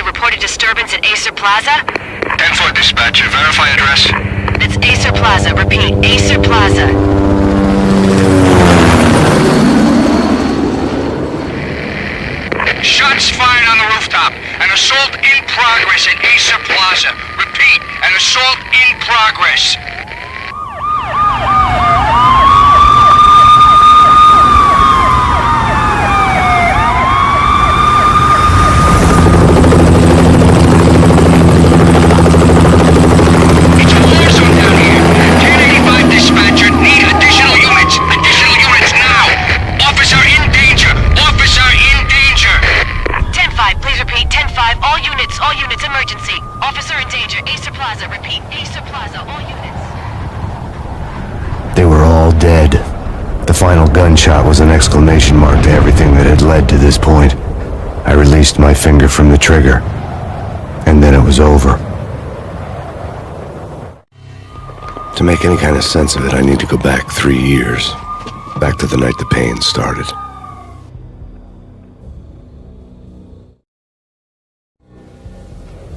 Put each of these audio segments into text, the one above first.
reported disturbance at Aesir Plaza? 10-4 dispatcher, verify address. It's Aesir Plaza, repeat, Aesir Plaza. Shots fired on the rooftop. An assault in progress at Aesir Plaza. Repeat, an assault in progress. It's a war zone down here. 1085 dispatcher, need additional units. Additional units now. Officer in danger. Officer in danger. 10-5, please repeat, 10-5, all units, emergency. Officer in danger, Aesir Plaza, repeat, Aesir Plaza, all units. They were all dead. The final gunshot was an exclamation mark to everything that had led to this point. I released my finger from the trigger, and then it was over. To make any kind of sense of it, I need to go back 3 years. Back to the night the pain started.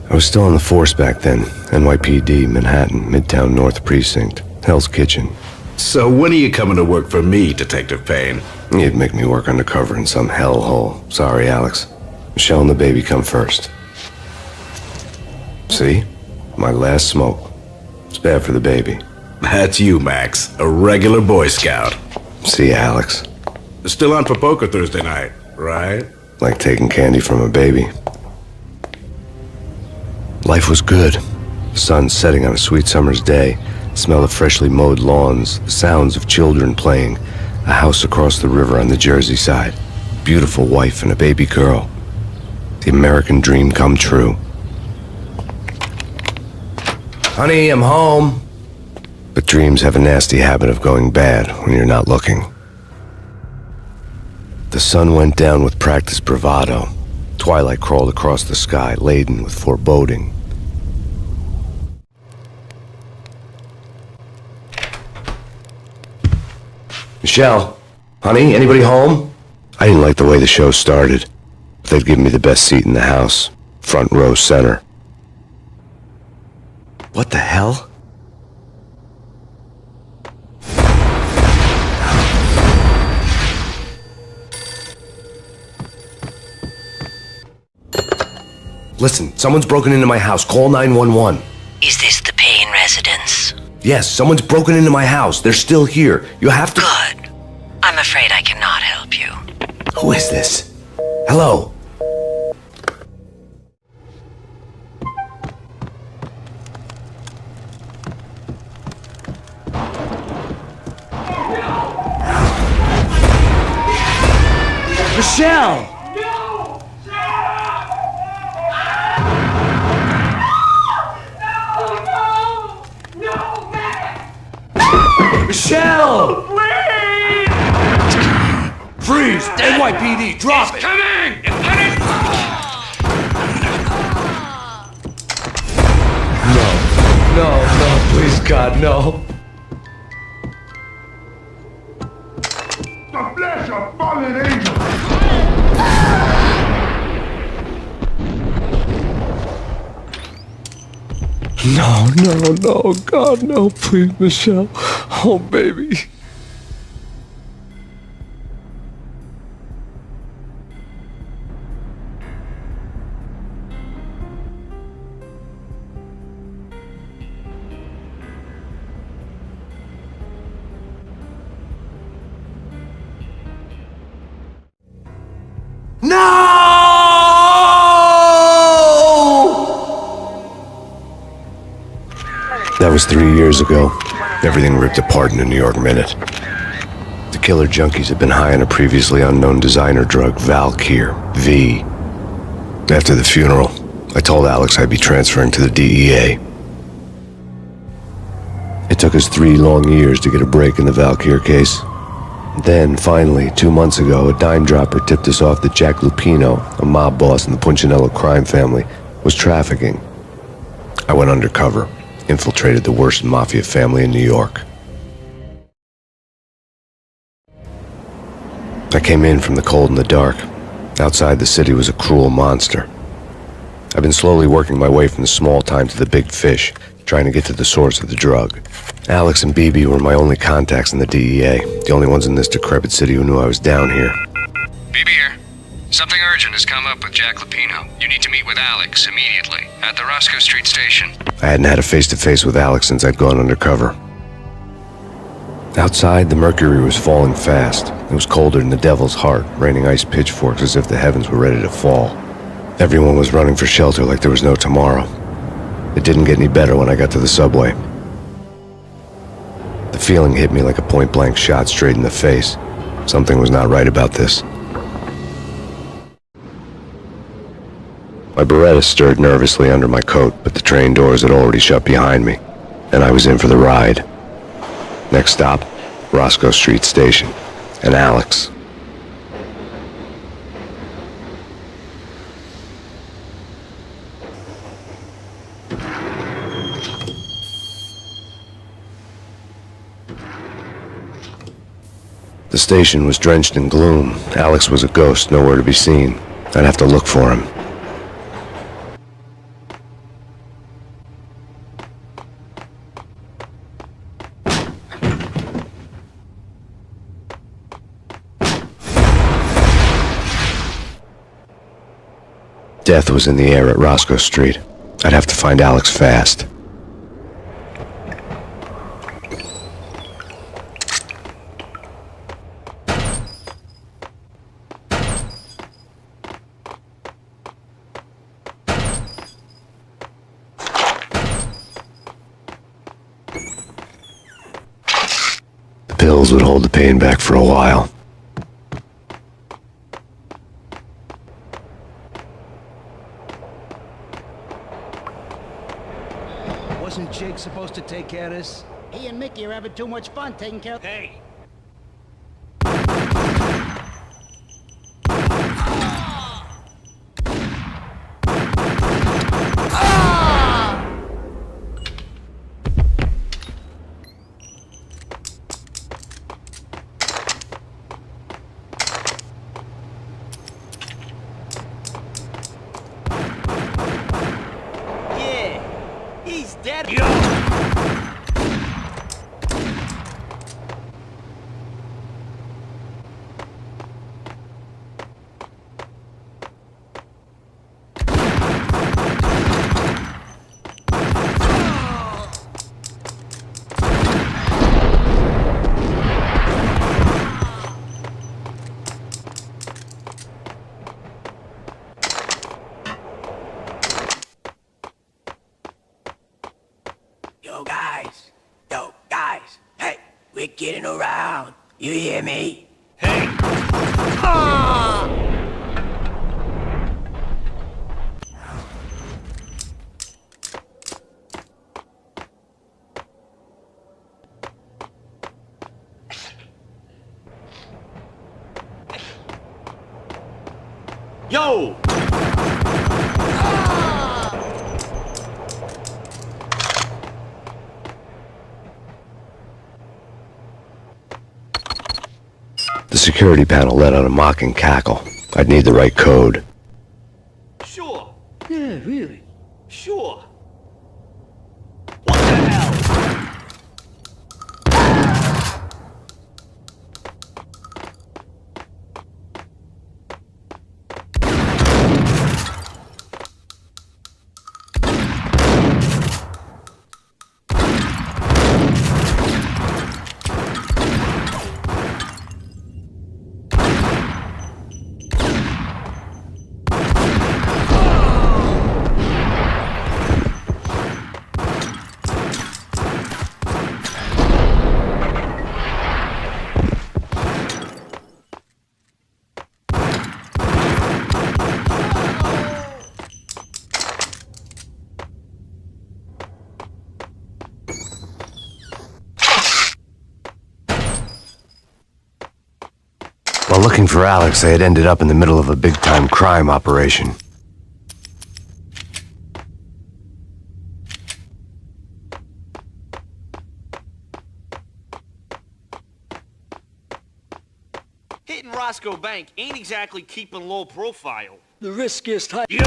I was still on the force back then. NYPD, Manhattan, Midtown North Precinct, Hell's Kitchen. So when are you coming to work for me, Detective Payne? You'd make me work undercover in some hellhole. Sorry, Alex. Michelle and the baby come first. See? My last smoke. It's bad for the baby. That's you, Max. A regular Boy Scout. See, Alex. Still on for poker Thursday night, right? Like taking candy from a baby. Life was good. The sun setting on a sweet summer's day, the smell of freshly mowed lawns, the sounds of children playing, a house across the river on the Jersey side, beautiful wife and a baby girl. The American dream come true. Honey, I'm home. But dreams have a nasty habit of going bad when you're not looking. The sun went down with practiced bravado. Twilight crawled across the sky, laden with foreboding. Michelle, honey, anybody home? I didn't like the way the show started. They'd given me the best seat in the house, front row center. What the hell? Listen, someone's broken into my house. Call 911. Is this the Payne residence? Yes, someone's broken into my house. They're still here. You have to... Good. I'm afraid I cannot help you. Who is this? Hello? Michelle! Michelle! Please! Freeze! NYPD, drop it! Coming! It's coming! No, please, God, no. The flesh of fallen angels! No, God, no, please, Michelle. Oh, baby. That was 3 years ago. Everything ripped apart in a New York minute. The killer junkies had been high on a previously unknown designer drug, Valkyr, V. After the funeral, I told Alex I'd be transferring to the DEA. It took us 3 long years to get a break in the Valkyr case. Then, finally, 2 months ago, a dime dropper tipped us off that Jack Lupino, a mob boss in the Punchinello crime family, was trafficking. I went undercover, infiltrated the worst mafia family in New York. I came in from the cold and the dark. Outside the city was a cruel monster. I've been slowly working my way from the small time to the big fish, trying to get to the source of the drug. Alex and BB were my only contacts in the DEA, the only ones in this decrepit city who knew I was down here. BB here. Something urgent has come up with Jack Lupino. You need to meet with Alex immediately at the Roscoe Street station. I hadn't had a face-to-face with Alex since I'd gone undercover. Outside, the mercury was falling fast. It was colder than the devil's heart, raining ice pitchforks as if the heavens were ready to fall. Everyone was running for shelter like there was no tomorrow. It didn't get any better when I got to the subway. The feeling hit me like a point-blank shot straight in the face. Something was not right about this. My Beretta stirred nervously under my coat, but the train doors had already shut behind me, and I was in for the ride. Next stop, Roscoe Street Station, and Alex. The station was drenched in gloom. Alex was a ghost, nowhere to be seen. I'd have to look for him. Death was in the air at Roscoe Street. I'd have to find Alex fast. The pills would hold the pain back for a while. Wasn't Jake supposed to take care of this? He and Mickey are having too much fun taking care of... Hey! He's dead! Yo, guys, hey, we're getting around. You hear me? Hey! Yo! The security panel let out a mocking cackle. I'd need the right code. Sure. Yeah, really? Sure. What the hell? While looking for Alex, they had ended up in the middle of a big-time crime operation. Hitting Roscoe Bank ain't exactly keeping low profile. The risk is high. Yo!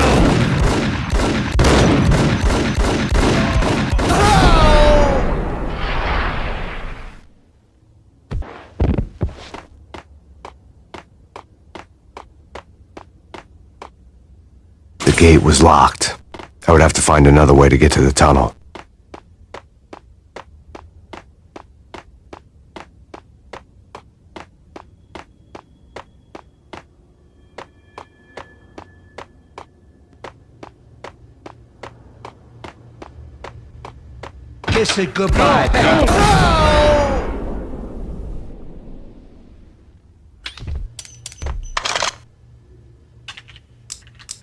gate was locked. I would have to find another way to get to the tunnel. Kiss it goodbye.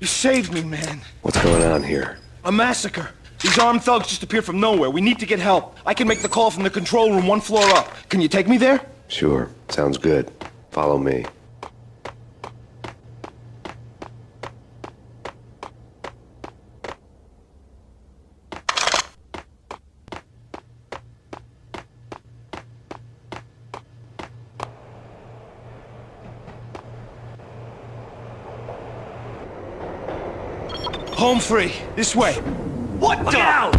You saved me, man. What's going on here? A massacre. These armed thugs just appeared from nowhere. We need to get help. I can make the call from the control room 1 floor up. Can you take me there? Sure, sounds good. Follow me. Home free. This way. What the? Out!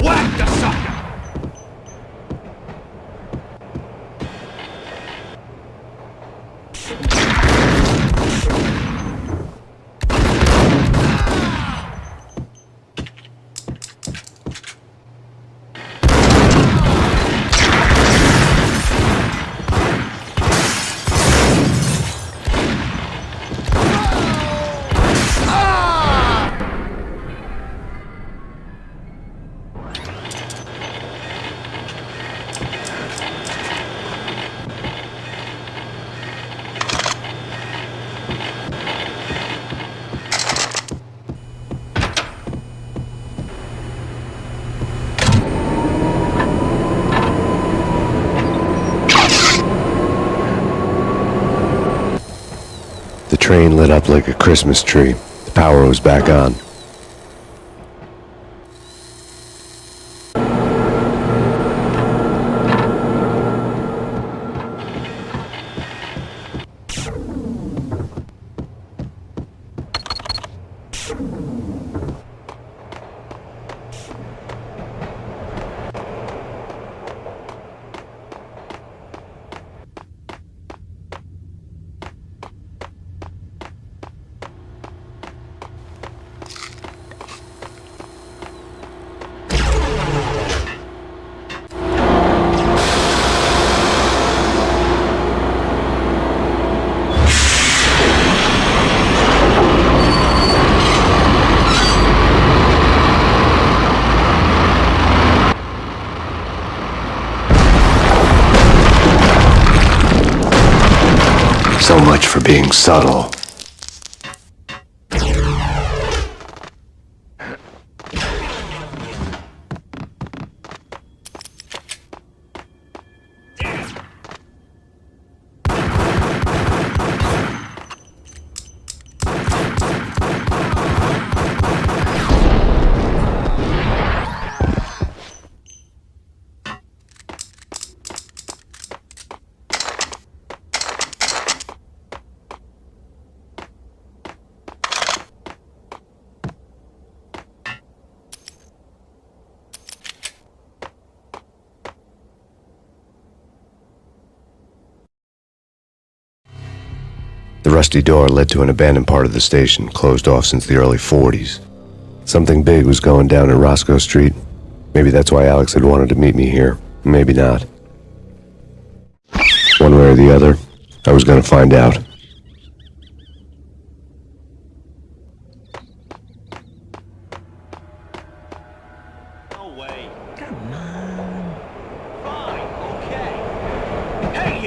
Whack the sucker! The train lit up like a Christmas tree. The power was back on. So much for being subtle. The rusty door led to an abandoned part of the station, closed off since the early 40s. Something big was going down at Roscoe Street. Maybe that's why Alex had wanted to meet me here. Maybe not. One way or the other, I was going to find out. No way. Come on. Fine, okay. Hey,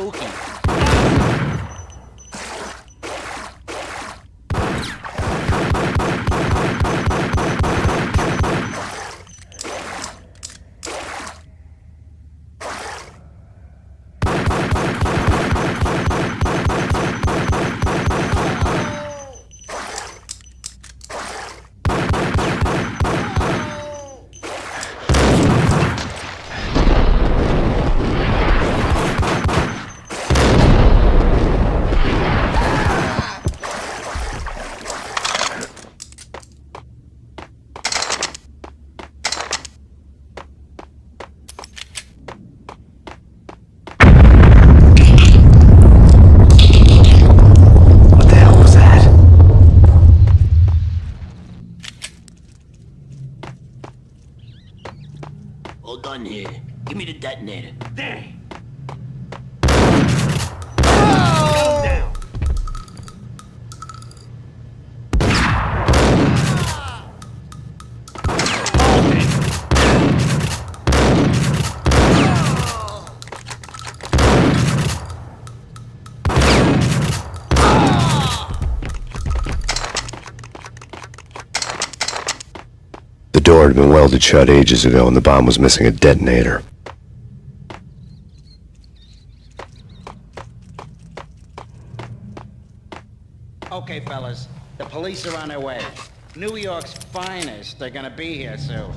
spooky. All done here. Give me the detonator. Dang. Calm down. Hold it. The door had been welded shut ages ago and the bomb was missing a detonator. Okay, fellas. The police are on their way. New York's finest are gonna be here soon.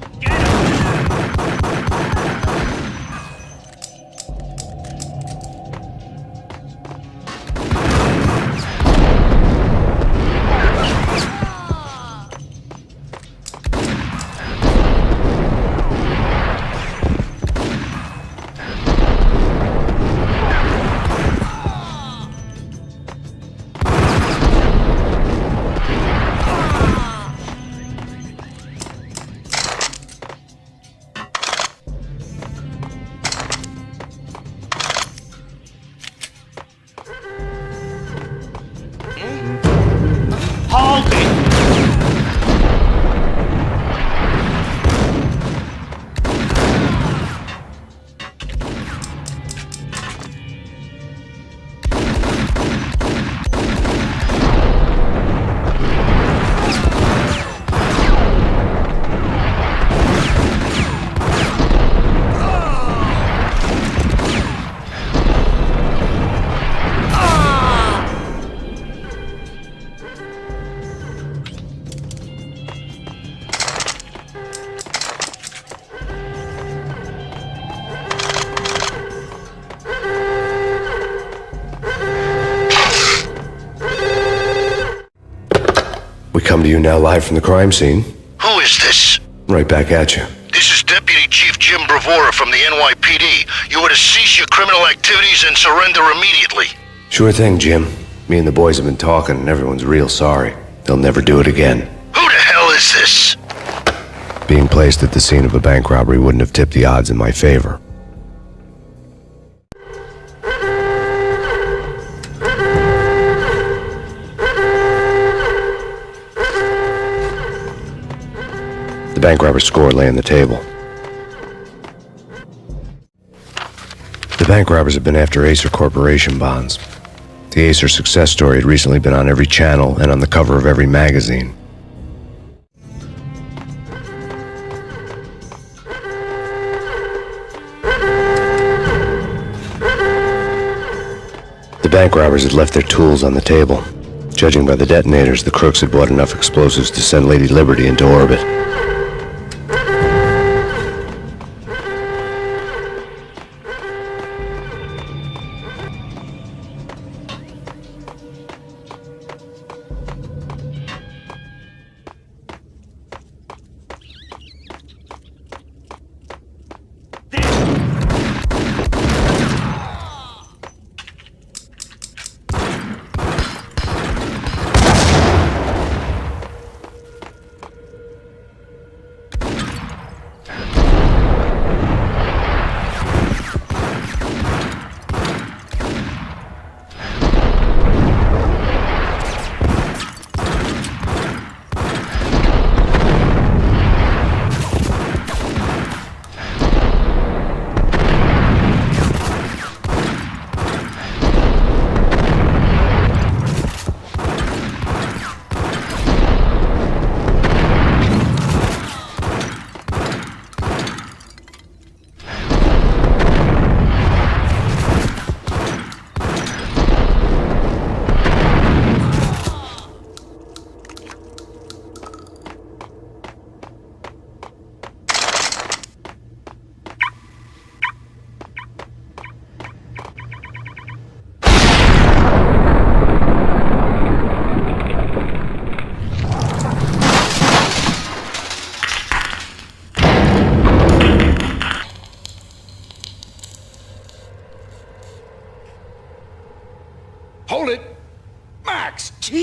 Hold it. We come to you now live from the crime scene. Who is this? Right back at you. This is Deputy Chief Jim Bravura from the NYPD. You are to cease your criminal activities and surrender immediately. Sure thing, Jim. Me and the boys have been talking and everyone's real sorry. They'll never do it again. Who the hell is this? Being placed at the scene of a bank robbery wouldn't have tipped the odds in my favor. The bank robber's score lay on the table. The bank robbers have been after Aesir Corporation bonds. The Aesir success story had recently been on every channel and on the cover of every magazine. The bank robbers had left their tools on the table. Judging by the detonators, the crooks had bought enough explosives to send Lady Liberty into orbit.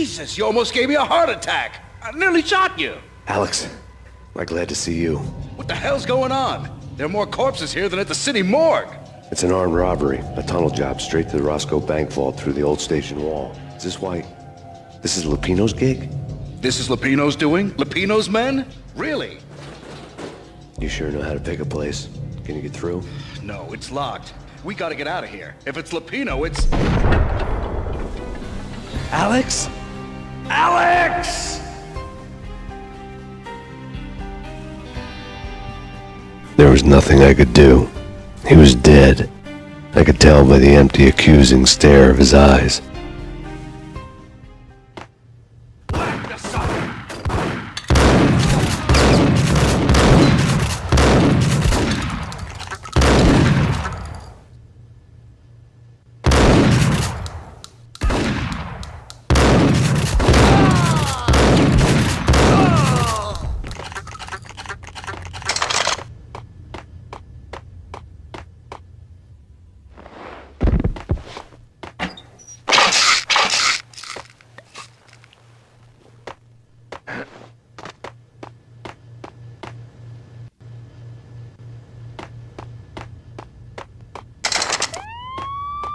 Jesus, you almost gave me a heart attack. I nearly shot you. Alex, I'm glad to see you. What the hell's going on? There are more corpses here than at the city morgue. It's an armed robbery, a tunnel job straight to the Roscoe Bank vault through the old station wall. Is this why... This is Lupino's gig? This is Lupino's doing? Lupino's men? Really? You sure know how to pick a place. Can you get through? No, it's locked. We gotta get out of here. If it's Lupino, it's... Alex? Alex! There was nothing I could do. He was dead. I could tell by the empty, accusing stare of his eyes.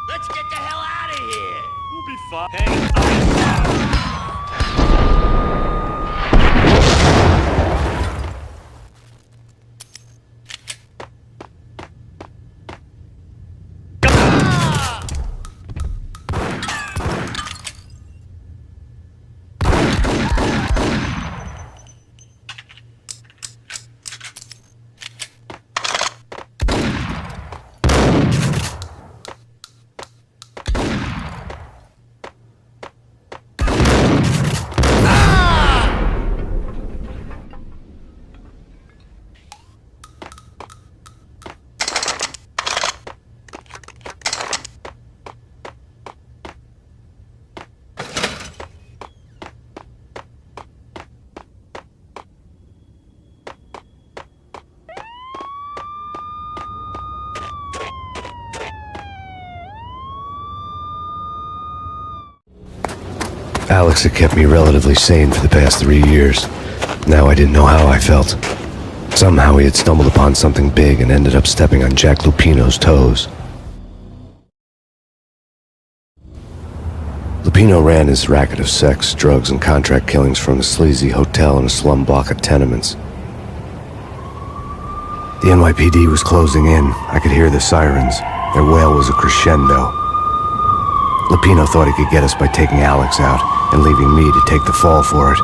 Let's get the hell out of here. We'll be fine. Hey, Alex had kept me relatively sane for the past 3 years. Now I didn't know how I felt. Somehow he had stumbled upon something big and ended up stepping on Jack Lupino's toes. Lupino ran his racket of sex, drugs, and contract killings from a sleazy hotel in a slum block of tenements. The NYPD was closing in. I could hear the sirens. Their wail was a crescendo. Lupino thought he could get us by taking Alex out and leaving me to take the fall for it.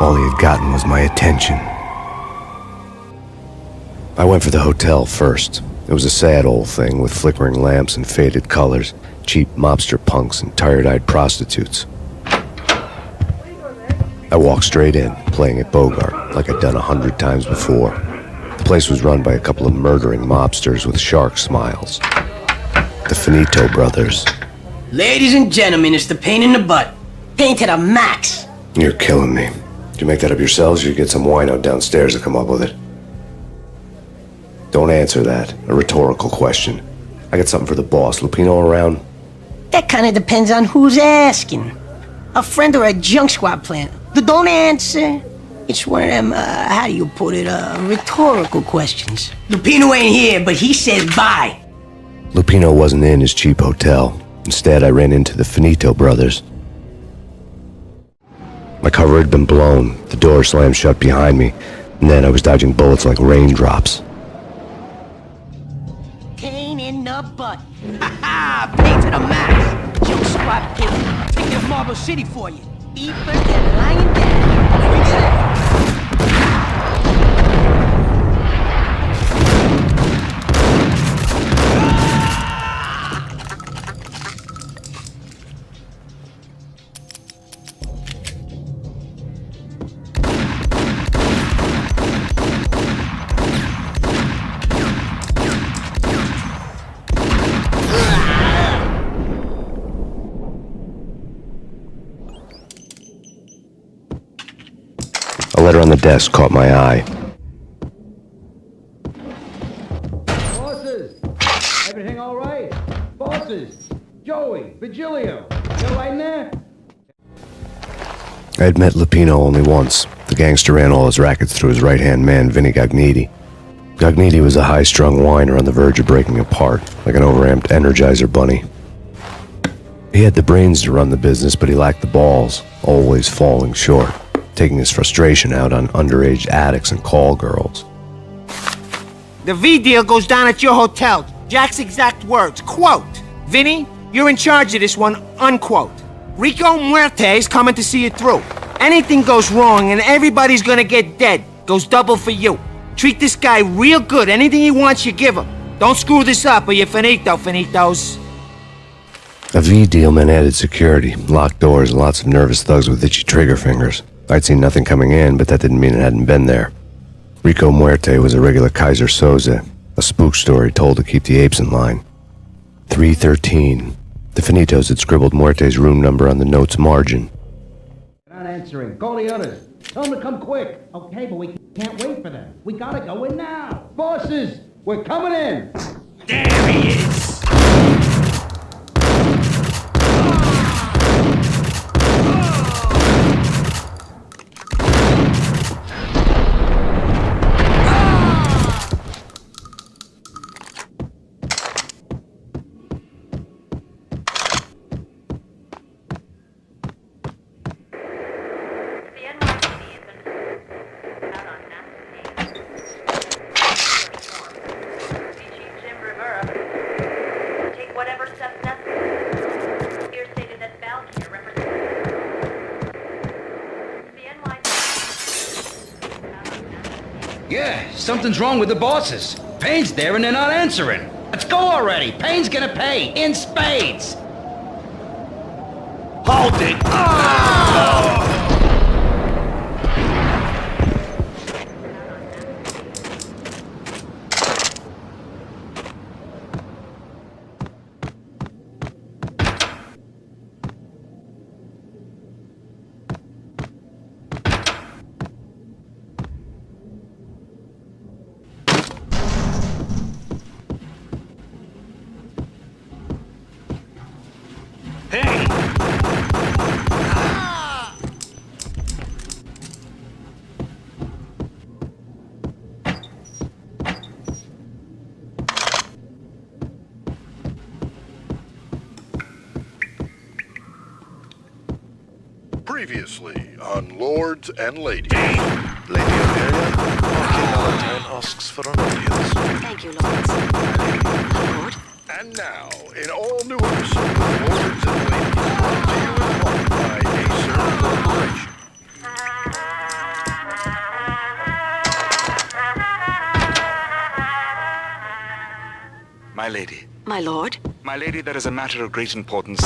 All he had gotten was my attention. I went for the hotel first. It was a sad old thing with flickering lamps and faded colors, cheap mobster punks and tired-eyed prostitutes. I walked straight in, playing at Bogart, like I'd done 100 times before. The place was run by a couple of murdering mobsters with shark smiles. The Finito brothers. Ladies and gentlemen, it's the pain in the butt. Pain to the max. You're killing me. Did you make that up yourselves, or you get some wino downstairs to come up with it? Don't answer that. A rhetorical question. I got something for the boss. Lupino around? That kind of depends on who's asking. A friend or a junk squad plant. Don't answer. It's one of them, how do you put it, rhetorical questions. Lupino ain't here, but he says bye. Lupino wasn't in his cheap hotel. Instead, I ran into the Finito brothers. My cover had been blown, the door slammed shut behind me, and then I was dodging bullets like raindrops. Pain in the butt. Ha ha! Pain to the max. Junk squad kid. Take this Marble City for you. Deeper than lying down. Here we go. A letter on the desk caught my eye. Bosses! Everything all right? Bosses! Joey! Vigilio! You all right in there? I had met Lupino only once. The gangster ran all his rackets through his right-hand man, Vinny Gagniti. Gagniti was a high-strung whiner on the verge of breaking apart, like an overamped Energizer bunny. He had the brains to run the business, but he lacked the balls, always falling short, taking his frustration out on underage addicts and call girls. The V deal goes down at your hotel. Jack's exact words, quote, "Vinny, you're in charge of this one," unquote. Rico Muerte's coming to see it through. Anything goes wrong and everybody's gonna get dead. Goes double for you. Treat this guy real good. Anything he wants, you give him. Don't screw this up or you're finito, finitos. A V deal meant added security, locked doors, and lots of nervous thugs with itchy trigger fingers. I'd seen nothing coming in, but that didn't mean it hadn't been there. Rico Muerte was a regular Kaiser Soze, a spook story told to keep the apes in line. 313. The Finitos had scribbled Muerte's room number on the note's margin. Not answering. Call the others. Tell them to come quick. Okay, but we can't wait for them. We gotta go in now. Bosses, we're coming in. There he is. Yeah, something's wrong with the bosses. Payne's there and they're not answering. Let's go already. Payne's gonna pay in spades. Hold it! Hey! Previously on Lords and Ladies. Lady Amelia, Marquis Valentine asks for an audience. Thank you, Lords. My lord. And now, in all new episode of Lords and Ladies, brought to you in part by Aesir Corporation. My lady. My lord. My lady, there is a matter of great importance.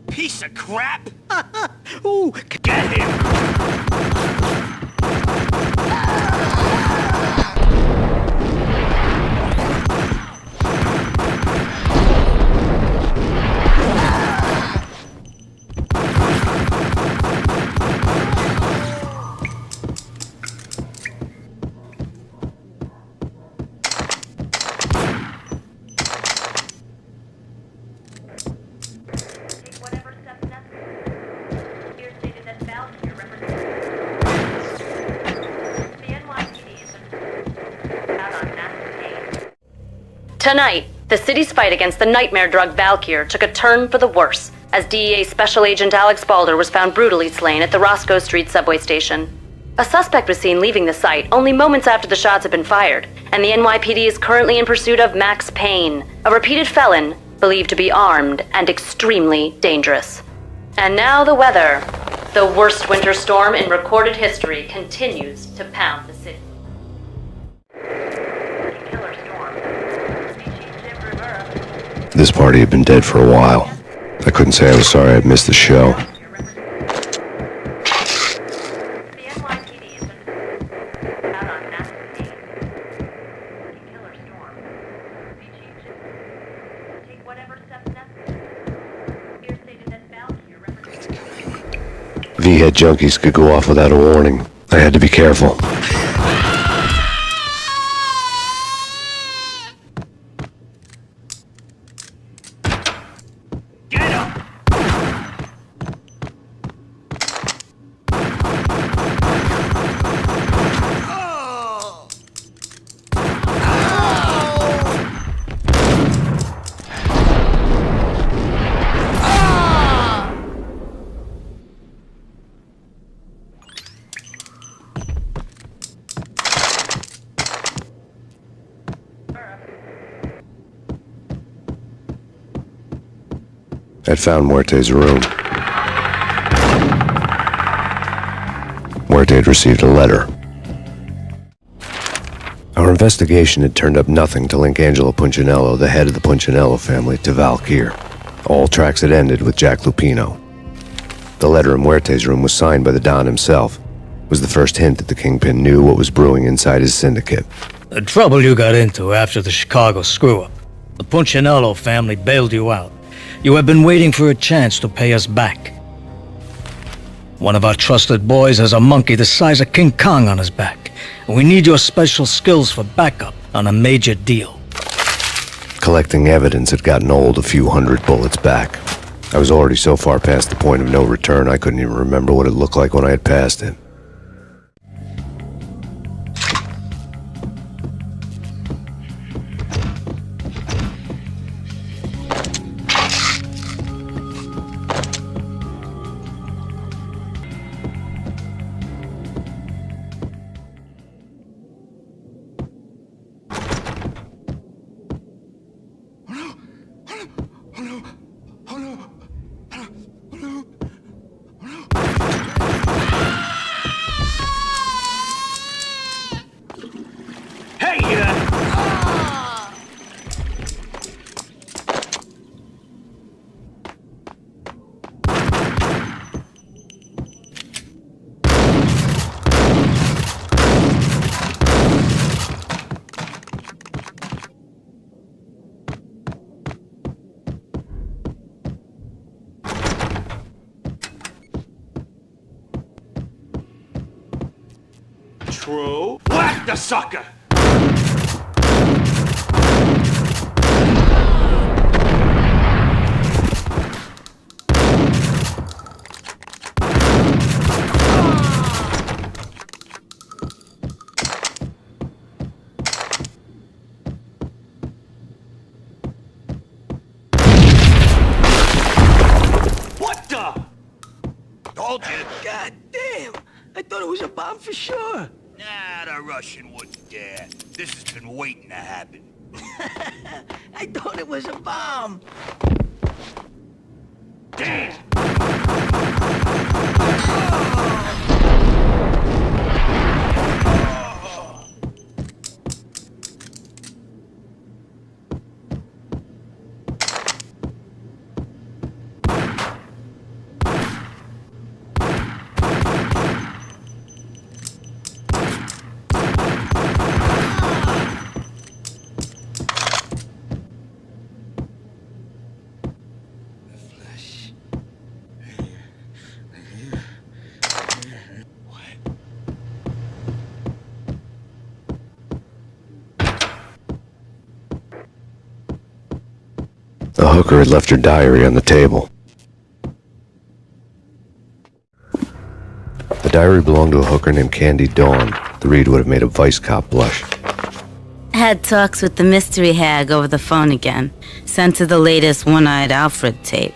Piece of crap! Ooh, get him! Whatever steps necessary. Here stated that Valkyr represents the NYPD is out on Max Payne. Tonight, the city's fight against the nightmare drug Valkyr took a turn for the worse. as DEA Special Agent Alex Balder was found brutally slain at the Roscoe Street subway station. A suspect was seen leaving the site only moments after the shots had been fired, and the NYPD is currently in pursuit of Max Payne, a repeated felon believed to be armed and extremely dangerous. And now the weather. The worst winter storm in recorded history continues to pound the city. This party had been dead for a while. I couldn't say I was sorry I'd missed the show. V-head junkies could go off without a warning. I had to be careful. I'd found Muerte's room. Muerte had received a letter. Our investigation had turned up nothing to link Angelo Punchinello, the head of the Punchinello family, to Valkyr. All tracks had ended with Jack Lupino. The letter in Muerte's room was signed by the Don himself. It was the first hint that the Kingpin knew what was brewing inside his syndicate. The trouble you got into after the Chicago screw-up. The Punchinello family bailed you out. You have been waiting for a chance to pay us back. One of our trusted boys has a monkey the size of King Kong on his back. We need your special skills for backup on a major deal. Collecting evidence had gotten old a few hundred bullets back. I was already so far past the point of no return I couldn't even remember what it looked like when I had passed it. True. Whack the sucker! What the? Told you. God damn! I thought it was a bomb for sure. Nah, the Russian wouldn't dare. This has been waiting to happen. I thought it was a bomb. Damn! The hooker had left her diary on the table. The diary belonged to a hooker named Candy Dawn. The read would have made a vice cop blush. Had talks with the mystery hag over the phone again. Sent her the latest One-Eyed Alfred tape.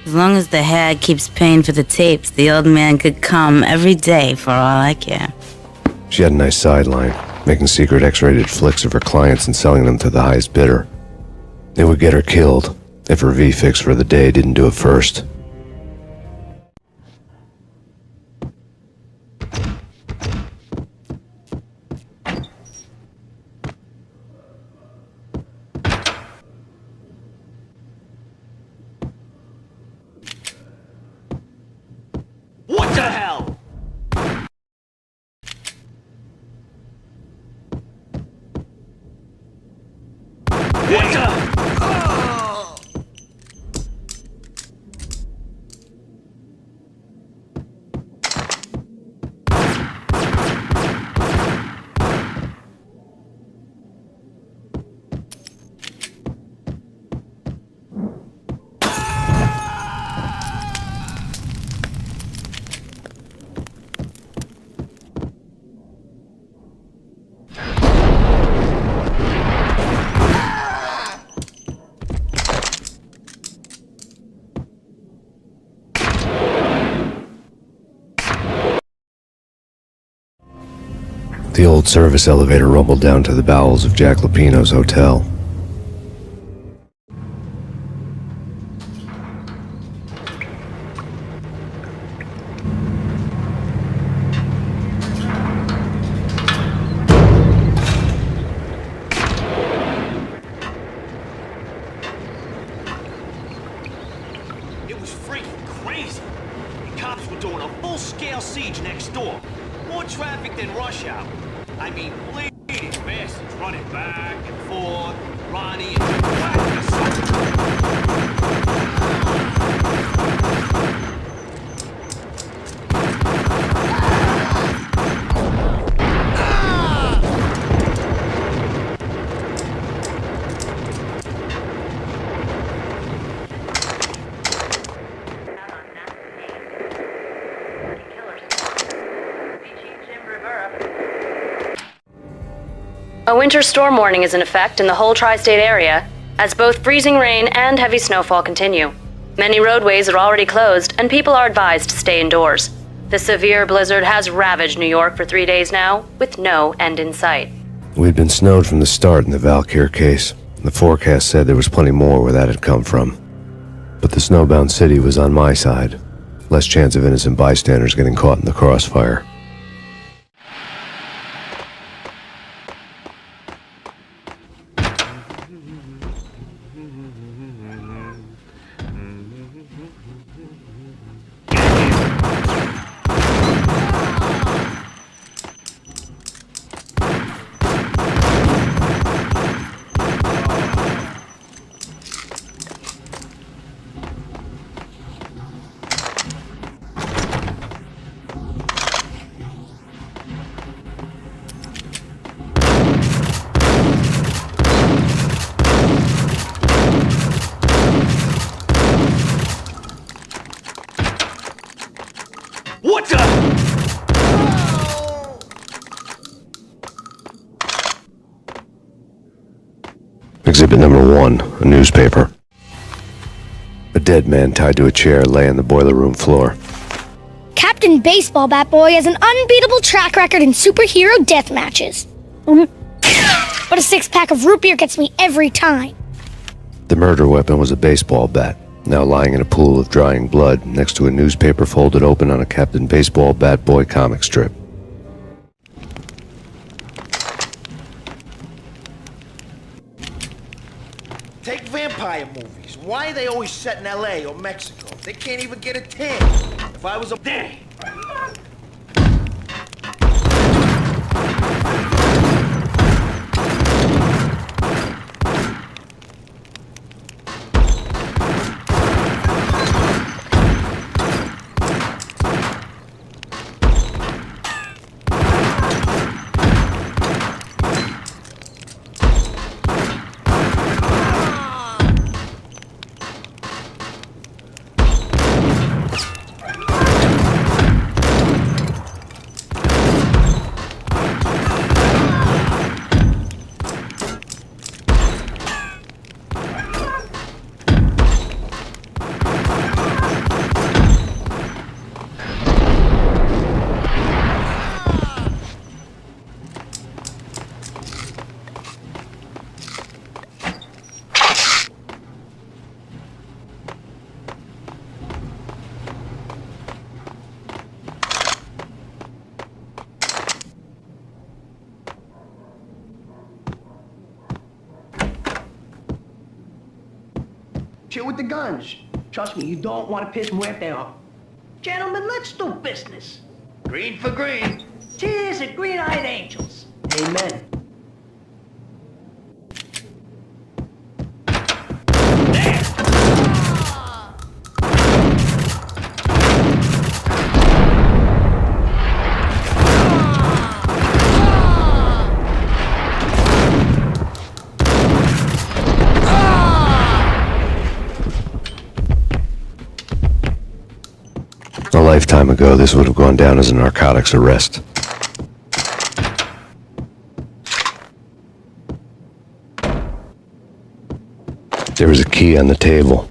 As long as the hag keeps paying for the tapes, the old man could come every day for all I care. She had a nice sideline, making secret X-rated flicks of her clients and selling them to the highest bidder. It would get her killed if her V-fix for the day didn't do it first. What the hell? What the? The old service elevator rumbled down to the bowels of Jack Lupino's hotel. It was freaking crazy. The cops were doing a full-scale siege next door. More traffic than rush hour. I mean, bleeding bastards running back and forth. Ronnie and A winter storm warning is in effect in the whole tri-state area, as both freezing rain and heavy snowfall continue. Many roadways are already closed, and people are advised to stay indoors. The severe blizzard has ravaged New York for 3 days now, with no end in sight. We'd been snowed from the start in the Valkyr case. The forecast said there was plenty more where that had come from. But the snowbound city was on my side. Less chance of innocent bystanders getting caught in the crossfire. what the? Exhibit number 1, a newspaper. A dead man tied to a chair lay on the boiler room floor. Captain Baseball Bat Boy has an unbeatable track record in superhero death matches. But a 6-pack of root beer gets me every time. The murder weapon was a baseball bat, now lying in a pool of drying blood next to a newspaper folded open on a Captain Baseball Bat Boy comic strip. Take vampire movies. Why are they always set in LA or Mexico? They can't even get a tan. If I was a dang. Chill with the guns. Trust me, you don't want to piss Muerte off. Gentlemen, let's do business. Green for green. Cheers at green-eyed angels. Amen. A lifetime ago, this would have gone down as a narcotics arrest. There was a key on the table.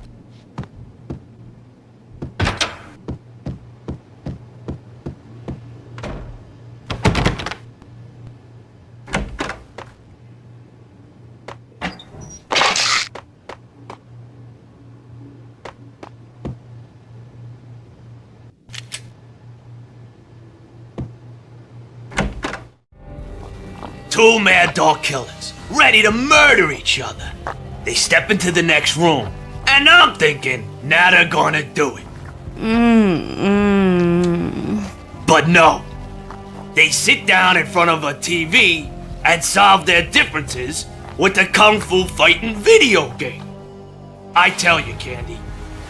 Two mad dog killers, ready to murder each other. They step into the next room, and I'm thinking, now they're gonna do it. But no. They sit down in front of a TV and solve their differences with the Kung Fu fighting video game. I tell you, Candy,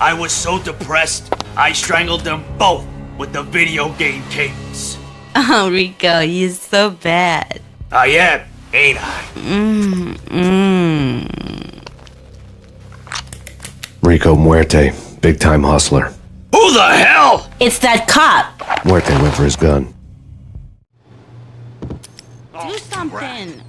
I was so depressed, I strangled them both with the video game cables. Oh, Rico, you're so bad. I am, ain't I? Rico Muerte, big-time hustler. Who the hell? It's that cop. Muerte went for his gun. Do something.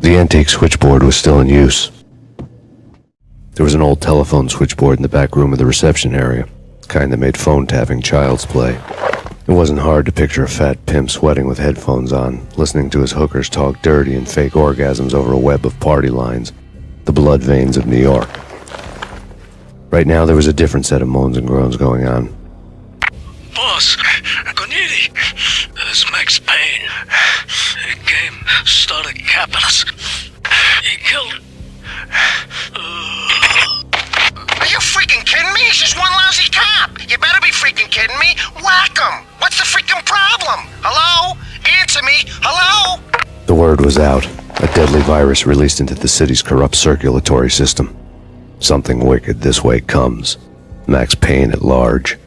The antique switchboard was still in use. There was an old telephone switchboard in the back room of the reception area, the kind that made phone tapping child's play. It wasn't hard to picture a fat pimp sweating with headphones on, listening to his hookers talk dirty and fake orgasms over a web of party lines, the blood veins of New York. Right now there was a different set of moans and groans going on. Boss, Connery, it's Max Payne. He came, started capping us. He killed... Are you freaking kidding me? He's just one lousy cop. You better be freaking kidding me. Whack him. What's the freaking problem? Hello? Answer me. Hello? The word was out. A deadly virus released into the city's corrupt circulatory system. Something wicked this way comes. Max Payne at large.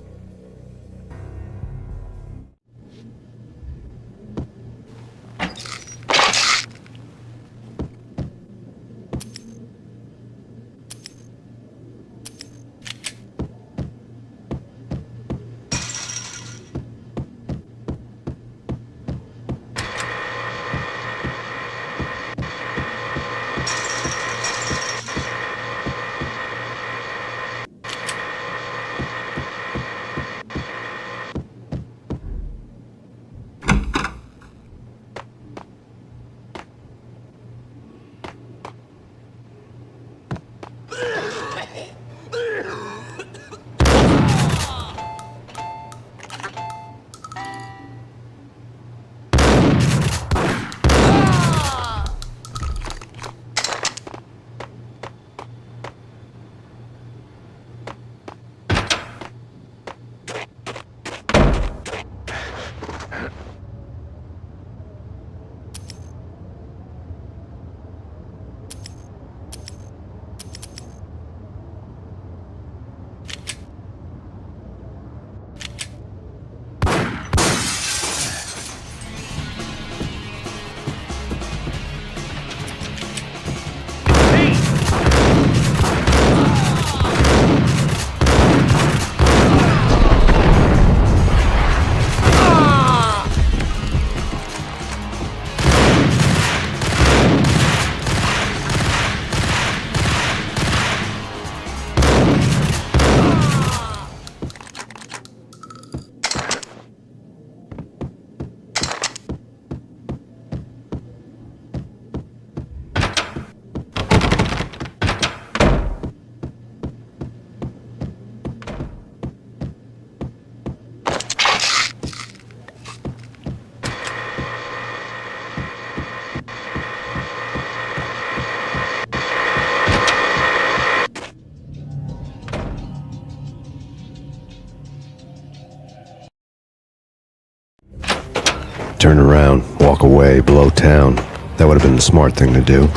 Turn around, walk away, blow town. That would have been the smart thing to do.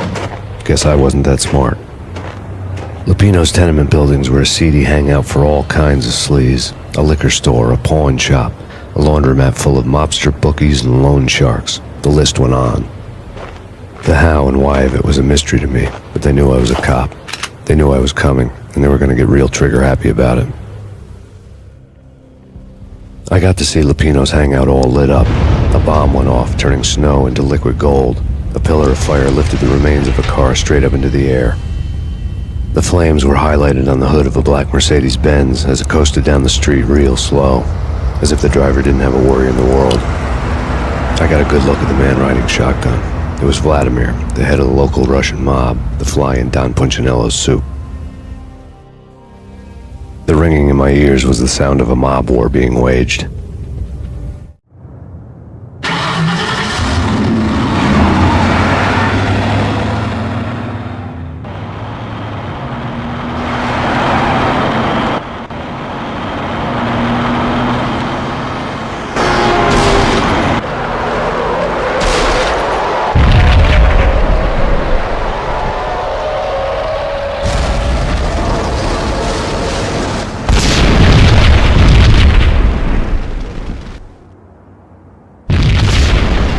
Guess I wasn't that smart. Lupino's tenement buildings were a seedy hangout for all kinds of sleaze. A liquor store, a pawn shop, a laundromat full of mobster bookies and loan sharks. The list went on. The how and why of it was a mystery to me, but they knew I was a cop. They knew I was coming, and they were going to get real trigger-happy about it. I got to see Lupino's hangout all lit up. A bomb went off, turning snow into liquid gold. A pillar of fire lifted the remains of a car straight up into the air. The flames were highlighted on the hood of a black Mercedes-Benz as it coasted down the street real slow, as if the driver didn't have a worry in the world. I got a good look at the man riding shotgun. It was Vladimir, the head of the local Russian mob, the fly in Don Punchinello's soup. The ringing in my ears was the sound of a mob war being waged.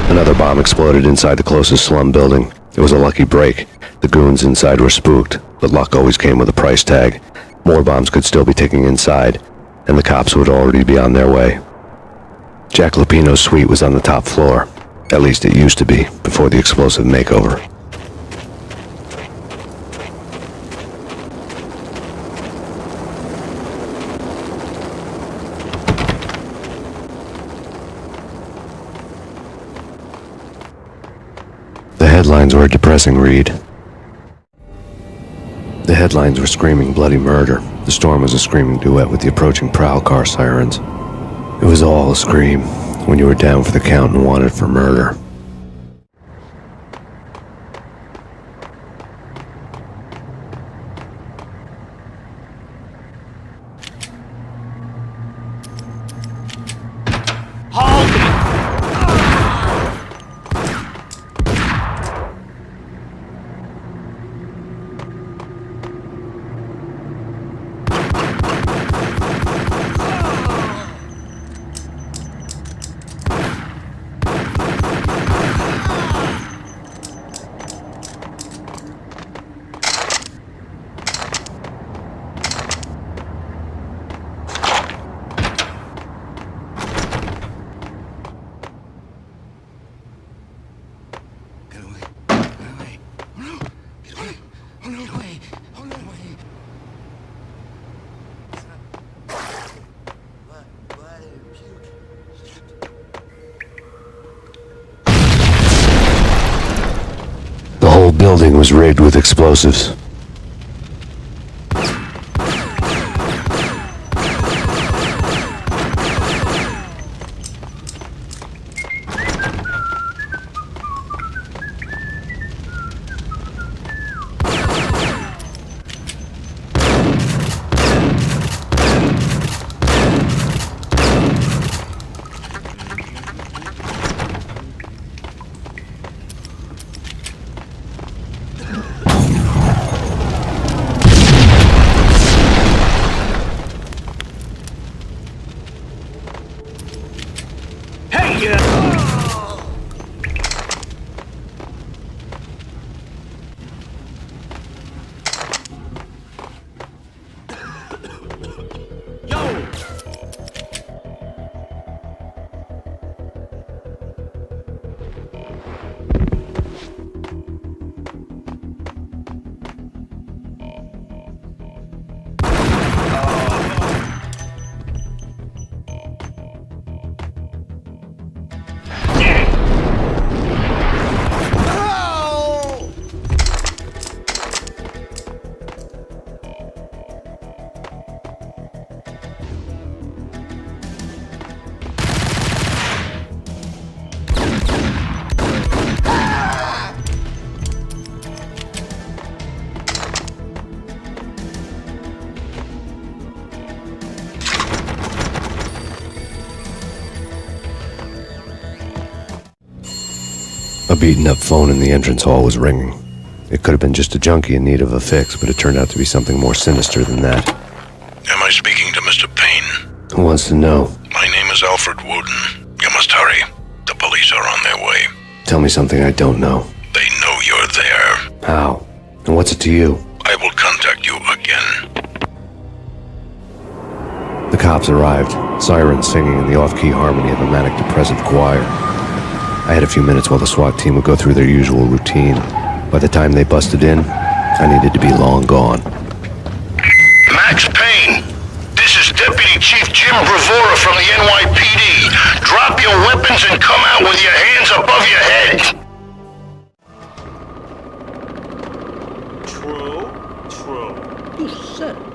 Another bomb exploded inside the closest slum building. It was a lucky break. The goons inside were spooked, but luck always came with a price tag. More bombs could still be ticking inside, and the cops would already be on their way. Jack Lupino's suite was on the top floor. At least it used to be, before the explosive makeover. The headlines were a depressing read. The headlines were screaming bloody murder. The storm was a screaming duet with the approaching prowl car sirens. It was all a scream when you were down for the count and wanted for murder. building was rigged with explosives. A beaten-up phone in the entrance hall was ringing. It could have been just a junkie in need of a fix, but it turned out to be something more sinister than that. Am I speaking to Mr. Payne? Who wants to know? My name is Alfred Woden. You must hurry. The police are on their way. Tell me something I don't know. They know you're there. How? And what's it to you? I will contact you again. The cops arrived, sirens singing in the off-key harmony of a manic-depressive choir. I had a few minutes while the SWAT team would go through their usual routine. By the time they busted in, I needed to be long gone. Max Payne, this is Deputy Chief Jim Bravura from the NYPD. Drop your weapons and come out with your hands above your head. True. You said it.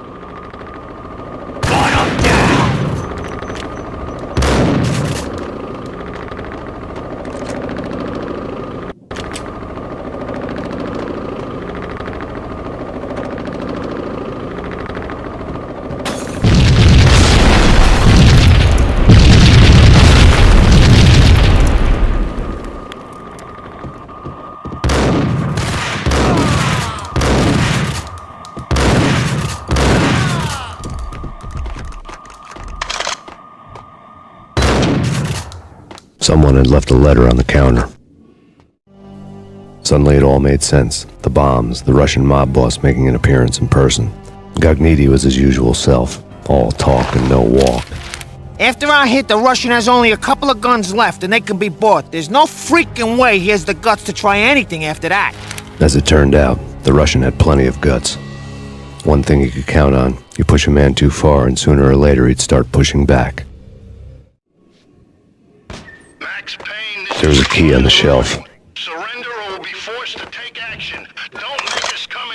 Someone had left a letter on the counter. Suddenly it all made sense. The bombs, the Russian mob boss making an appearance in person. Gagniti was his usual self, all talk and no walk. After our hit, the Russian has only a couple of guns left and they can be bought. There's no freaking way he has the guts to try anything after that. As it turned out, the Russian had plenty of guts. One thing you could count on, you push a man too far and sooner or later he'd start pushing back. There was a key on the shelf. Surrender or we'll be forced to take action. Don't make us come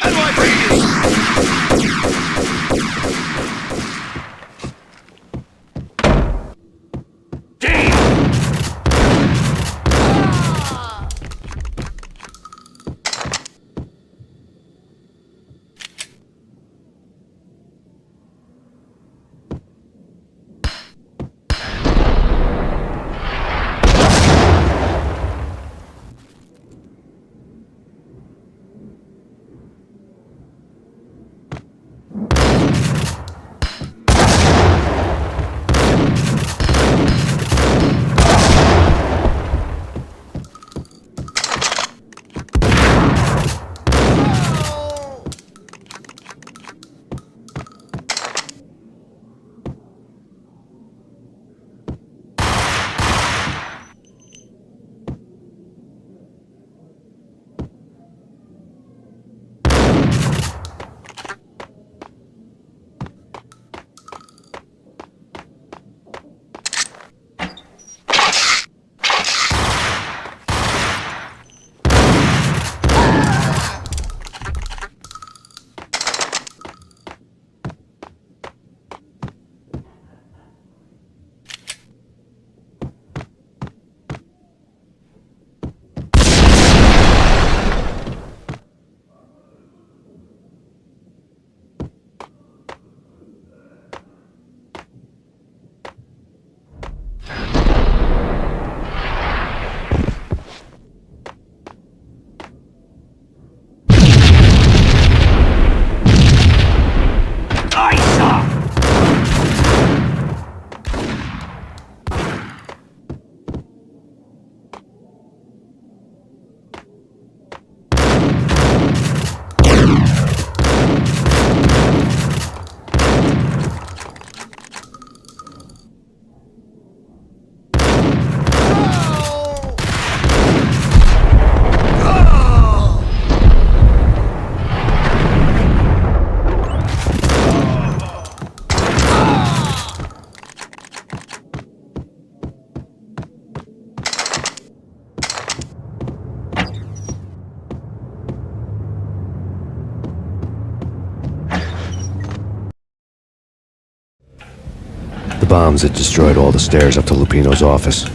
bombs that destroyed all the stairs up to Lupino's office.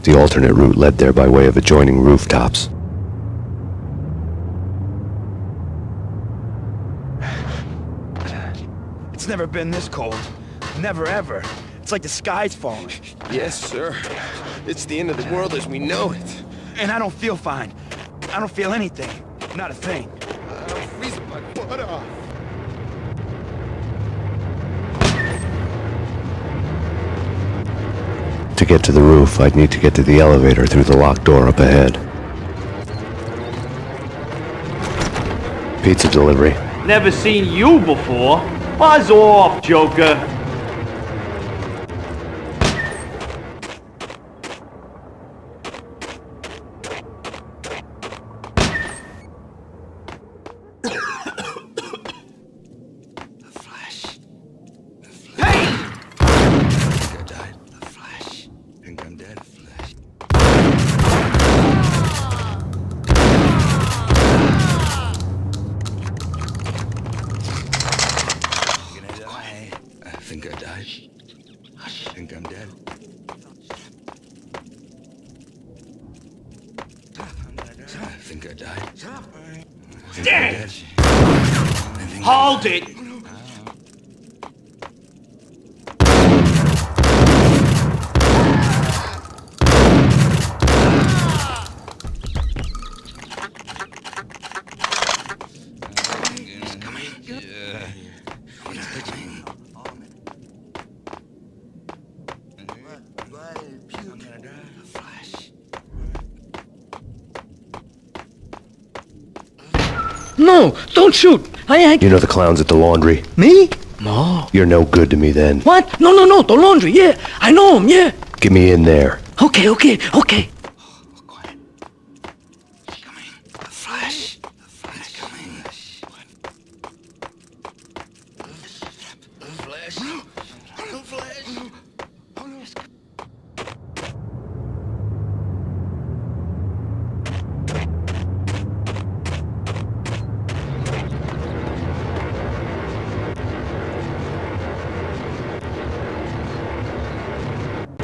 The alternate route led there by way of adjoining rooftops. It's never been this cold. Never ever. It's like the sky's falling. Yes, sir. It's the end of the world as we know it. And I don't feel fine. I don't feel anything. Not a thing. I'm freezing my butt off. To get to the roof, I'd need to get to the elevator through the locked door up ahead. Pizza delivery. Never seen you before. Buzz off, Joker. Hold it! No, don't shoot. You know the clowns at the laundry? Me? No. You're no good to me then. What? No, the laundry, yeah. I know him, yeah. Get me in there. Okay.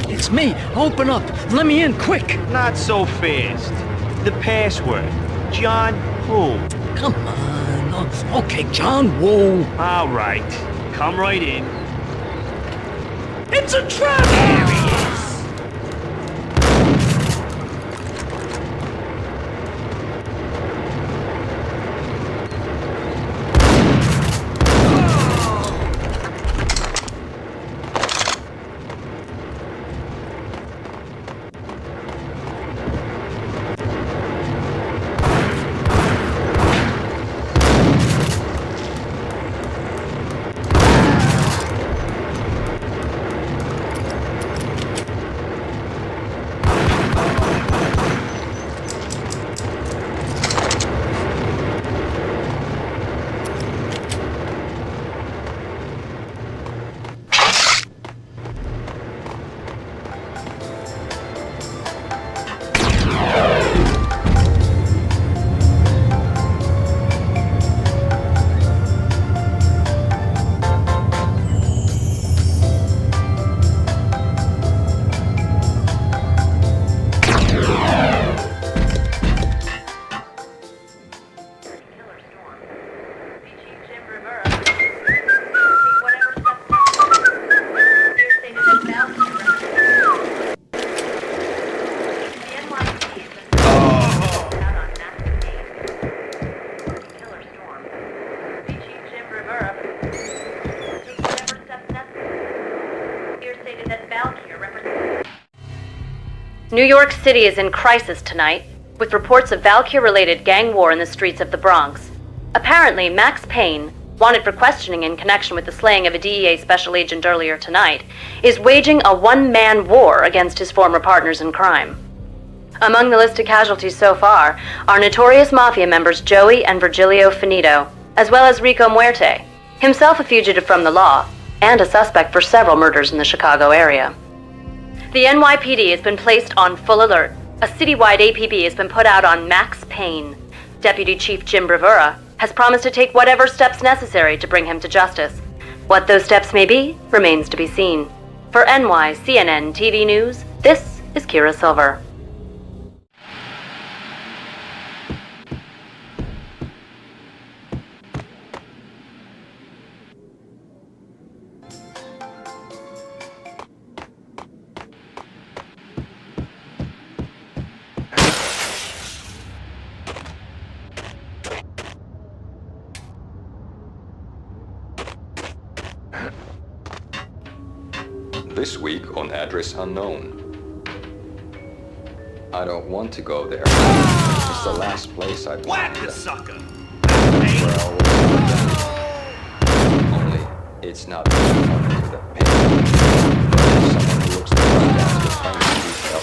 It's me. Open up. Let me in, quick. Not so fast. The password. John who? Come on. Okay, John Woo. All right. Come right in. It's a trap! There he is. New York City is in crisis tonight, with reports of Valkyr-related gang war in the streets of the Bronx. Apparently, Max Payne, wanted for questioning in connection with the slaying of a DEA special agent earlier tonight, is waging a one-man war against his former partners in crime. Among the list of casualties so far are notorious mafia members Joey and Virgilio Finito, as well as Rico Muerte, himself a fugitive from the law, and a suspect for several murders in the Chicago area. The NYPD has been placed on full alert. A citywide APB has been put out on Max Payne. Deputy Chief Jim Bravura has promised to take whatever steps necessary to bring him to justice. What those steps may be remains to be seen. For NYCNN TV News, this is Kira Silver. This week on Address Unknown. I don't want to go there. It's the last place I want. Whack the sucker! Only, it's not fun for the pain. Someone who looks the run down to find detail,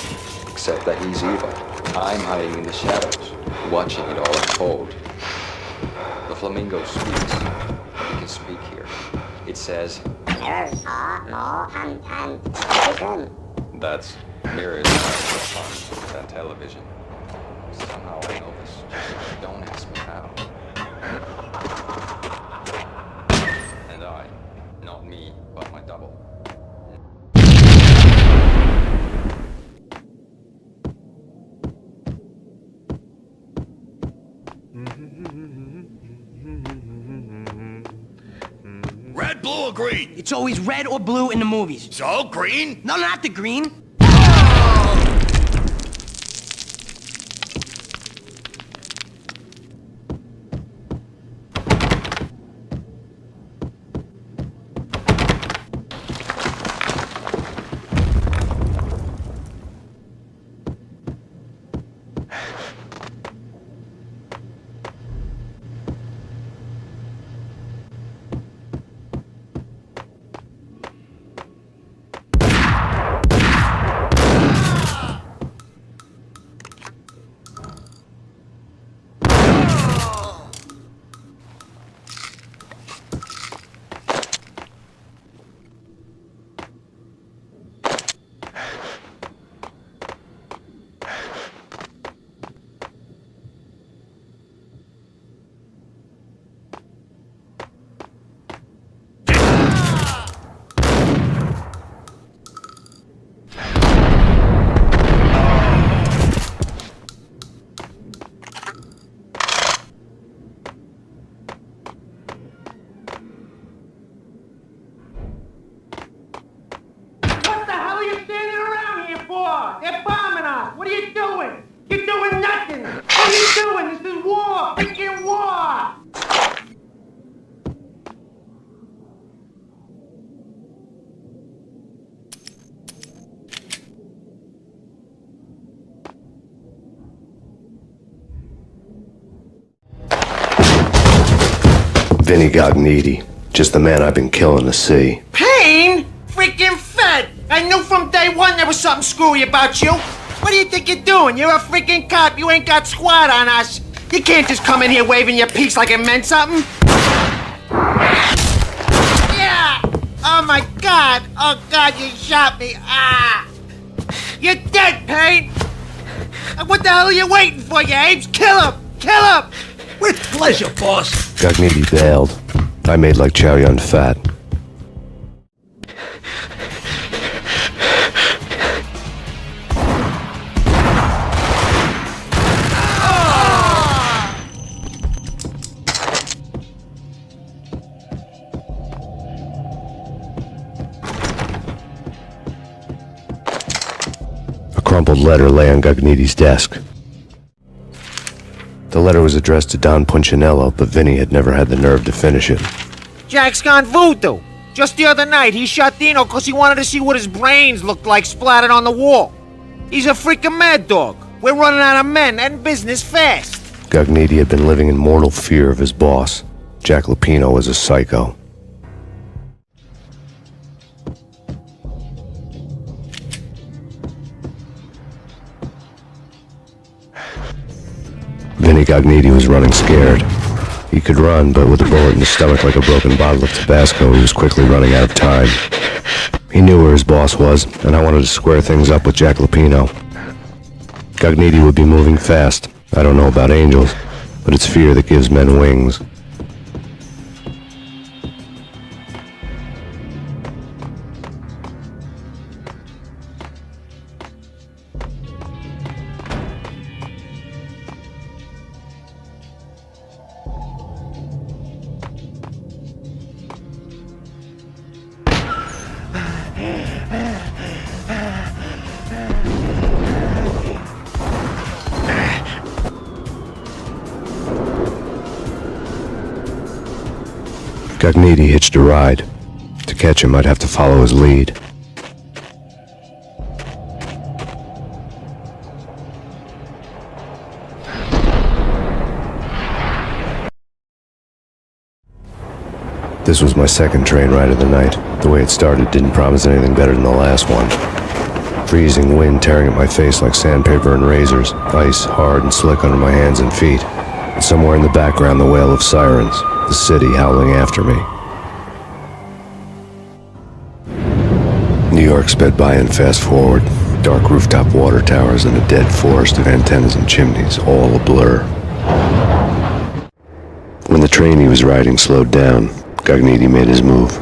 except that he's evil. I'm hiding in the shadows, watching it all unfold. The flamingo speaks. He can speak here. It says, that's mirrors fun than television. Somehow I know this. Just don't ask me how. And I, not me, but my double. Red, blue, or green? It's always red or blue in the movies. So, green? No, not the green. They're bombing us! What are you doing? You're doing nothing! What are you doing? This is war! Freaking war! Vinny Gognitti, just the man I've been killing to see. Payne? Freaking fed! I knew from day one there was something screwy about you. What do you think you're doing? You're a freaking cop. You ain't got squat on us. You can't just come in here waving your piece like it meant something. Yeah! Oh my God! Oh God, you shot me! Ah! You're dead, Payne! What the hell are you waiting for, you apes? Kill him! Kill him! With pleasure, boss. Gognitti bailed. I made like Chow Yun Fat. A crumpled letter lay on Gognitti's desk. The letter was addressed to Don Punchinello, but Vinny had never had the nerve to finish it. Jack's gone voodoo. Just the other night, he shot Dino because he wanted to see what his brains looked like splattered on the wall. He's a freaking mad dog. We're running out of men and business fast. Gognitti had been living in mortal fear of his boss. Jack Lupino was a psycho. Vinny Gognitti was running scared. He could run, but with a bullet in his stomach like a broken bottle of Tabasco, he was quickly running out of time. He knew where his boss was, and I wanted to square things up with Jack Lupino. Gognitti would be moving fast. I don't know about angels, but it's fear that gives men wings. Gognitti hitched a ride. To catch him, I'd have to follow his lead. This was my second train ride of the night. The way it started didn't promise anything better than the last one. Freezing wind tearing at my face like sandpaper and razors, ice hard and slick under my hands and feet. And somewhere in the background, the wail of sirens, the city howling after me. New York sped by in fast forward. Dark rooftop water towers and a dead forest of antennas and chimneys, all a blur. When the train he was riding slowed down, Gognitti made his move.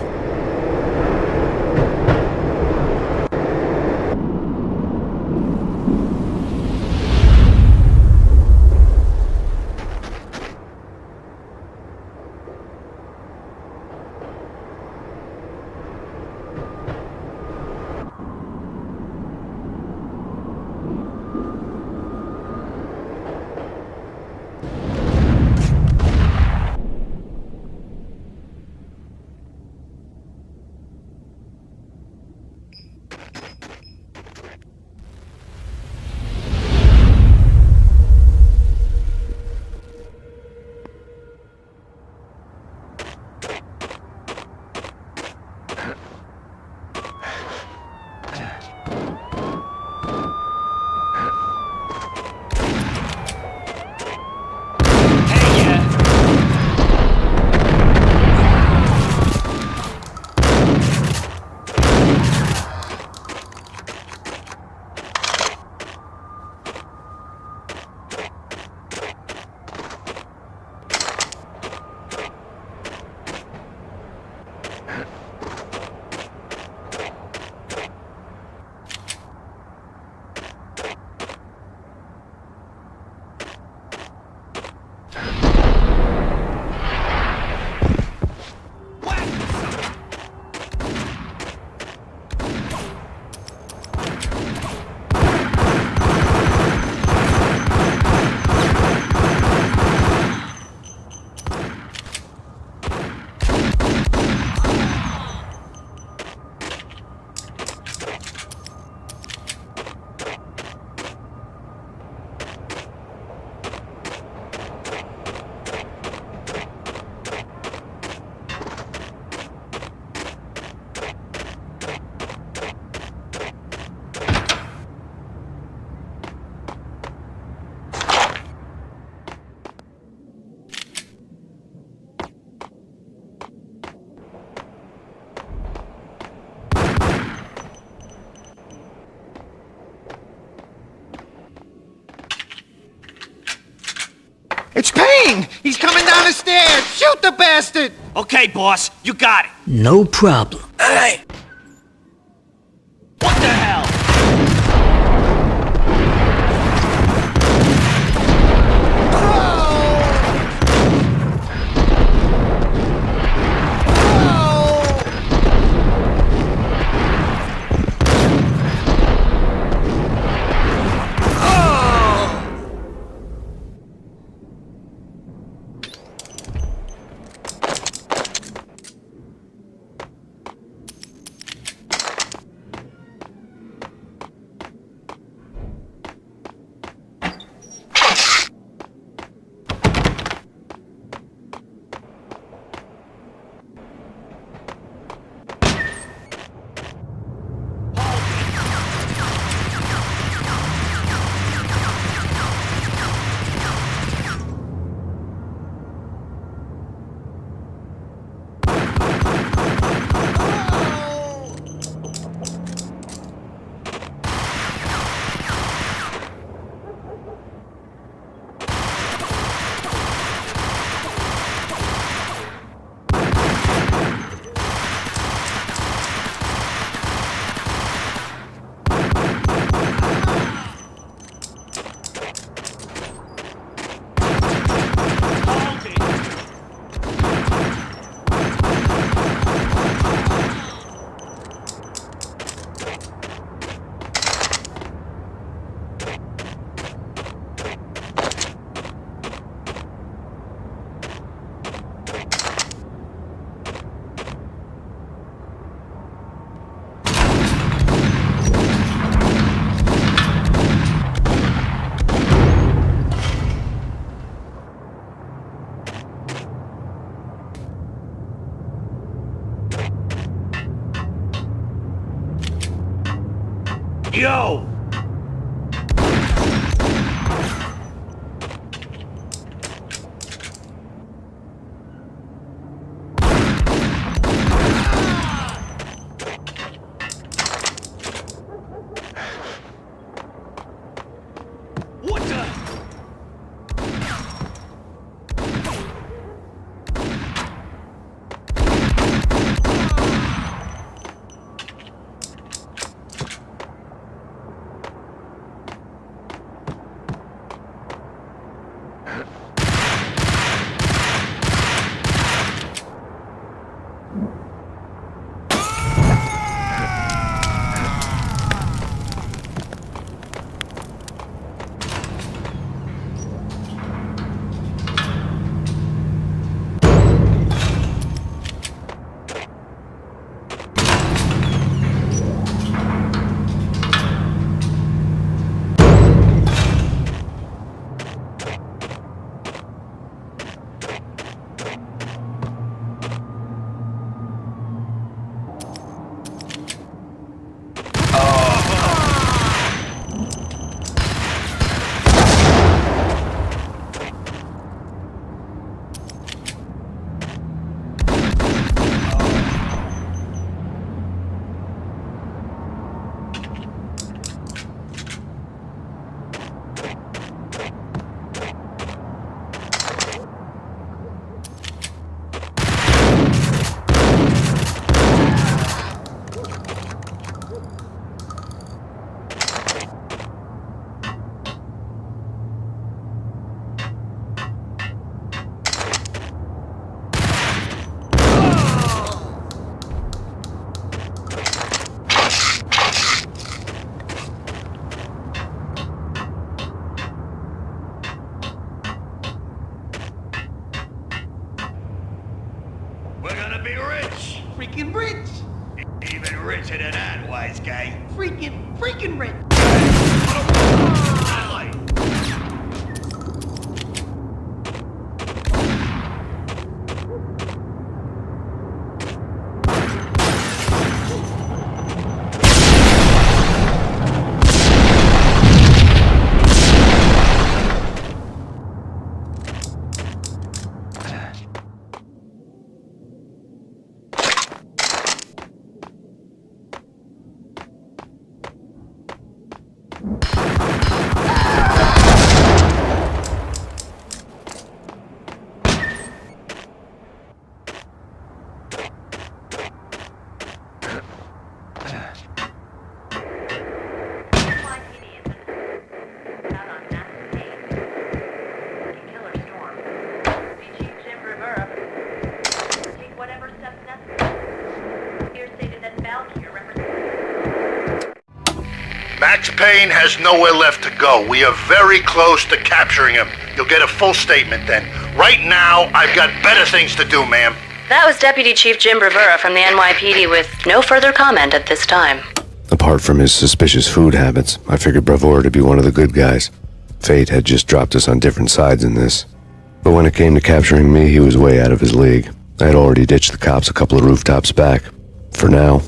It's Payne! He's coming down the stairs! Shoot the bastard! Okay, boss, you got it. No problem. Hey! What the hell? go! What the? We're gonna be rich! Freaking rich! Even richer than that, wise guy. Freaking rich! Max Payne has nowhere left to go. We are very close to capturing him. You'll get a full statement then. Right now, I've got better things to do, ma'am. That was Deputy Chief Jim Rivera from the NYPD with no further comment at this time. Apart from his suspicious food habits, I figured Bravura to be one of the good guys. Fate had just dropped us on different sides in this. But when it came to capturing me, he was way out of his league. I had already ditched the cops a couple of rooftops back. For now.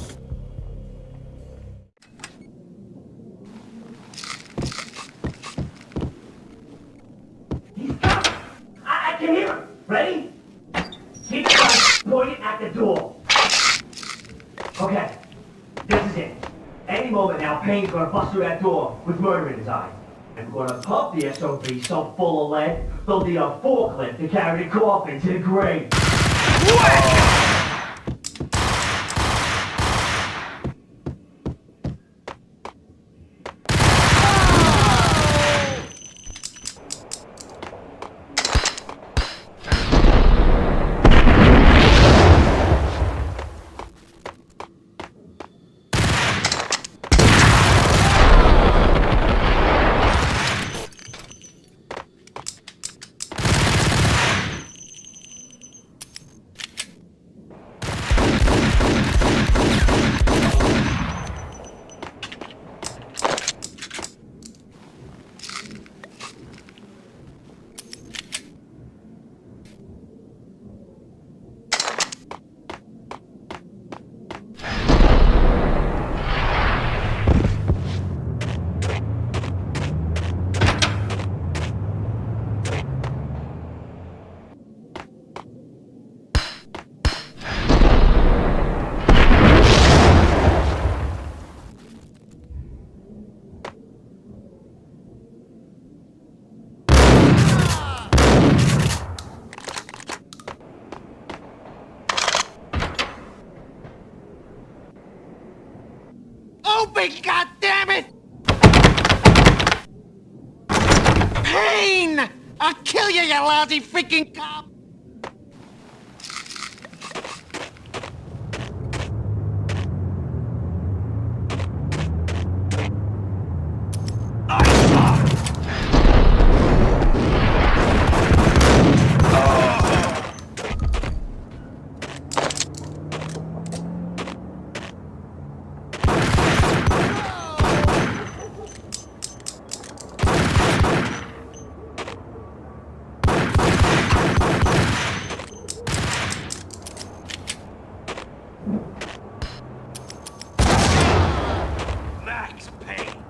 I can hear him. Ready? Keep your eyes pointed at the door. Okay, this is it. Any moment now, Payne's gonna bust through that door with murder in his eye. And we're gonna pump the SOB so full of lead, they'll need a forklift to carry the coffin to the grave. Open, goddammit! Payne! I'll kill you, you lousy freaking cop! Max Payne.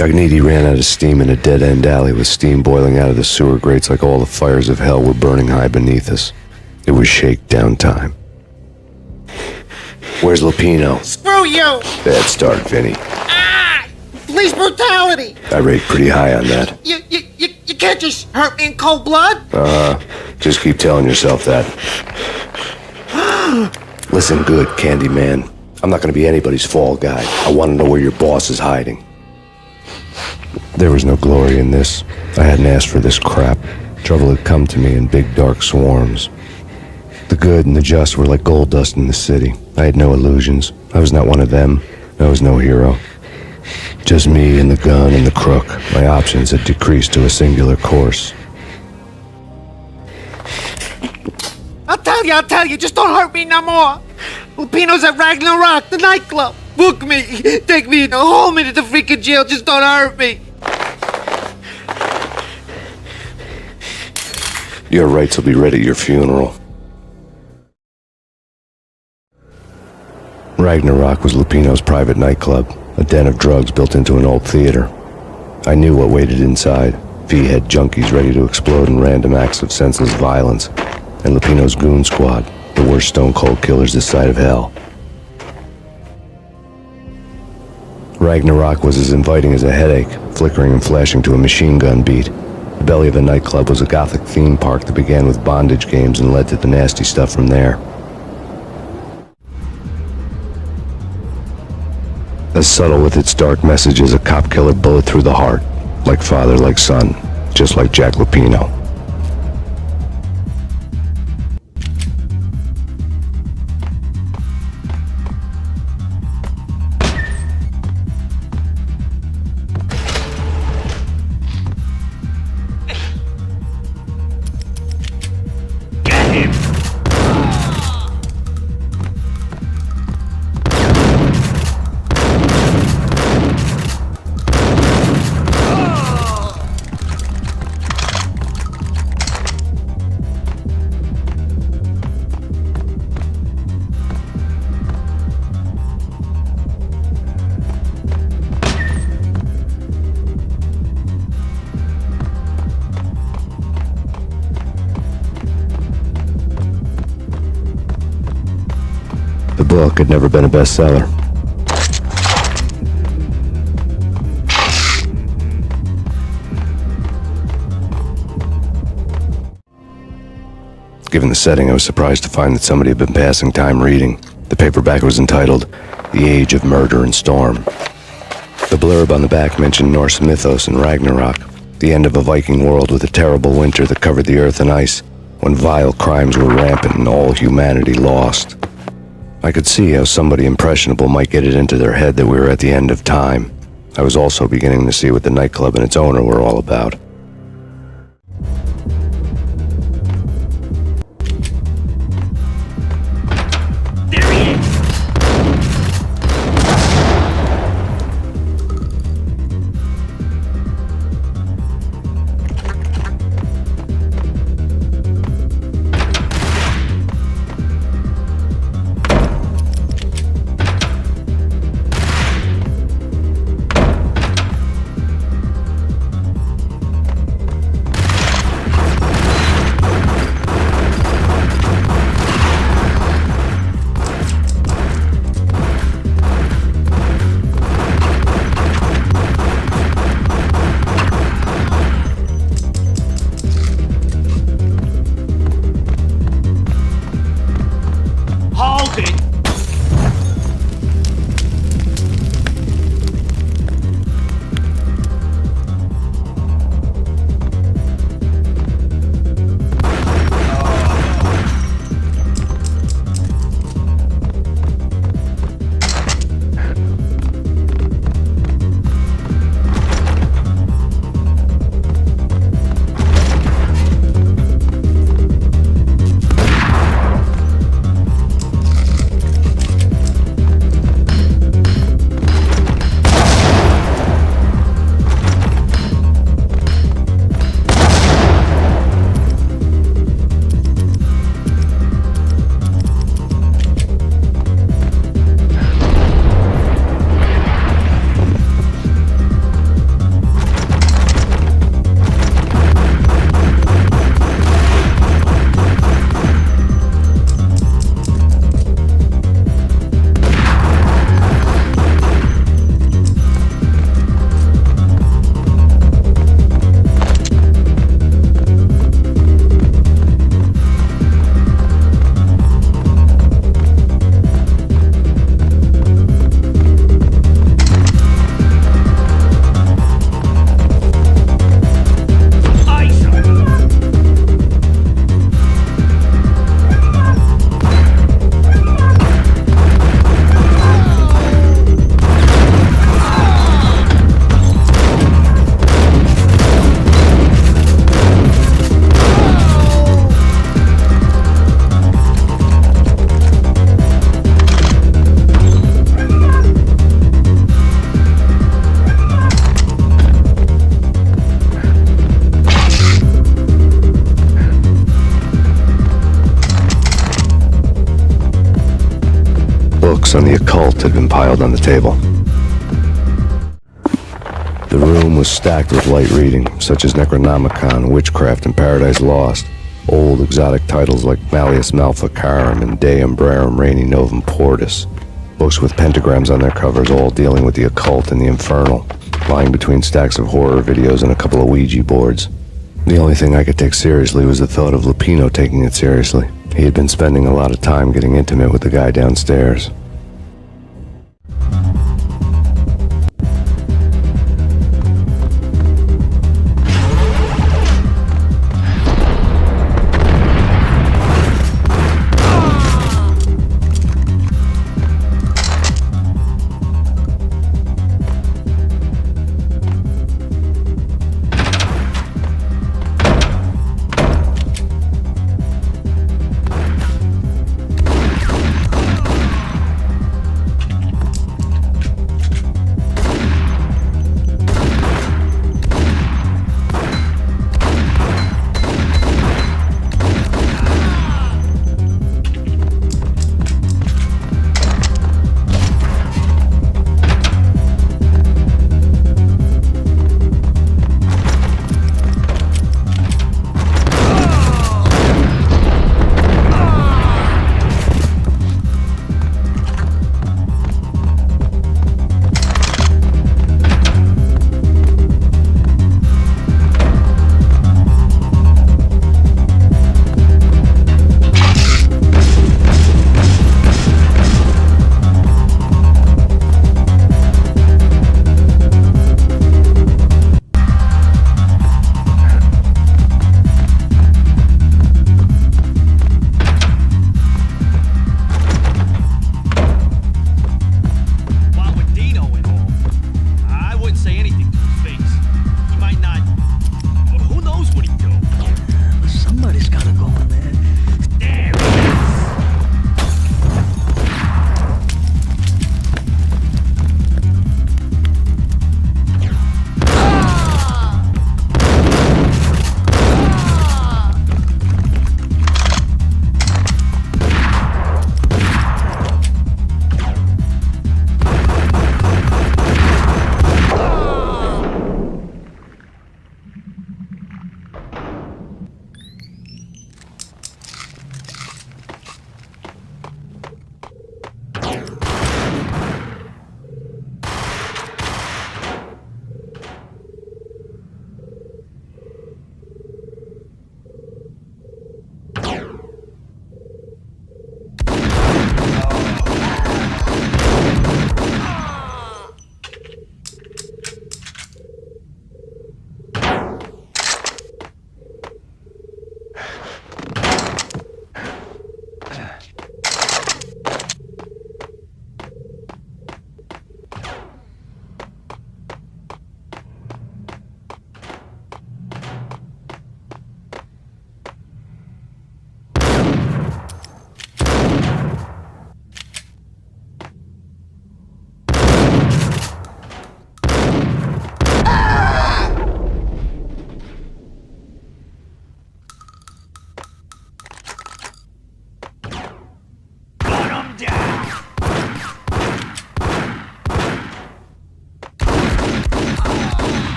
Gagniti ran out of steam in a dead-end alley with steam boiling out of the sewer grates like all the fires of hell were burning high beneath us. It was shakedown time. Where's Lupino? Screw you! Bad start, Vinny. Police brutality! I rate pretty high on that. You can't just hurt me in cold blood! Just keep telling yourself that. Listen good, Candyman. I'm not gonna be anybody's fall guy. I want to know where your boss is hiding. There was no glory in this. I hadn't asked for this crap. Trouble had come to me in big dark swarms. The good and the just were like gold dust in the city. I had no illusions. I was not one of them. I was no hero. Just me and the gun and the crook. My options had decreased to a singular course. I'll tell you, just don't hurt me no more. Lupino's at Ragnarok, the nightclub. Book me, take me in, hold me to the freaking jail, just don't hurt me. Your rights will be read at your funeral. Ragnarok was Lupino's private nightclub, a den of drugs built into an old theater. I knew what waited inside. V-head junkies ready to explode in random acts of senseless violence. And Lupino's goon squad, the worst stone-cold killers this side of hell. Ragnarok was as inviting as a headache, flickering and flashing to a machine gun beat. The belly of the nightclub was a gothic theme park that began with bondage games and led to the nasty stuff from there. As subtle with its dark message as a cop killer bullet through the heart. Like father, like son. Just like Jack Lupino. book had never been a bestseller. Given the setting, I was surprised to find that somebody had been passing time reading. The paperback was entitled, The Age of Murder and Storm. The blurb on the back mentioned Norse mythos and Ragnarok, the end of a Viking world with a terrible winter that covered the earth in ice, when vile crimes were rampant and all humanity lost. I could see how somebody impressionable might get it into their head that we were at the end of time. I was also beginning to see what the nightclub and its owner were all about. On the occult had been piled on the table. The room was stacked with light reading, such as Necronomicon, Witchcraft, and Paradise Lost. Old exotic titles like Malleus Maleficarum and De Umbrarum Reini Novum Portus. Books with pentagrams on their covers, all dealing with the occult and the infernal, lying between stacks of horror videos and a couple of Ouija boards. The only thing I could take seriously was the thought of Lupino taking it seriously. He had been spending a lot of time getting intimate with the guy downstairs.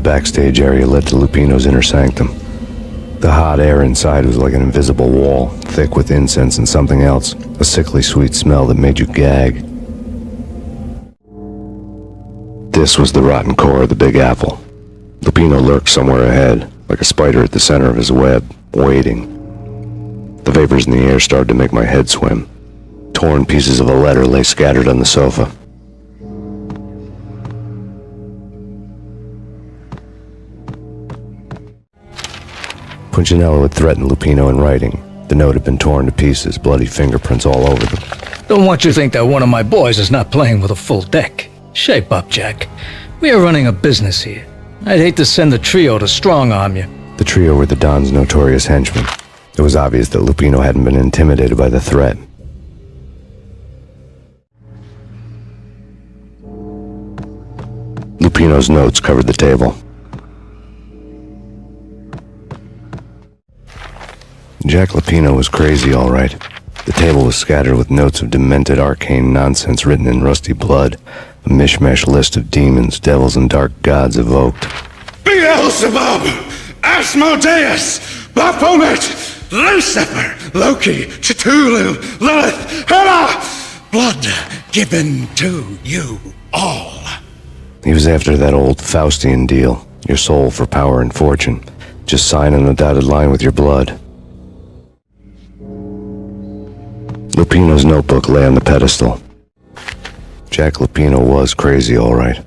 backstage area led to Lupino's inner sanctum. The hot air inside was like an invisible wall, thick with incense and something else, a sickly sweet smell that made you gag. This was the rotten core of the Big Apple. Lupino lurked somewhere ahead, like a spider at the center of his web, waiting. The vapors in the air started to make my head swim. Torn pieces of a letter lay scattered on the sofa. Punchinello had threatened Lupino in writing. The note had been torn to pieces, bloody fingerprints all over them. Don't want you to think that one of my boys is not playing with a full deck. Shape up, Jack. We are running a business here. I'd hate to send the trio to strong-arm you. The trio were the Don's notorious henchmen. It was obvious that Lupino hadn't been intimidated by the threat. Lupino's notes covered the table. Jack Lupino was crazy, all right. The table was scattered with notes of demented arcane nonsense written in rusty blood, a mishmash list of demons, devils, and dark gods evoked. Beelzebub, Asmodeus, Baphomet, Lucifer, Loki, Cthulhu, Lilith, Hela, blood given to you all. He was after that old Faustian deal, your soul for power and fortune. Just sign on the dotted line with your blood. Lupino's notebook lay on the pedestal. Jack Lupino was crazy, all right.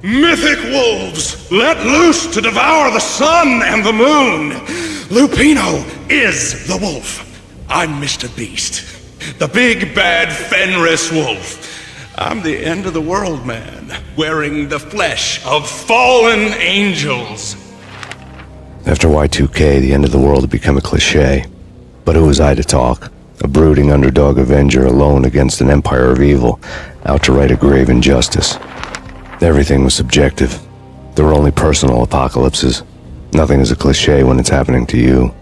Mythic wolves, let loose to devour the sun and the moon. Lupino is the wolf. I'm Mr. Beast, the big bad Fenris wolf. I'm the end of the world man, wearing the flesh of fallen angels. After Y2K, the end of the world had become a cliché. But who was I to talk? A brooding underdog avenger alone against an empire of evil, out to right a grave injustice. Everything was subjective. There were only personal apocalypses. Nothing is a cliché when it's happening to you.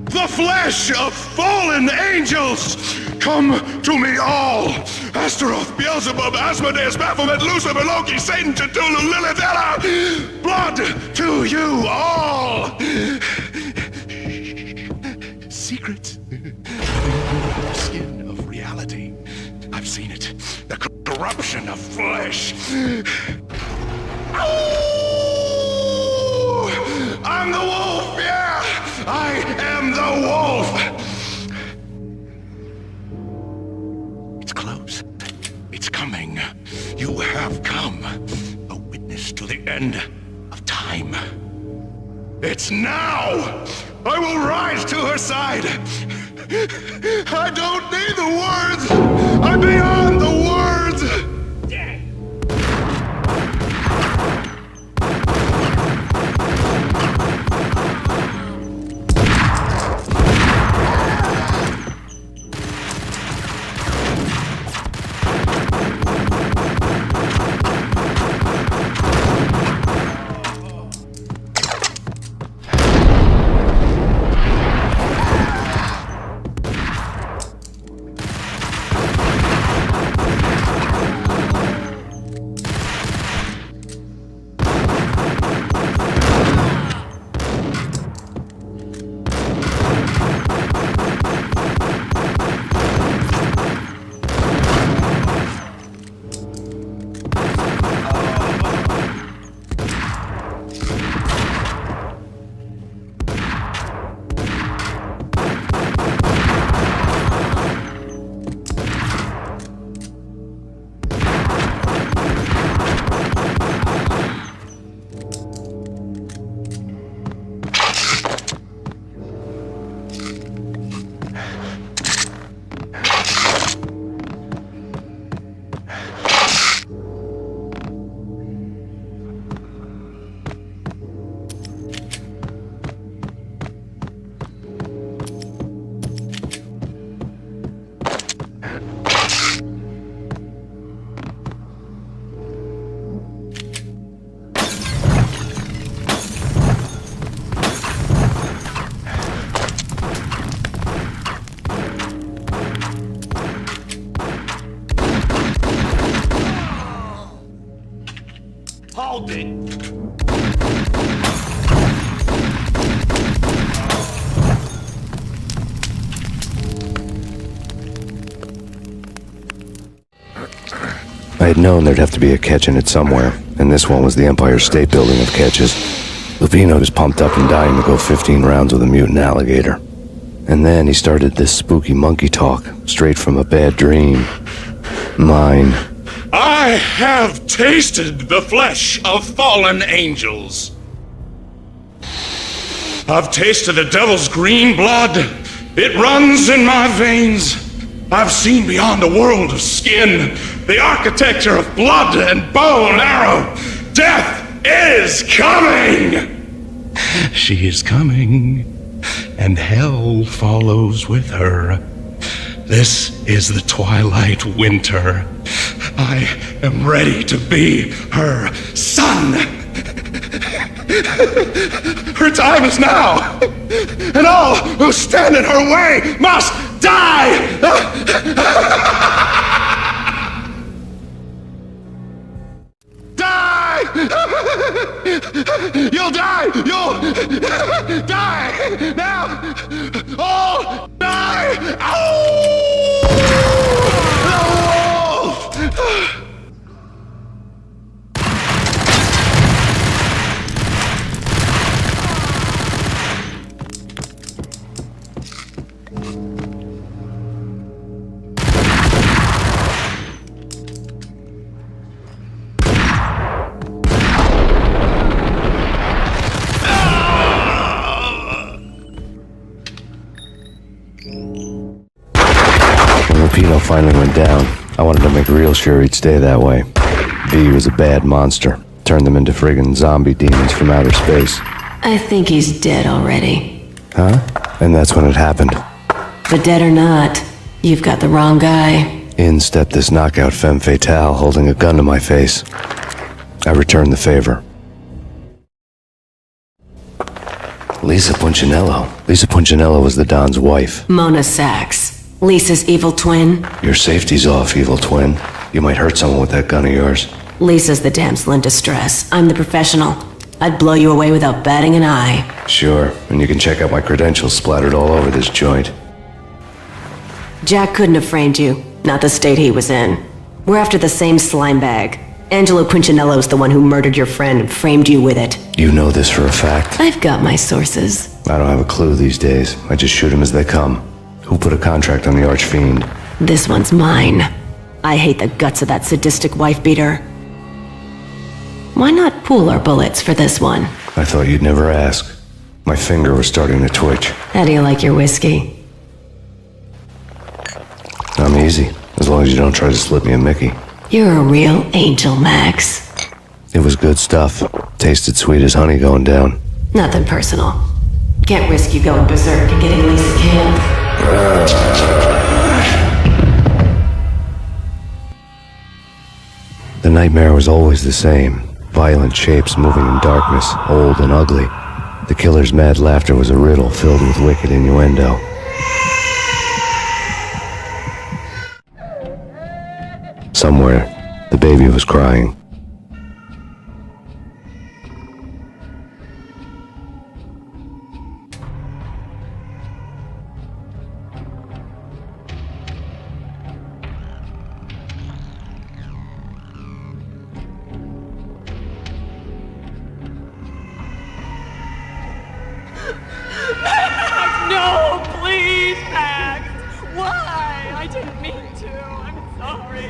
The flesh of fallen angels! Come to me all! Astaroth, Beelzebub, Asmodeus, Baphomet, Lucifer, Loki, Satan, Cthulhu, Lilith, Hela! Blood to you all! Secrets. The skin of reality. I've seen it. The corruption of flesh. I'm the wolf, yeah! I am the wolf! It's close. It's coming. You have come. A witness to the end of time. It's now! I will rise to her side! I don't need the words! I'm beyond the words! bit. I had known there'd have to be a catch in it somewhere, and this one was the Empire State Building of catches. Lupino was pumped up and dying to go 15 rounds with a mutant alligator. And then he started this spooky monkey talk, straight from a bad dream. Mine. I have tasted the flesh of fallen angels. I've tasted the devil's green blood. It runs in my veins. I've seen beyond a world of skin, the architecture of blood and bow and arrow. Death is coming! She is coming, and hell follows with her. This is the twilight winter. I am ready to be her son. Her time is now, and all who stand in her way must die! Die! You'll die! You'll die! Now! All die! The wolf! Lupino finally went down. I wanted to make real sure he'd stay that way. V was a bad monster. Turned them into friggin' zombie demons from outer space. I think he's dead already. Huh? And that's when it happened. But dead or not, you've got the wrong guy. In stepped this knockout femme fatale holding a gun to my face. I returned the favor. Lisa Punchinello. Lisa Punchinello was the Don's wife. Mona Sachs. Lisa's evil twin. Your safety's off, evil twin. You might hurt someone with that gun of yours. Lisa's the damsel in distress. I'm the professional. I'd blow you away without batting an eye. Sure, and you can check out my credentials splattered all over this joint. Jack couldn't have framed you. Not the state he was in. We're after the same slime bag. Angelo Punchinello's the one who murdered your friend and framed you with it. You know this for a fact? I've got my sources. I don't have a clue these days. I just shoot them as they come. Who put a contract on the Archfiend? This one's mine. I hate the guts of that sadistic wife-beater. Why not pool our bullets for this one? I thought you'd never ask. My finger was starting to twitch. How do you like your whiskey? I'm easy, as long as you don't try to slip me a Mickey. You're a real angel, Max. It was good stuff. Tasted sweet as honey going down. Nothing personal. Can't risk you going berserk and getting Lisa killed. The nightmare was always the same. Violent shapes moving in darkness, old and ugly. The killer's mad laughter was a riddle filled with wicked innuendo. Somewhere, the baby was crying. No, please, Max! Why? I didn't mean to. I'm sorry.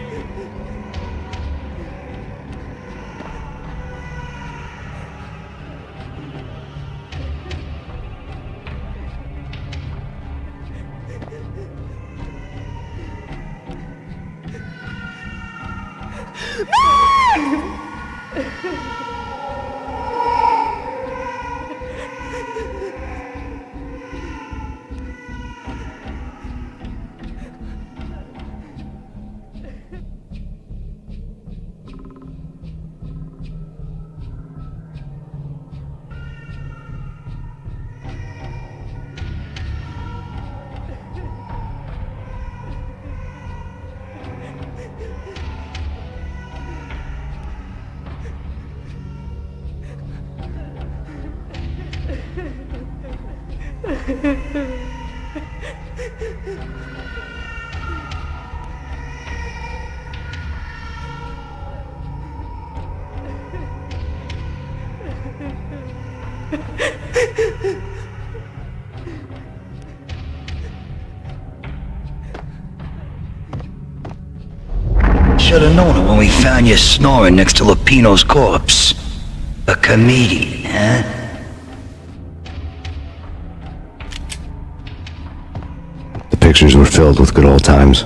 Should've known it when we found you snoring next to Lupino's corpse. A comedian, huh? The pictures were filled with good old times.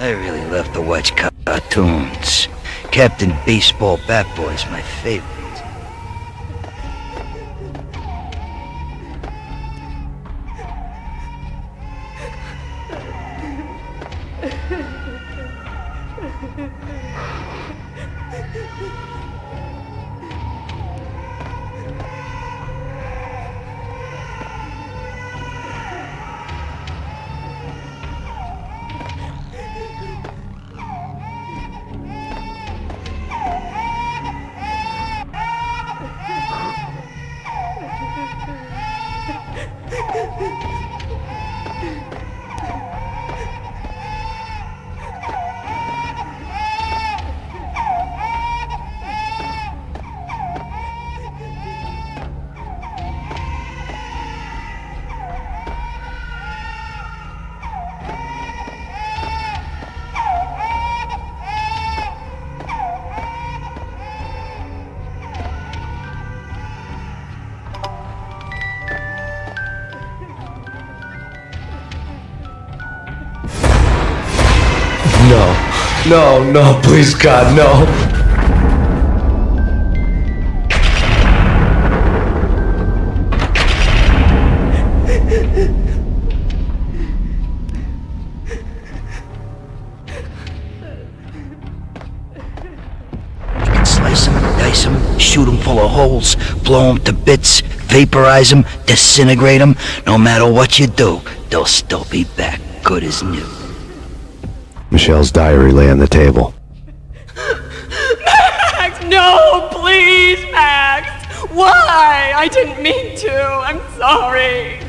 I really love to watch cartoons. Captain Baseball Bat Boy's my favorite. No, please God, no. You can slice them, dice them, shoot them full of holes, blow them to bits, vaporize them, disintegrate them. No matter what you do, they'll still be back good as new. Michelle's diary lay on the table. Max, no, please, Max. Why? I didn't mean to. I'm sorry.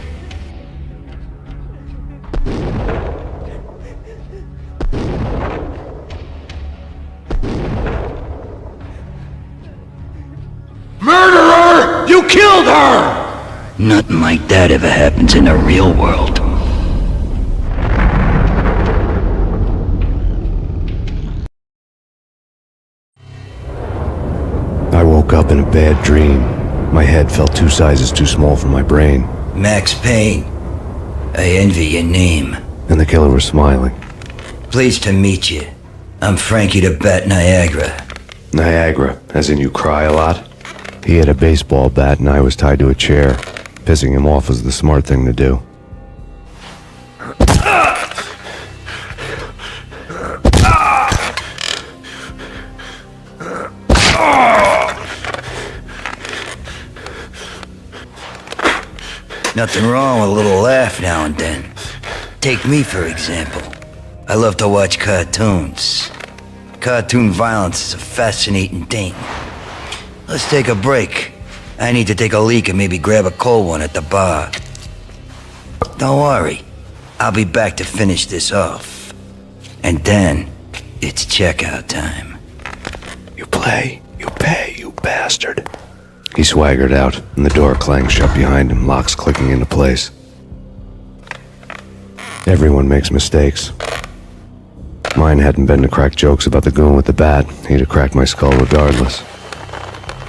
Murderer! You killed her! Nothing like that ever happens in the real world. I woke up in a bad dream. My head felt 2 sizes too small for my brain. Max Payne. I envy your name. And the killer was smiling. Pleased to meet you. I'm Frankie the Bat Niagara. Niagara, as in you cry a lot? He had a baseball bat and I was tied to a chair. Pissing him off was the smart thing to do. Nothing wrong with a little laugh now and then. Take me, for example. I love to watch cartoons. Cartoon violence is a fascinating thing. Let's take a break. I need to take a leak and maybe grab a cold one at the bar. Don't worry. I'll be back to finish this off. And then, it's checkout time. You play, you pay, you bastard. He swaggered out, and the door clanged shut behind him, locks clicking into place. Everyone makes mistakes. Mine hadn't been to crack jokes about the goon with the bat. He'd have cracked my skull regardless.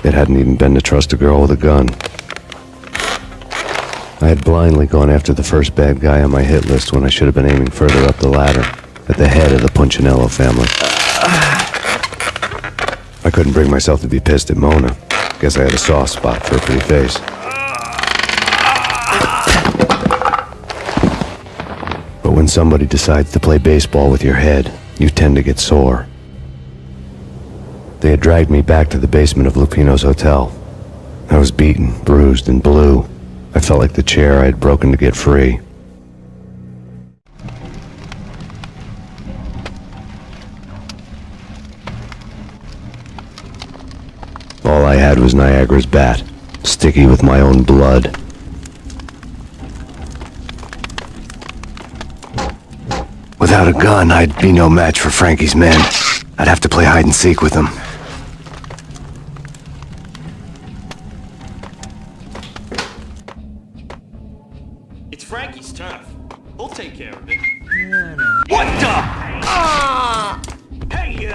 It hadn't even been to trust a girl with a gun. I had blindly gone after the first bad guy on my hit list when I should have been aiming further up the ladder, at the head of the Punchinello family. I couldn't bring myself to be pissed at Mona. Guess I had a soft spot for a pretty face. But when somebody decides to play baseball with your head, you tend to get sore. They had dragged me back to the basement of Lupino's hotel. I was beaten, bruised, and blue, I felt like the chair I had broken to get free. All I had was Niagara's bat, sticky with my own blood. Without a gun, I'd be no match for Frankie's men. I'd have to play hide and seek with them. It's Frankie's turf. We'll take care of it. What the? Ah! Hey,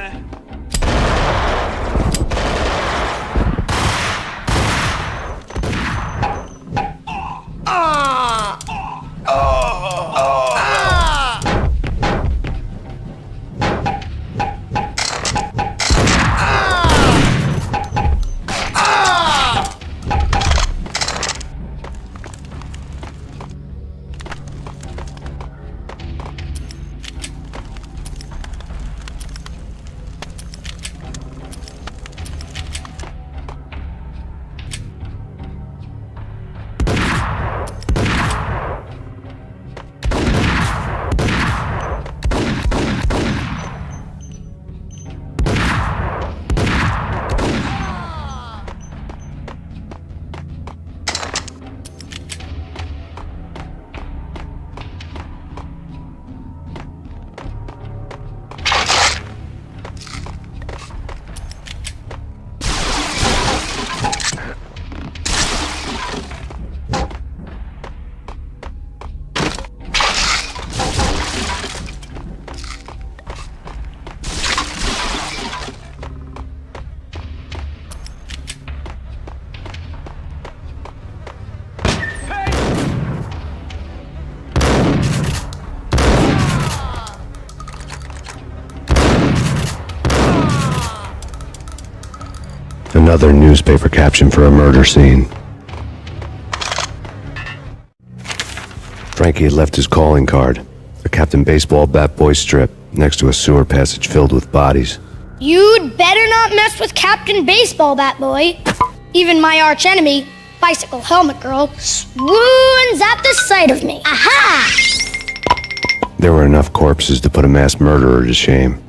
Another newspaper caption for a murder scene. Frankie had left his calling card, a Captain Baseball bat boy strip, next to a sewer passage filled with bodies. You'd better not mess with Captain Baseball Bat Boy. Even my arch enemy, Bicycle Helmet Girl, swoons at the sight of me. Aha! There were enough corpses to put a mass murderer to shame.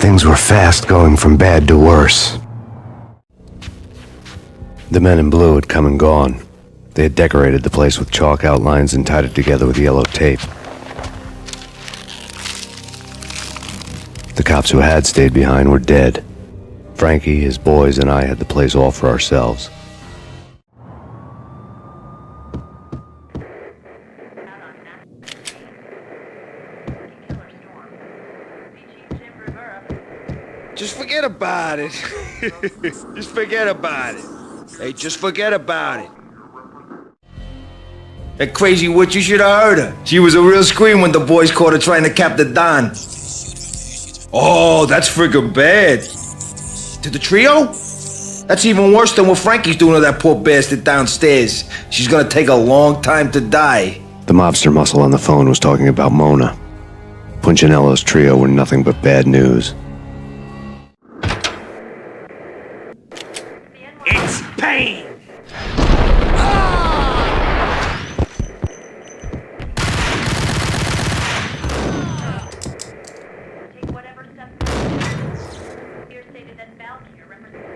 Things were fast going from bad to worse. The men in blue had come and gone. They had decorated the place with chalk outlines and tied it together with yellow tape. The cops who had stayed behind were dead. Frankie, his boys, and I had the place all for ourselves. Just forget about it. Just forget about it. Hey, just forget about it. That crazy witch, you should have heard her. She was a real scream when the boys caught her trying to cap the Don. Oh, that's friggin' bad. To the trio? That's even worse than what Frankie's doing to that poor bastard downstairs. She's gonna take a long time to die. The mobster muscle on the phone was talking about Mona. Punchinello's trio were nothing but bad news. It's Payne! Take whatever steps necessary. Here stated that Valkyr represents...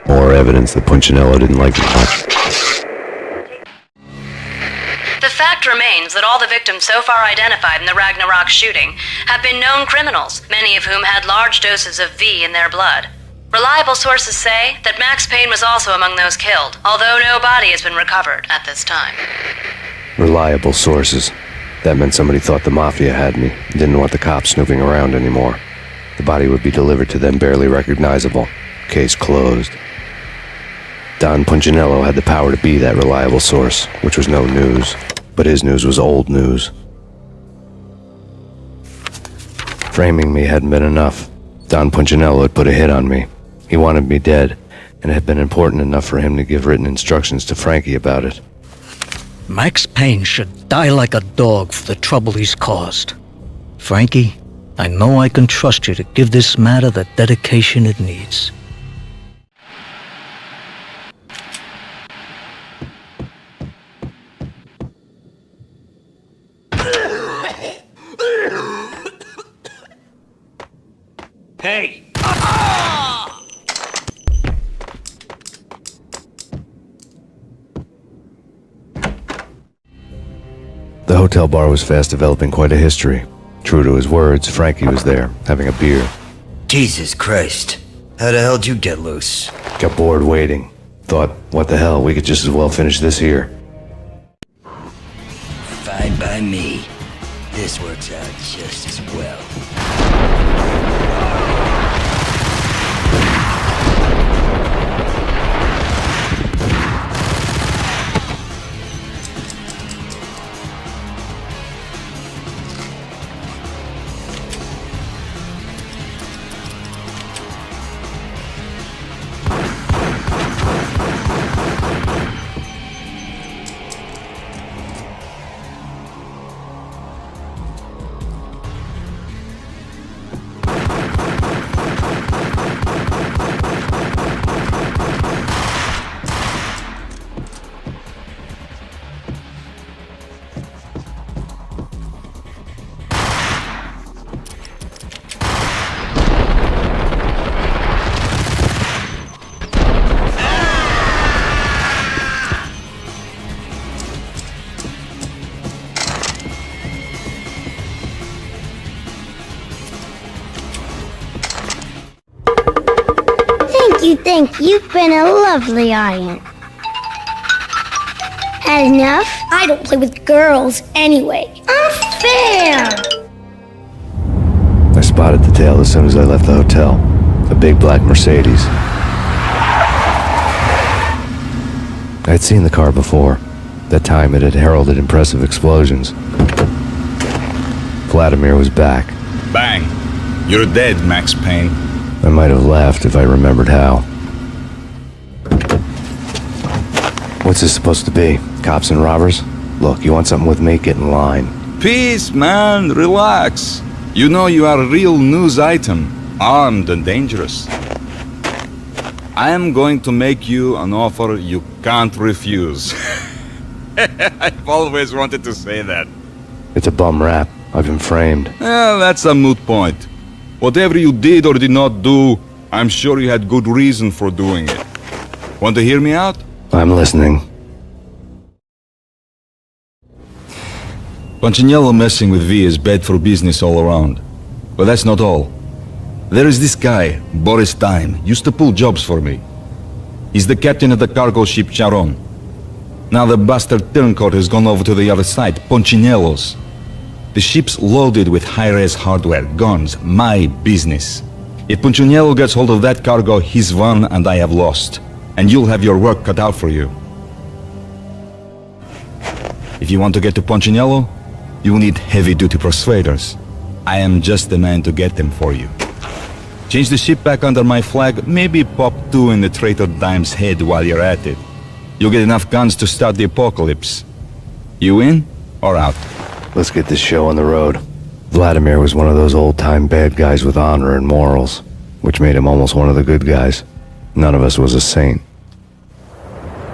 More evidence that Punchinello didn't like it much. The fact remains that all the victims so far identified in the Ragnarok shooting have been known criminals, many of whom had large doses of V in their blood. Reliable sources say that Max Payne was also among those killed, although no body has been recovered at this time. Reliable sources. That meant somebody thought the Mafia had me, didn't want the cops snooping around anymore. The body would be delivered to them barely recognizable. Case closed. Don Punchinello had the power to be that reliable source, which was no news. But his news was old news. Framing me hadn't been enough. Don Punchinello had put a hit on me. He wanted me dead, and it had been important enough for him to give written instructions to Frankie about it. Max Payne should die like a dog for the trouble he's caused. Frankie, I know I can trust you to give this matter the dedication it needs. Hey! The hotel bar was fast developing quite a history. True to his words, Frankie was there, having a beer. Jesus Christ. How the hell did you get loose? Got bored waiting. Thought, what the hell, we could just as well finish this here. Fine by me. This works out just as well. Thank you. You've been a lovely audience. Had enough? I don't play with girls anyway. Unfair! I spotted the tail as soon as I left the hotel. A big black Mercedes. I'd seen the car before. That time it had heralded impressive explosions. Vladimir was back. Bang. You're dead, Max Payne. I might have laughed if I remembered how. What's this supposed to be? Cops and robbers? Look, you want something with me? Get in line. Peace, man. Relax. You know you are a real news item. Armed and dangerous. I am going to make you an offer you can't refuse. I've always wanted to say that. It's a bum rap. I've been framed. Well, that's a moot point. Whatever you did or did not do, I'm sure you had good reason for doing it. Want to hear me out? I'm listening. Punchinello messing with V is bad for business all around. But that's not all. There is this guy, Boris Time, used to pull jobs for me. He's the captain of the cargo ship Charon. Now the bastard turncoat has gone over to the other side, Punchinello's. The ship's loaded with high-res hardware, guns, my business. If Punchinello gets hold of that cargo, he's won and I have lost. And you'll have your work cut out for you. If you want to get to Punchinello, you need heavy-duty persuaders. I am just the man to get them for you. Change the ship back under my flag, maybe pop 2 in the traitor Dime's head while you're at it. You'll get enough guns to start the apocalypse. You in or out? Let's get this show on the road. Vladimir was one of those old-time bad guys with honor and morals, which made him almost one of the good guys. None of us was a saint.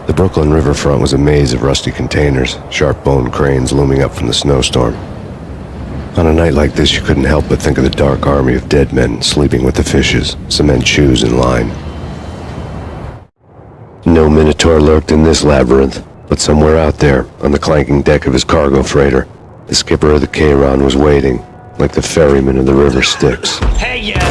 The Brooklyn riverfront was a maze of rusty containers, sharp-boned cranes looming up from the snowstorm. On a night like this, you couldn't help but think of the dark army of dead men sleeping with the fishes, cement shoes in line. No Minotaur lurked in this labyrinth, but somewhere out there, on the clanking deck of his cargo freighter, the skipper of the Chiron was waiting, like the ferryman of the river Styx. Hey, yeah!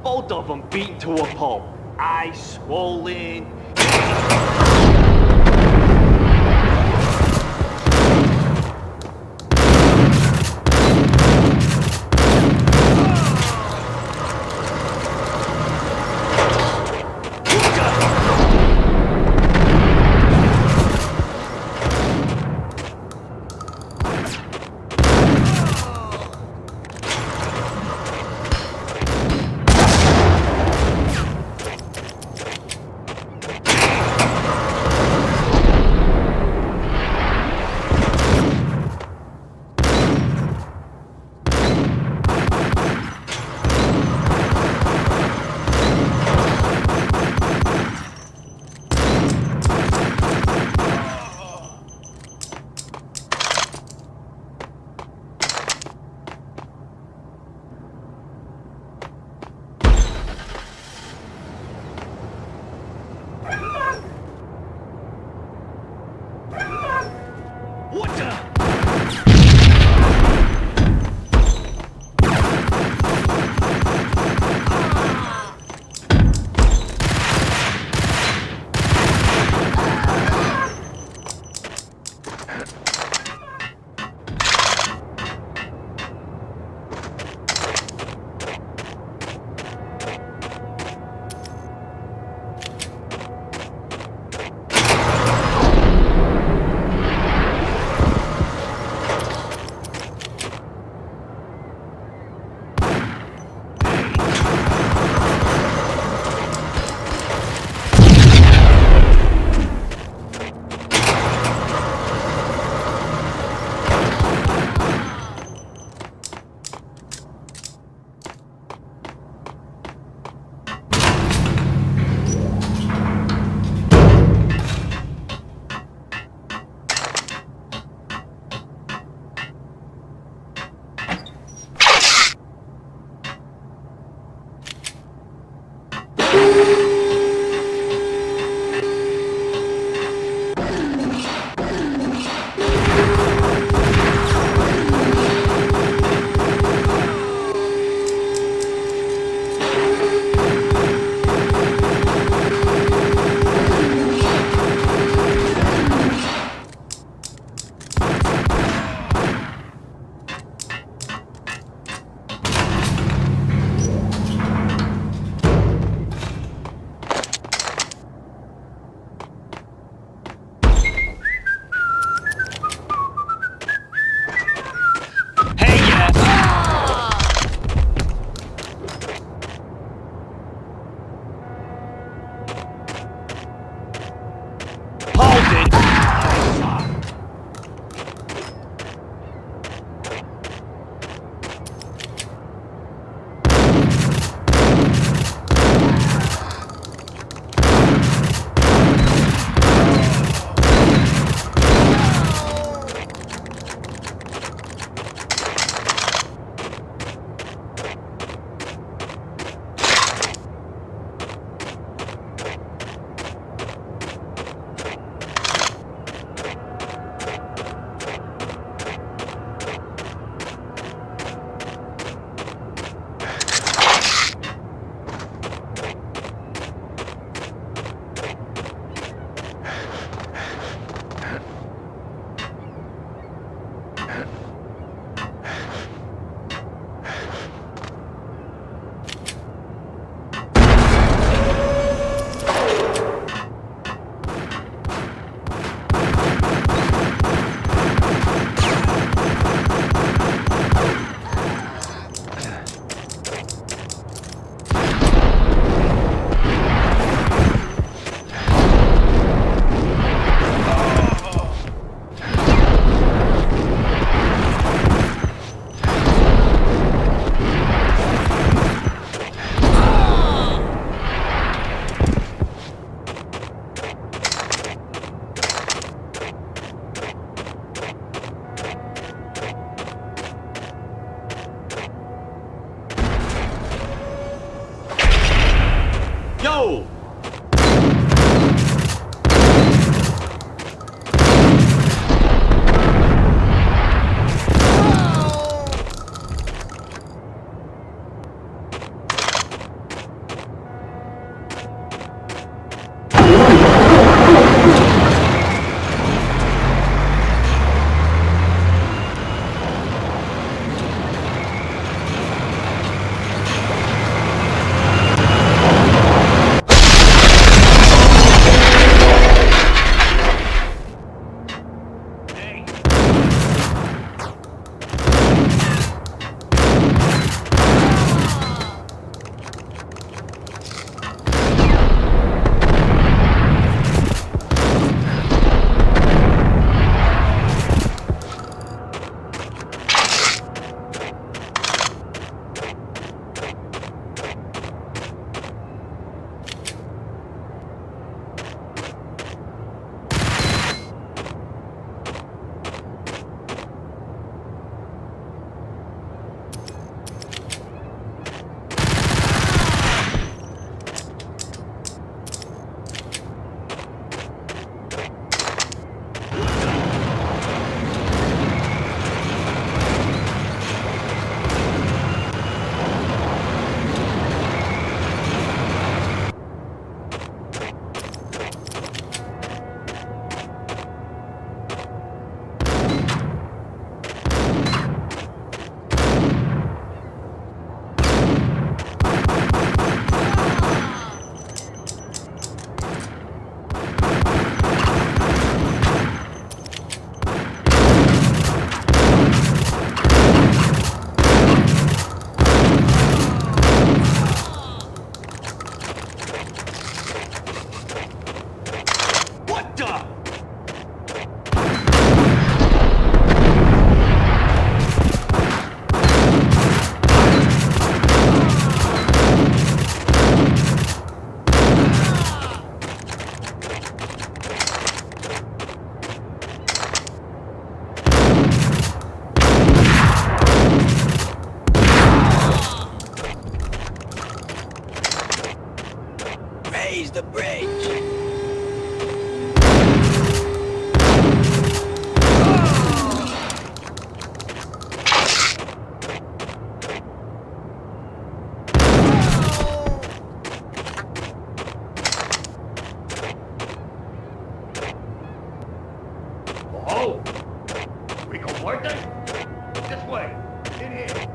Both of them beaten to a pulp. Eyes swollen. Oh! Rico Muerte? This way. In here.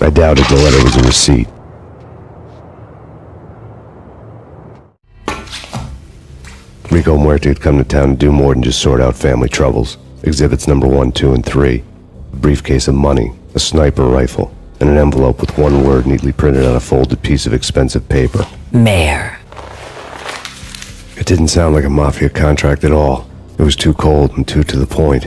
I doubted the letter was a receipt. Rico Muerte had come to town to do more than just sort out family troubles. Exhibits number 1, 2, and 3. A briefcase of money, a sniper rifle, and an envelope with one word neatly printed on a folded piece of expensive paper. Mayor. It didn't sound like a mafia contract at all. It was too cold and too to the point.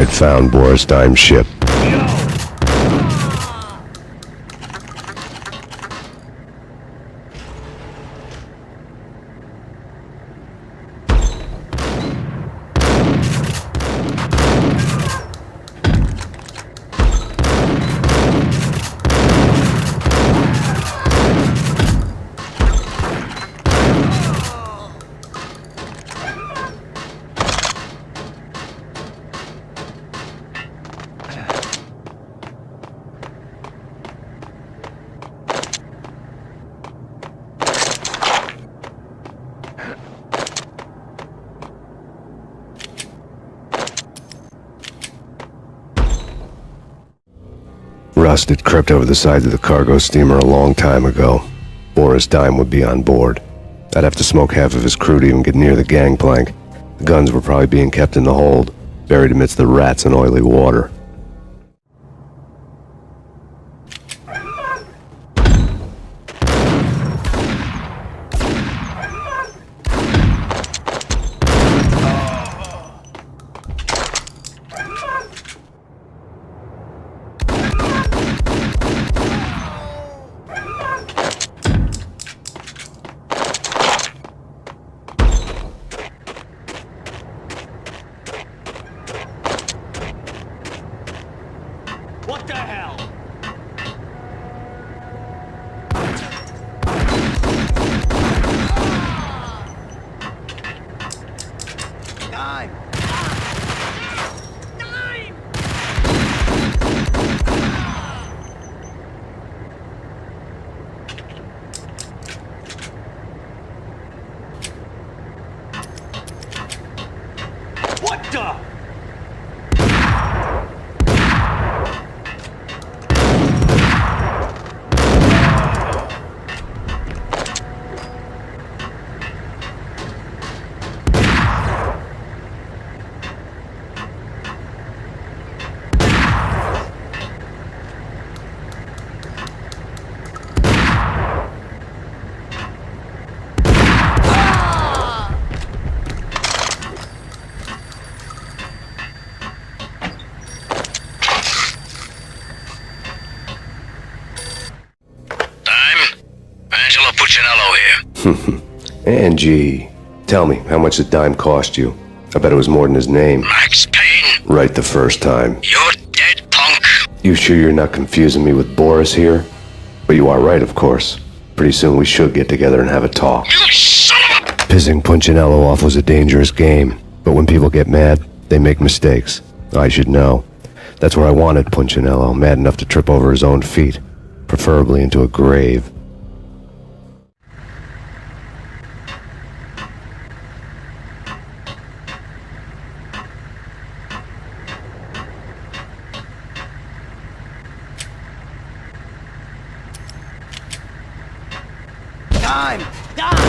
I'd found Boris Dime's ship. Rust had crept over the sides of the cargo steamer a long time ago. Boris Dime would be on board. I'd have to smoke half of his crew to even get near the gangplank. The guns were probably being kept in the hold, buried amidst the rats and oily water. What the hell? Time! What the? Angie, tell me, how much did Dime cost you? I bet it was more than his name. Max Payne. Right the first time. You're dead, punk. You sure you're not confusing me with Boris here? But you are right, of course. Pretty soon we should get together and have a talk. You son of a... Pissing Punchinello off was a dangerous game, but when people get mad, they make mistakes. I should know. That's where I wanted Punchinello, mad enough to trip over his own feet, preferably into a grave. Time! Time!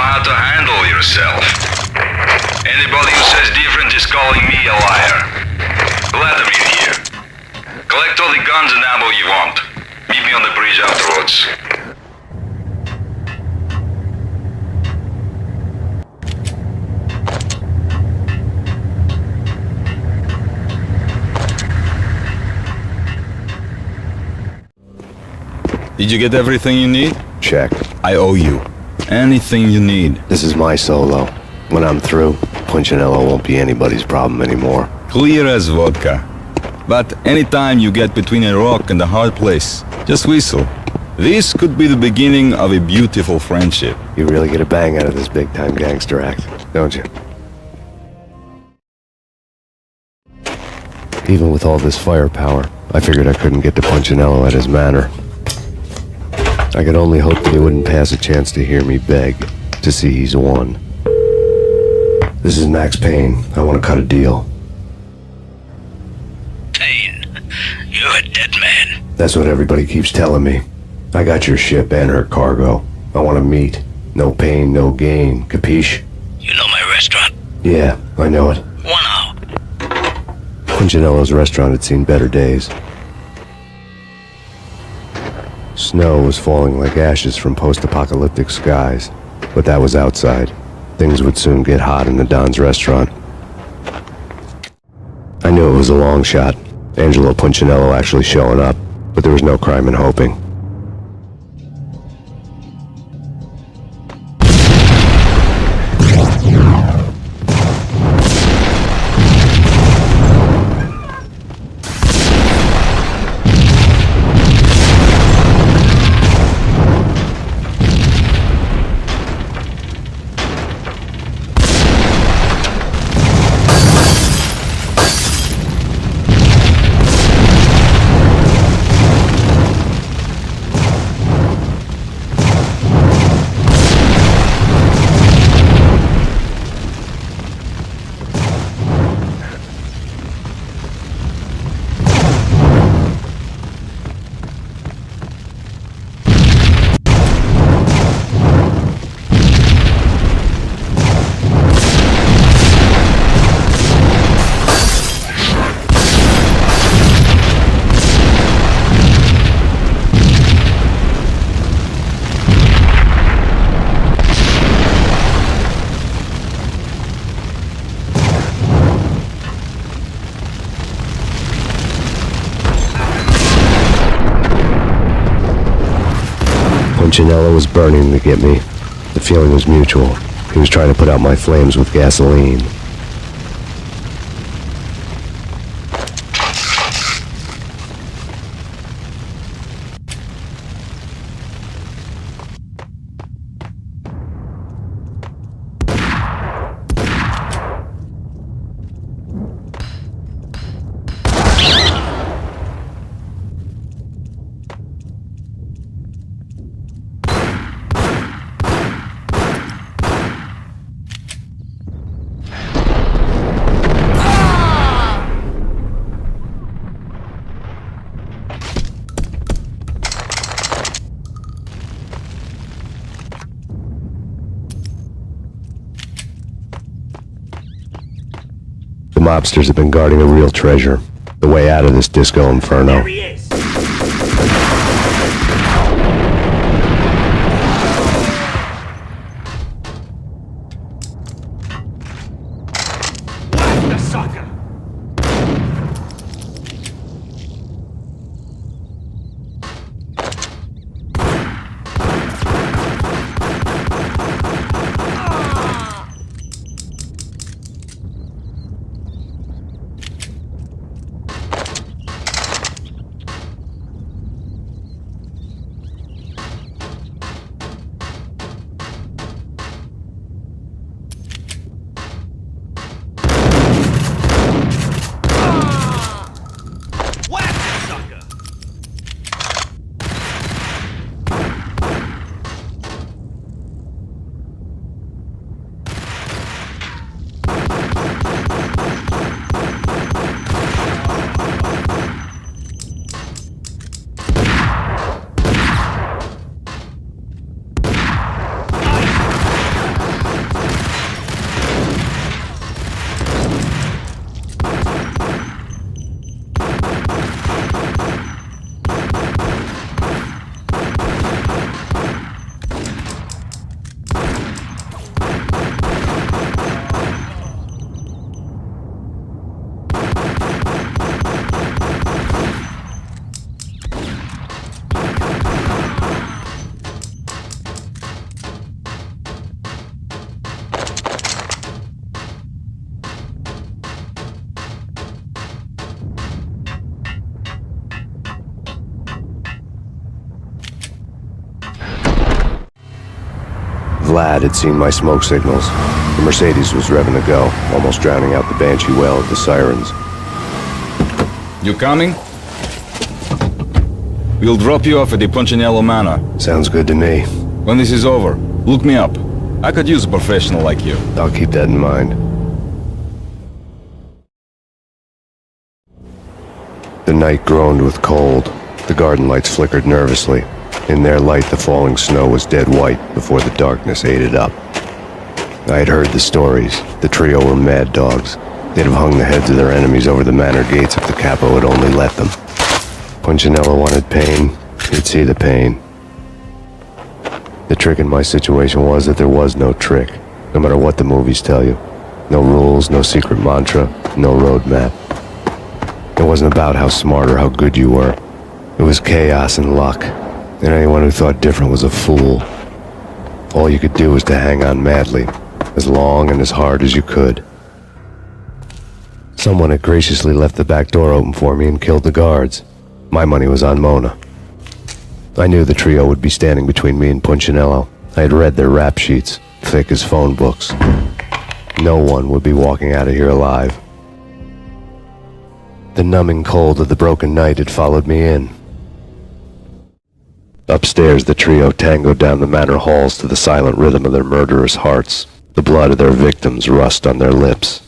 how to handle yourself. Anybody who says different is calling me a liar. Vladimir here. Collect all the guns and ammo you want. Meet me on the bridge afterwards. Did you get everything you need? Check. I owe you. Anything you need. This is my solo. When I'm through, Punchinello won't be anybody's problem anymore. Clear as vodka. But anytime you get between a rock and a hard place, just whistle. This could be the beginning of a beautiful friendship. You really get a bang out of this big-time gangster act, don't you? Even with all this firepower, I figured I couldn't get to Punchinello at his manor. I could only hope that he wouldn't pass a chance to hear me beg to see he's won. This is Max Payne. I want to cut a deal. Payne, you're a dead man. That's what everybody keeps telling me. I got your ship and her cargo. I want to meet. No pain, no gain. Capiche? You know my restaurant? Yeah, I know it. 1 hour. Punchinello's restaurant had seen better days. Snow was falling like ashes from post-apocalyptic skies, but that was outside. Things would soon get hot in the Don's restaurant. I knew it was a long shot, Angelo Punchinello actually showing up, but there was no crime in hoping. Punchinello was burning to get me. The feeling was mutual. He was trying to put out my flames with gasoline. The mobsters have been guarding a real treasure. The way out of this disco inferno. There he is! Blast the sucker! Vlad had seen my smoke signals. The Mercedes was revving to go, almost drowning out the banshee wail of the sirens. You coming? We'll drop you off at the Punchinello Manor. Sounds good to me. When this is over, look me up. I could use a professional like you. I'll keep that in mind. The night groaned with cold. The garden lights flickered nervously. In their light, the falling snow was dead white before the darkness ate it up. I had heard the stories. The trio were mad dogs. They'd have hung the heads of their enemies over the manor gates if the capo had only let them. Punchinello wanted pain. He'd see the pain. The trick in my situation was that there was no trick, no matter what the movies tell you. No rules, no secret mantra, no roadmap. It wasn't about how smart or how good you were. It was chaos and luck, and anyone who thought different was a fool. All you could do was to hang on madly, as long and as hard as you could. Someone had graciously left the back door open for me and killed the guards. My money was on Mona. I knew the trio would be standing between me and Punchinello. I had read their rap sheets, thick as phone books. No one would be walking out of here alive. The numbing cold of the broken night had followed me in. Upstairs, the trio tangoed down the manor halls to the silent rhythm of their murderous hearts. The blood of their victims rust on their lips.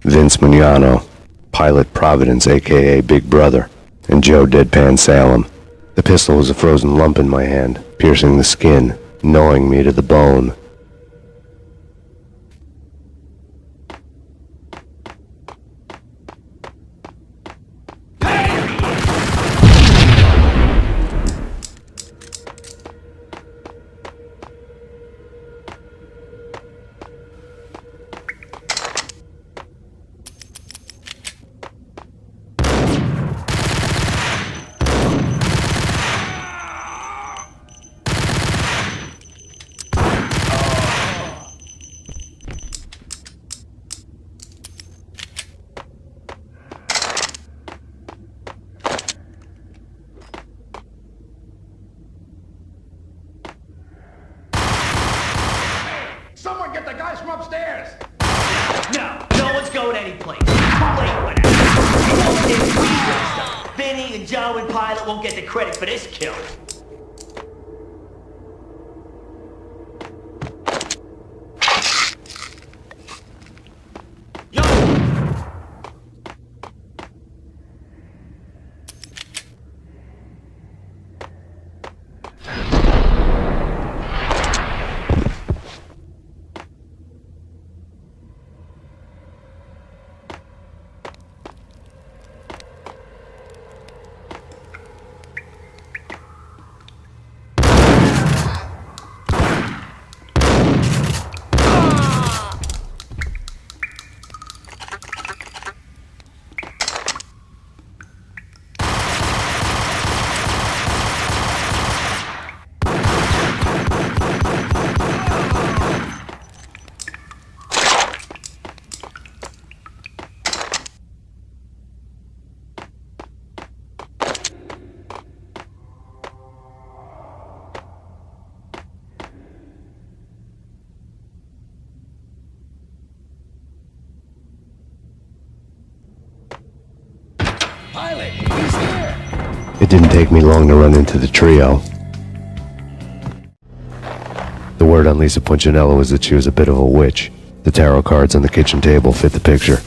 Vince Mugnano, Pilot Providence, a.k.a. Big Brother, and Joe Deadpan Salem. The pistol was a frozen lump in my hand, piercing the skin, gnawing me to the bone. Someone get the guys from upstairs! No one's going anyplace. Too late for that. You know this, we did stuff. Vinny and Joe and Pilot won't get the credit for this kill. Pilot, he's here! It didn't take me long to run into the trio. The word on Lisa Punchinello was that she was a bit of a witch. The tarot cards on the kitchen table fit the picture.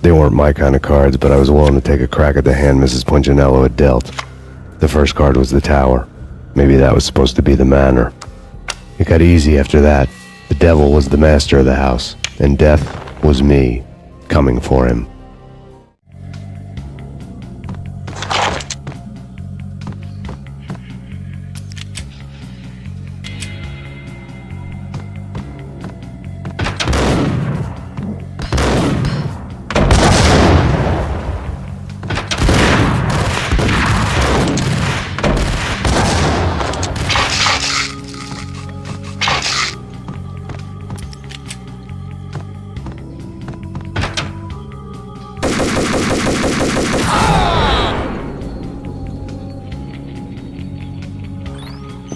They weren't my kind of cards, but I was willing to take a crack at the hand Mrs. Punchinello had dealt. The first card was the tower. Maybe that was supposed to be the manor. It got easy after that. The devil was the master of the house, and death was me, coming for him.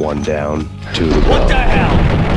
One down, two to go. What the hell?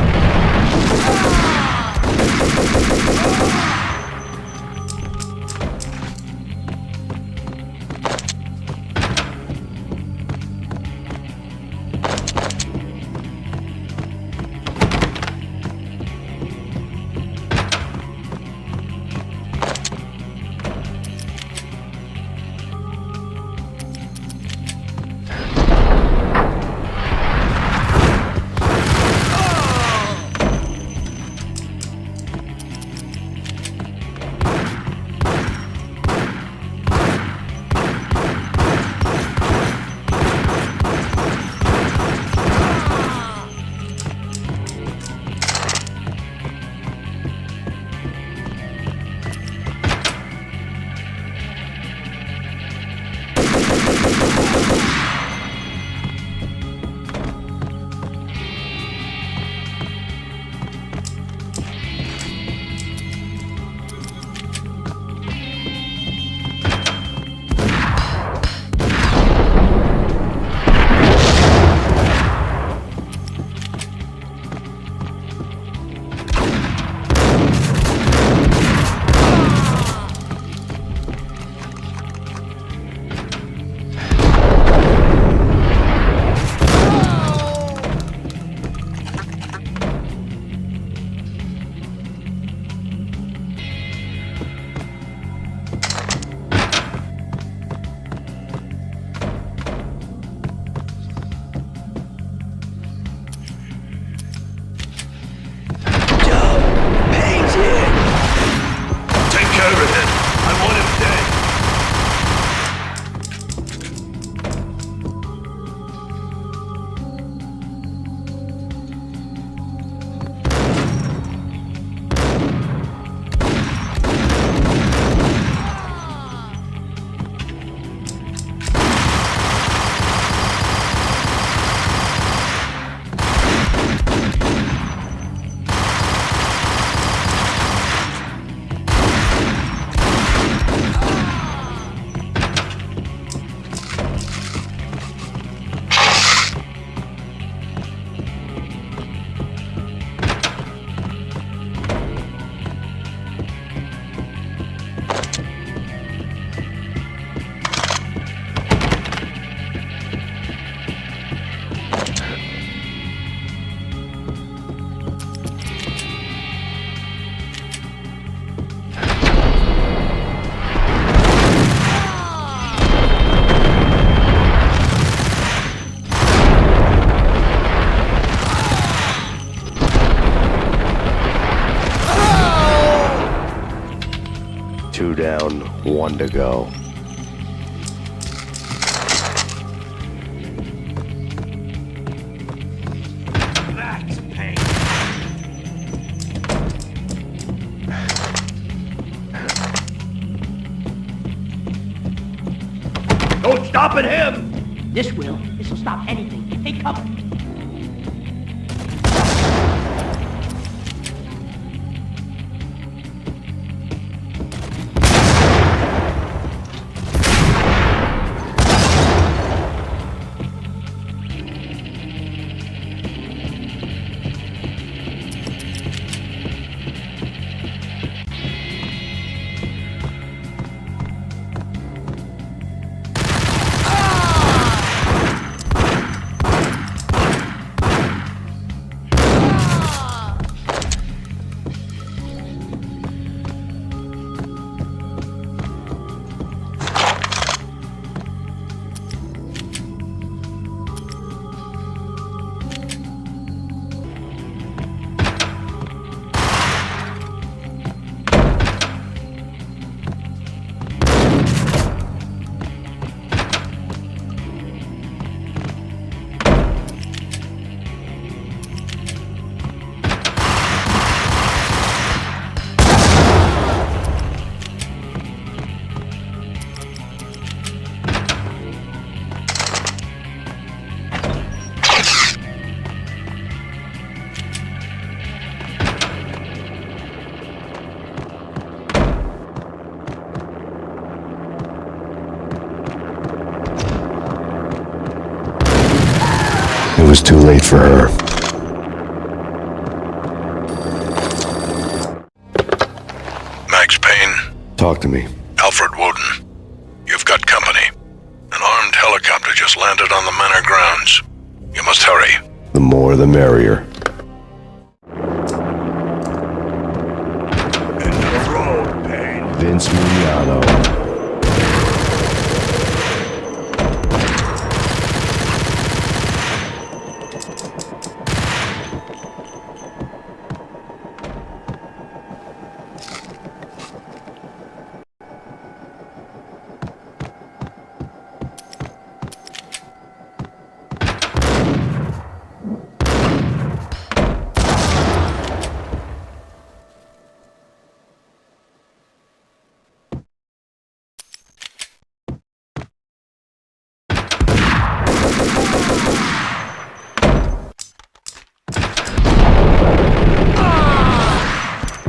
Two down, one to go. Max Payne. Don't stop at him! This will. This'll stop anything. Take cover. was too late for her. Max Payne, Talk to me. Alfred Woden. You've got company. An armed helicopter just landed on the manor grounds. You must hurry. The more the merrier. Vince Miliano.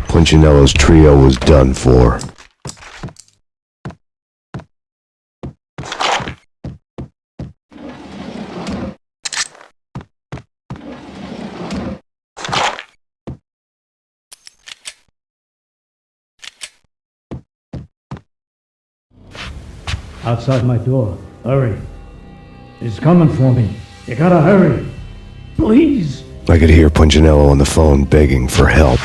Punchinello's trio was done for. Outside my door. Hurry. He's coming for me. You gotta hurry. Please. I could hear Punchinello on the phone begging for help.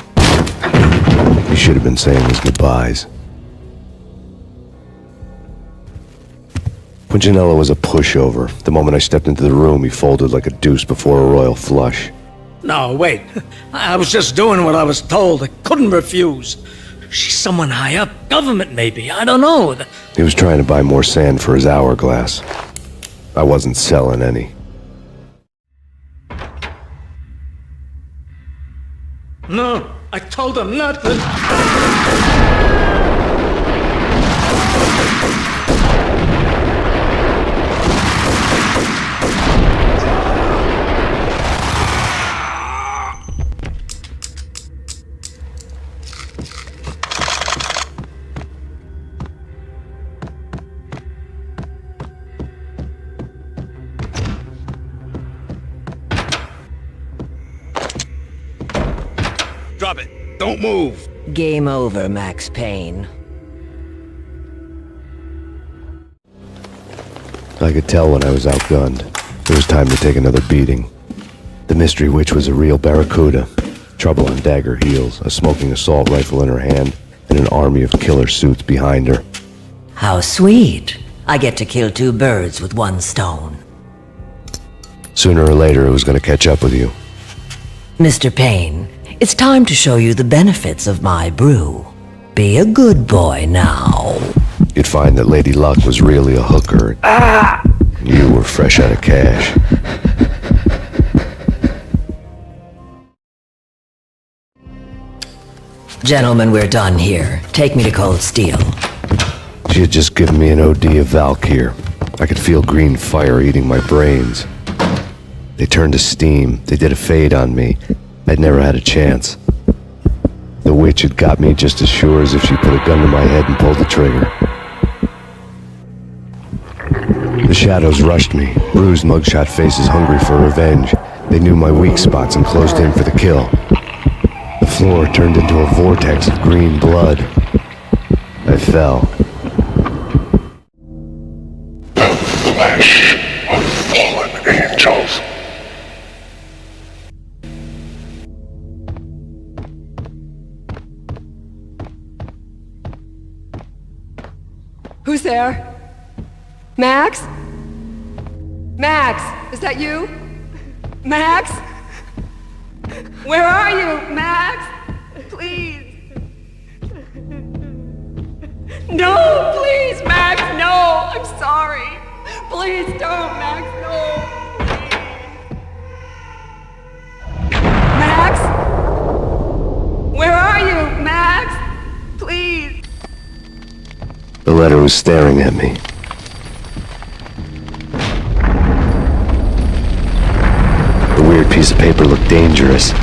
He should have been saying his goodbyes. Punchinello was a pushover. The moment I stepped into the room, he folded like a deuce before a royal flush. No, wait. I was just doing what I was told. I couldn't refuse. She's someone high up. Government, maybe. I don't know. He was trying to buy more sand for his hourglass. I wasn't selling any. No, I told him not to. Drop it. Don't move. Game over, Max Payne. I could tell when I was outgunned. It was time to take another beating. The mystery witch was a real barracuda. Trouble on dagger heels, a smoking assault rifle in her hand, and an army of killer suits behind her. How sweet. I get to kill two birds with one stone. Sooner or later, it was going to catch up with you. Mr. Payne, it's time to show you the benefits of my brew. Be a good boy now. You'd find that Lady Luck was really a hooker. You were fresh out of cash. Gentlemen, we're done here. Take me to Cold Steel. She had just given me an OD of Valkyr. I could feel green fire eating my brains. They turned to steam. They did a fade on me. I'd never had a chance. The witch had got me just as sure as if she put a gun to my head and pulled the trigger. The shadows rushed me, bruised mugshot faces hungry for revenge. They knew my weak spots and closed in for the kill. The floor turned into a vortex of green blood. I fell. The flesh of fallen angels. Who's there? Max? Max, is that you? Max? Where are you, Max? Please. No, please, Max, no. I'm sorry. Please don't, Max, no. Max? Where are you, Max? Please. The letter was staring at me. The weird piece of paper looked dangerous.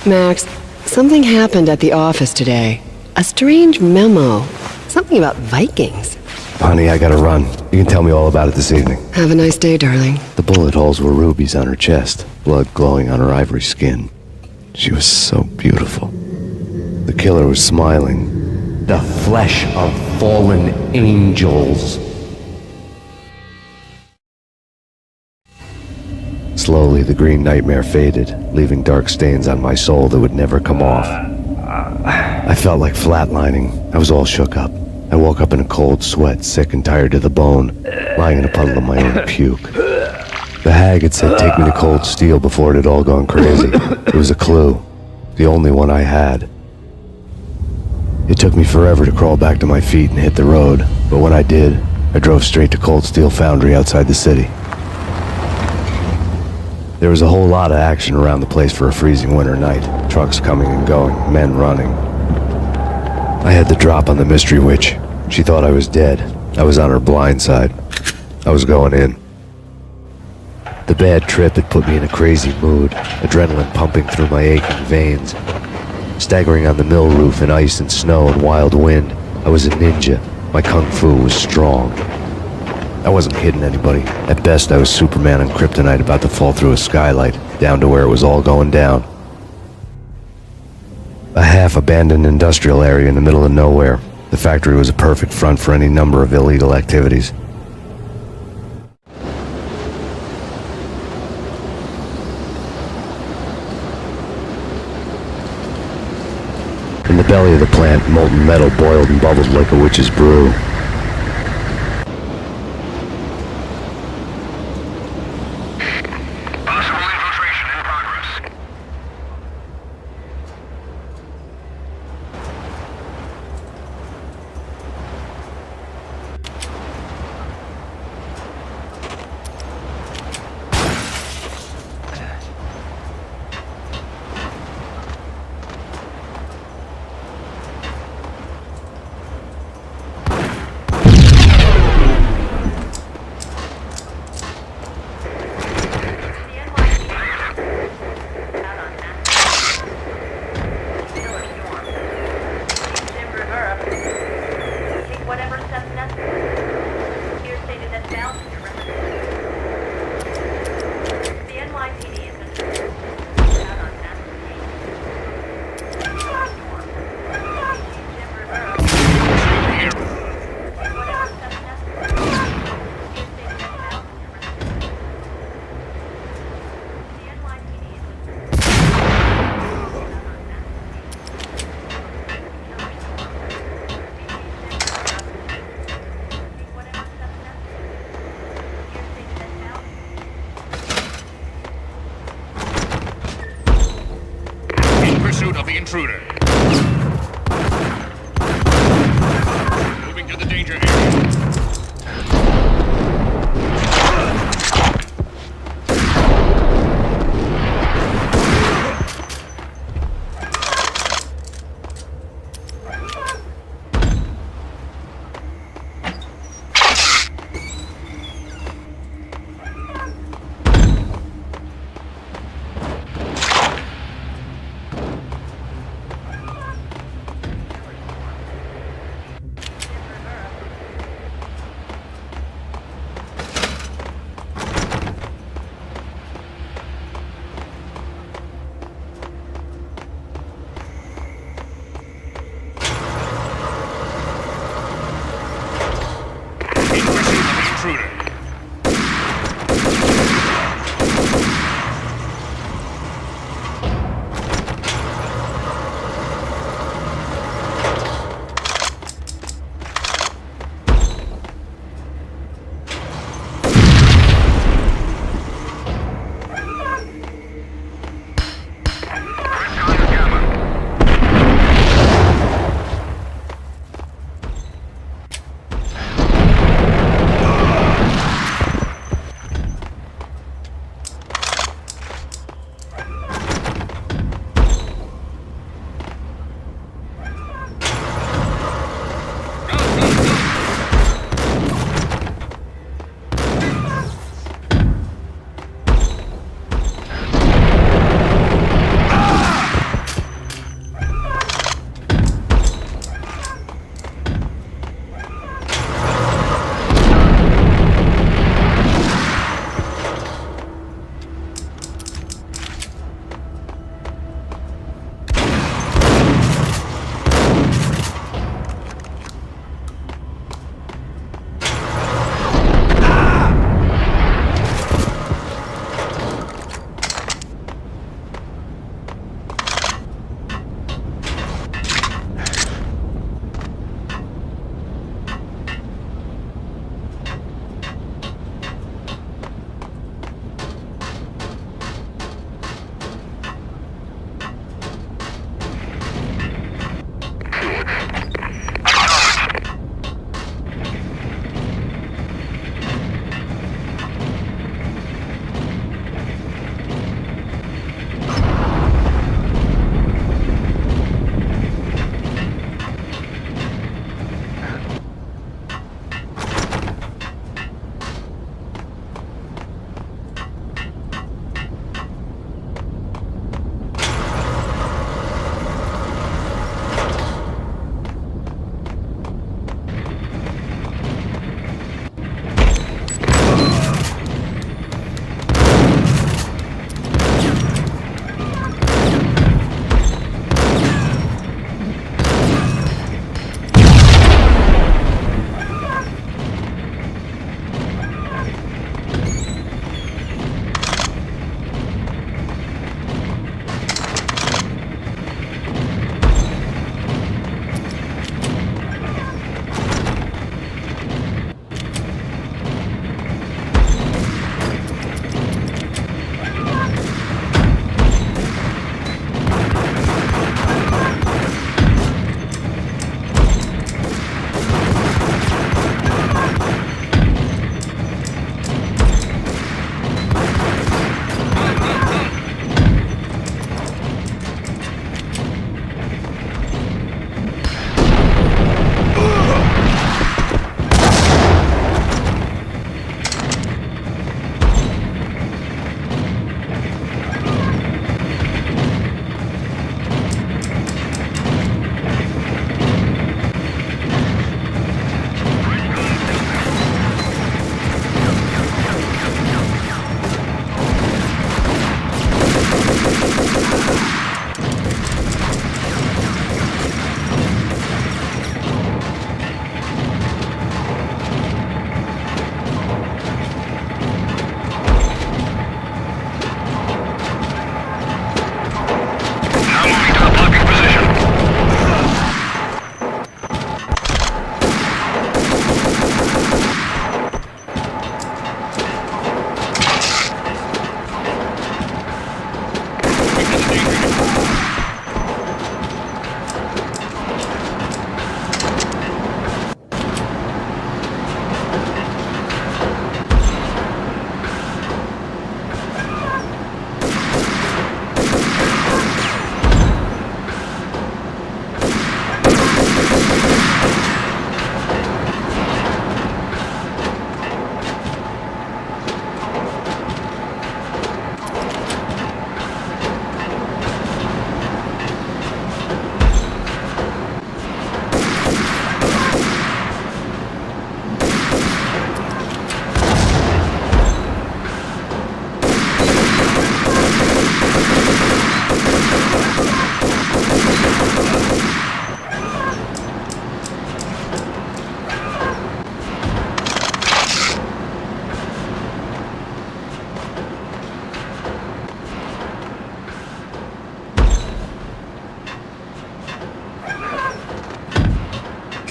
Max, something happened at the office today. A strange memo. Something about Vikings. Honey, I gotta run. You can tell me all about it this evening. Have a nice day, darling. The bullet holes were rubies on her chest, blood glowing on her ivory skin. She was so beautiful. The killer was smiling. The flesh of fallen angels. Slowly, the green nightmare faded, leaving dark stains on my soul that would never come off. I felt like flatlining. I was all shook up. I woke up in a cold sweat, sick and tired to the bone, lying in a puddle of my own puke. The hag had said take me to Cold Steel before it had all gone crazy. It was a clue. The only one I had. It took me forever to crawl back to my feet and hit the road, but when I did, I drove straight to Cold Steel Foundry outside the city. There was a whole lot of action around the place for a freezing winter night. Trucks coming and going, men running. I had the drop on the mystery witch. She thought I was dead. I was on her blind side. I was going in. The bad trip had put me in a crazy mood, adrenaline pumping through my aching veins. Staggering on the mill roof in ice and snow and wild wind, I was a ninja. My kung fu was strong. I wasn't kidding anybody. At best, I was Superman on kryptonite about to fall through a skylight, down to where it was all going down. A half-abandoned industrial area in the middle of nowhere. The factory was a perfect front for any number of illegal activities. In the belly of the plant, molten metal boiled and bubbled like a witch's brew.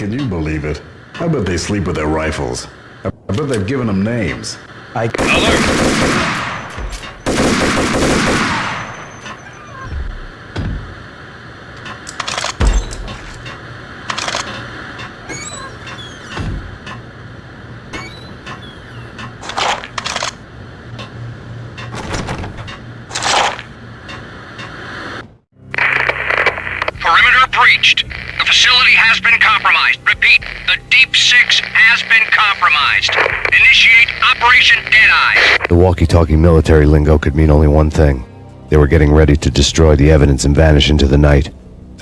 Can you believe it? I bet they sleep with their rifles. I bet they've given them names. Perimeter breached. The facility has been compromised. Repeat, the Deep Six has been compromised. Initiate Operation Deadeye. The walkie-talkie military lingo could mean only one thing. They were getting ready to destroy the evidence and vanish into the night.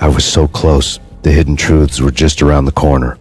I was so close. The hidden truths were just around the corner.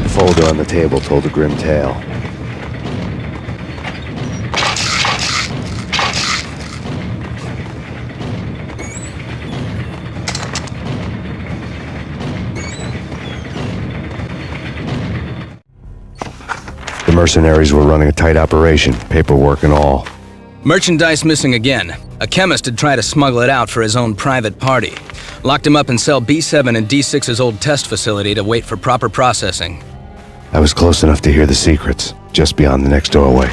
The folder on the table told a grim tale. The mercenaries were running a tight operation, paperwork and all. Merchandise missing again. A chemist had tried to smuggle it out for his own private party. Locked him up in cell B7 in D6's old test facility to wait for proper processing. I was close enough to hear the secrets, just beyond the next doorway.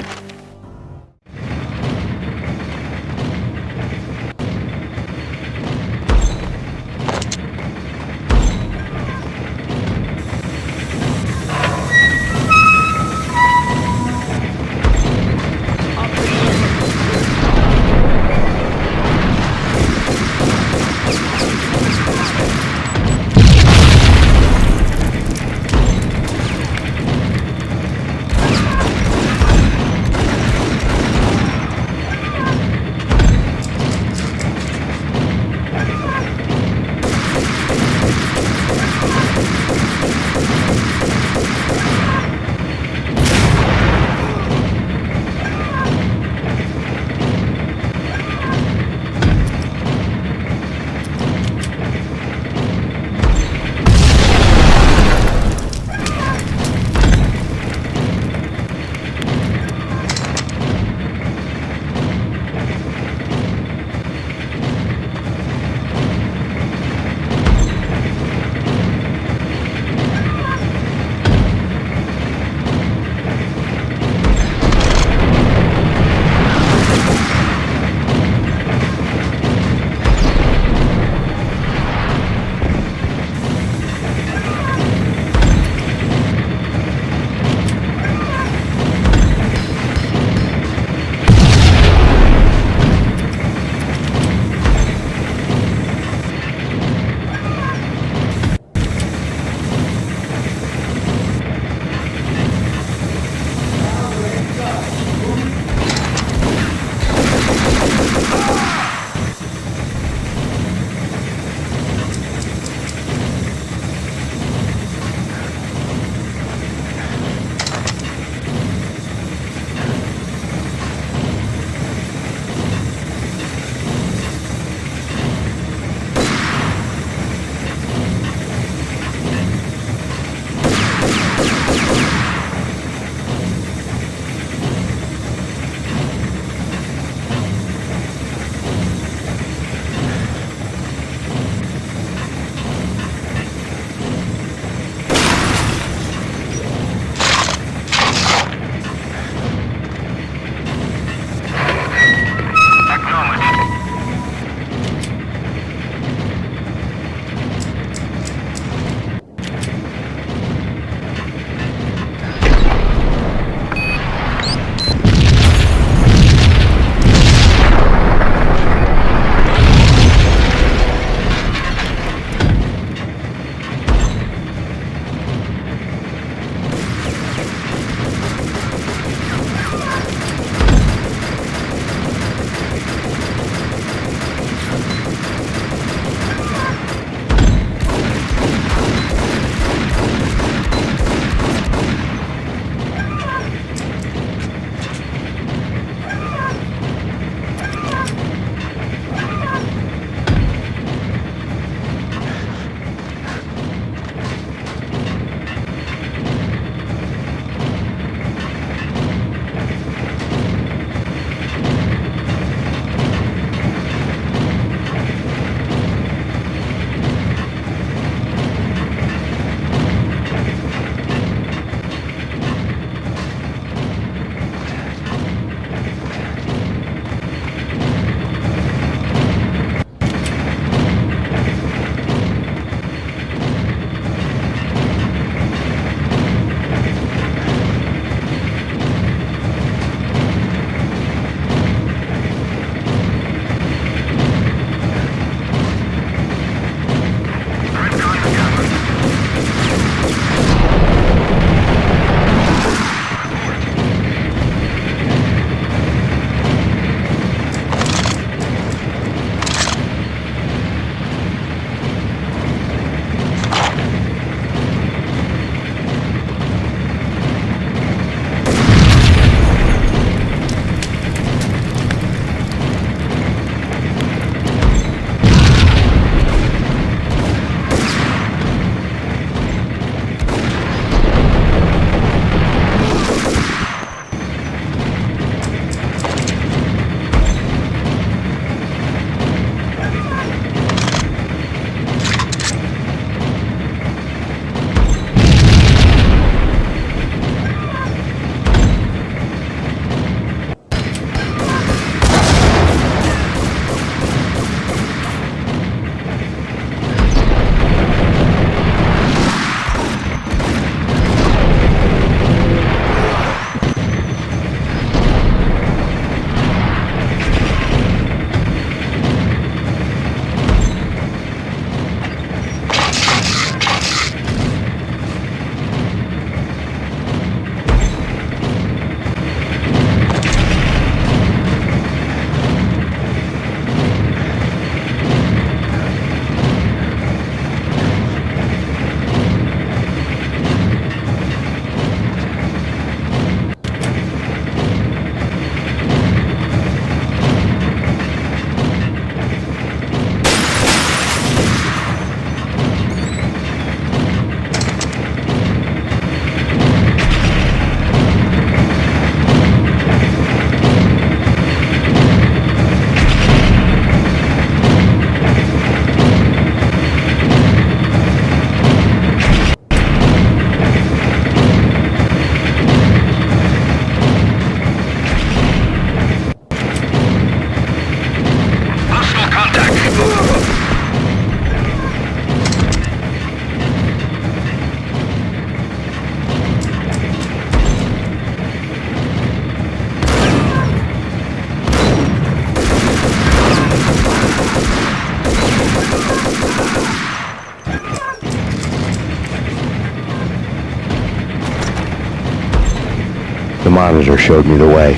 The monitor showed me the way.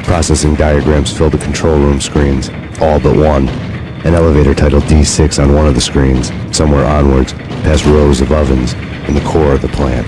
Processing diagrams filled the control room screens, all but one. An elevator titled D6 on one of the screens, somewhere onwards, past rows of ovens, in the core of the plant.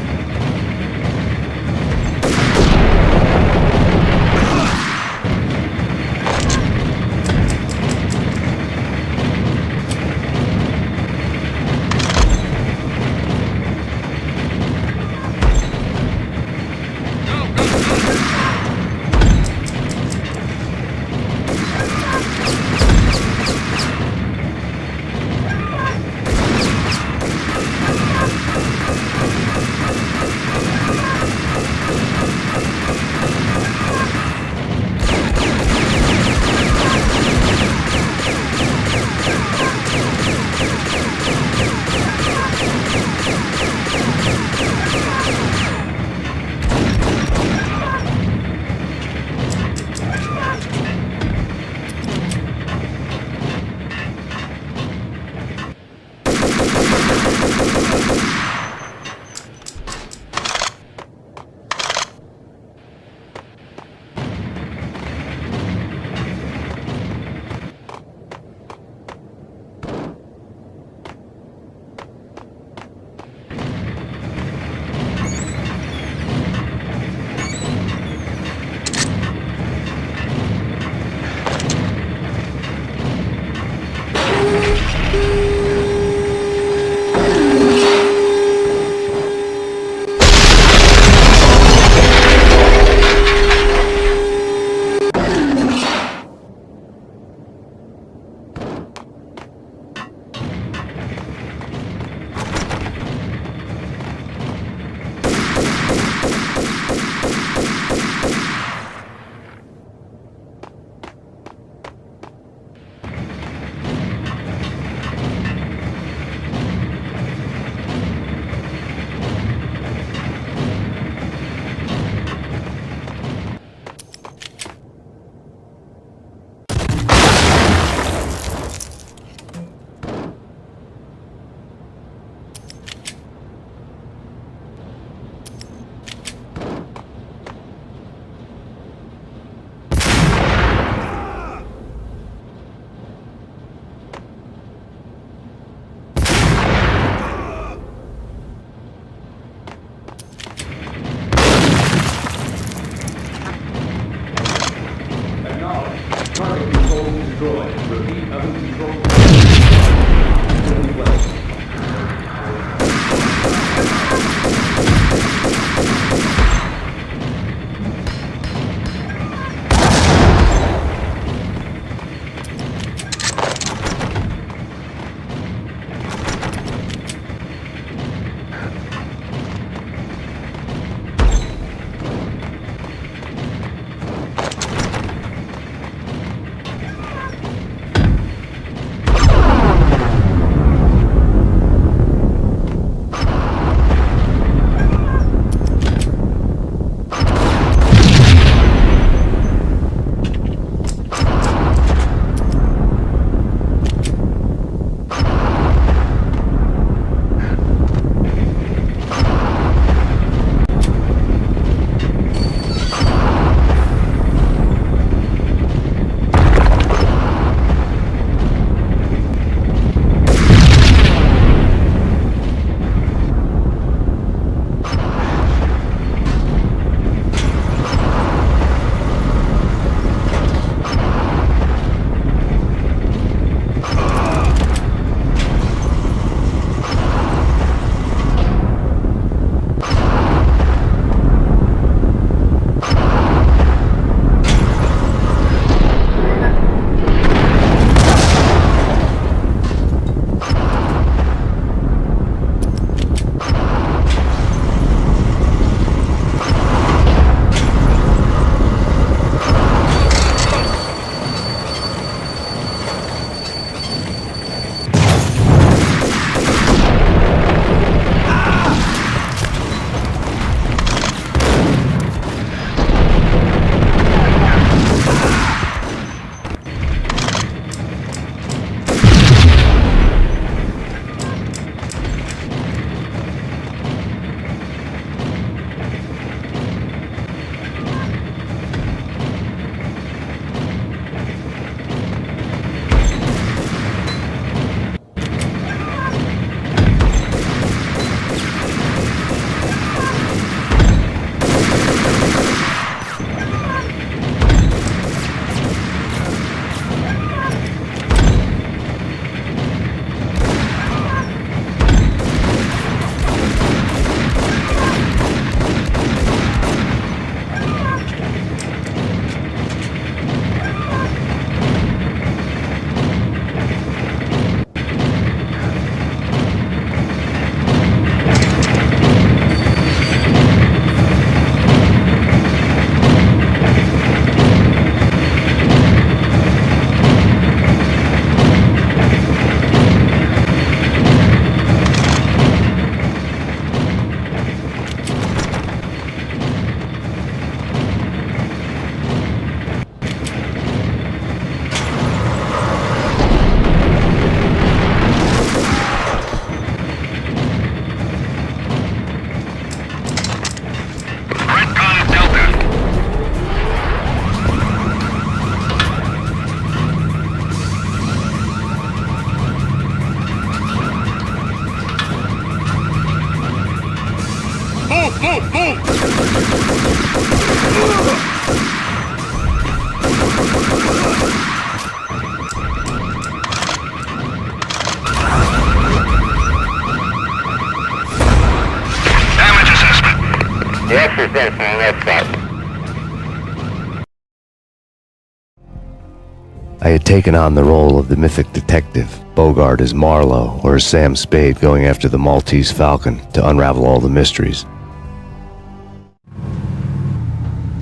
I had taken on the role of the mythic detective, Bogart as Marlowe or as Sam Spade going after the Maltese Falcon to unravel all the mysteries.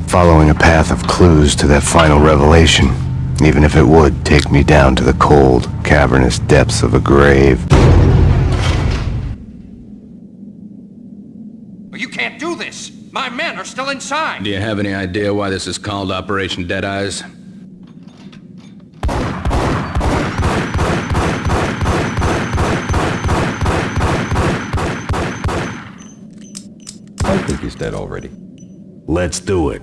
Following a path of clues to that final revelation, even if it would take me down to the cold, cavernous depths of a grave. You can't do this! My men are still inside! Do you have any idea why this is called Operation Deadeyes? I think he's dead already. Let's do it.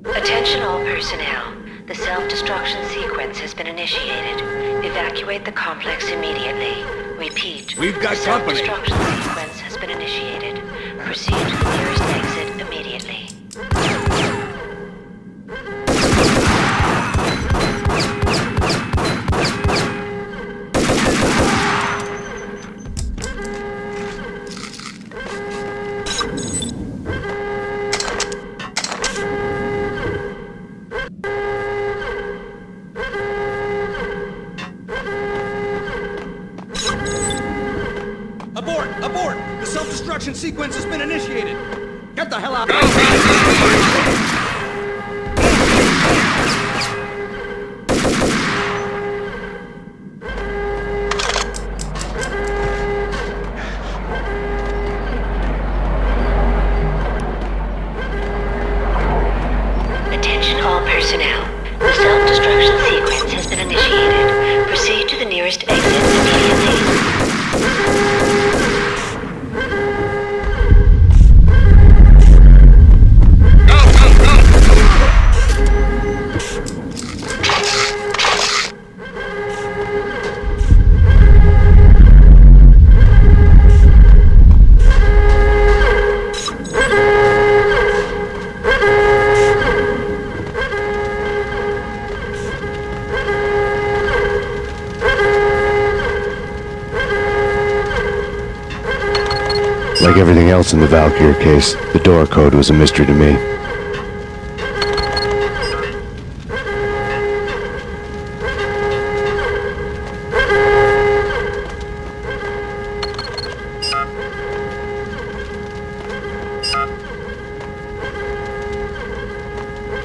Attention all personnel. The self-destruction sequence has been initiated. Evacuate the complex immediately. Repeat. We've got the company. Self-destruction sequence has been initiated. Proceed to the nearest exit immediately. Abort! Abort! The self-destruction sequence has been initiated! Get the hell out! Attention all personnel. The self-destruction sequence has been initiated. Proceed to the nearest exit immediately. Like everything else in the Valkyr case, the door code was a mystery to me.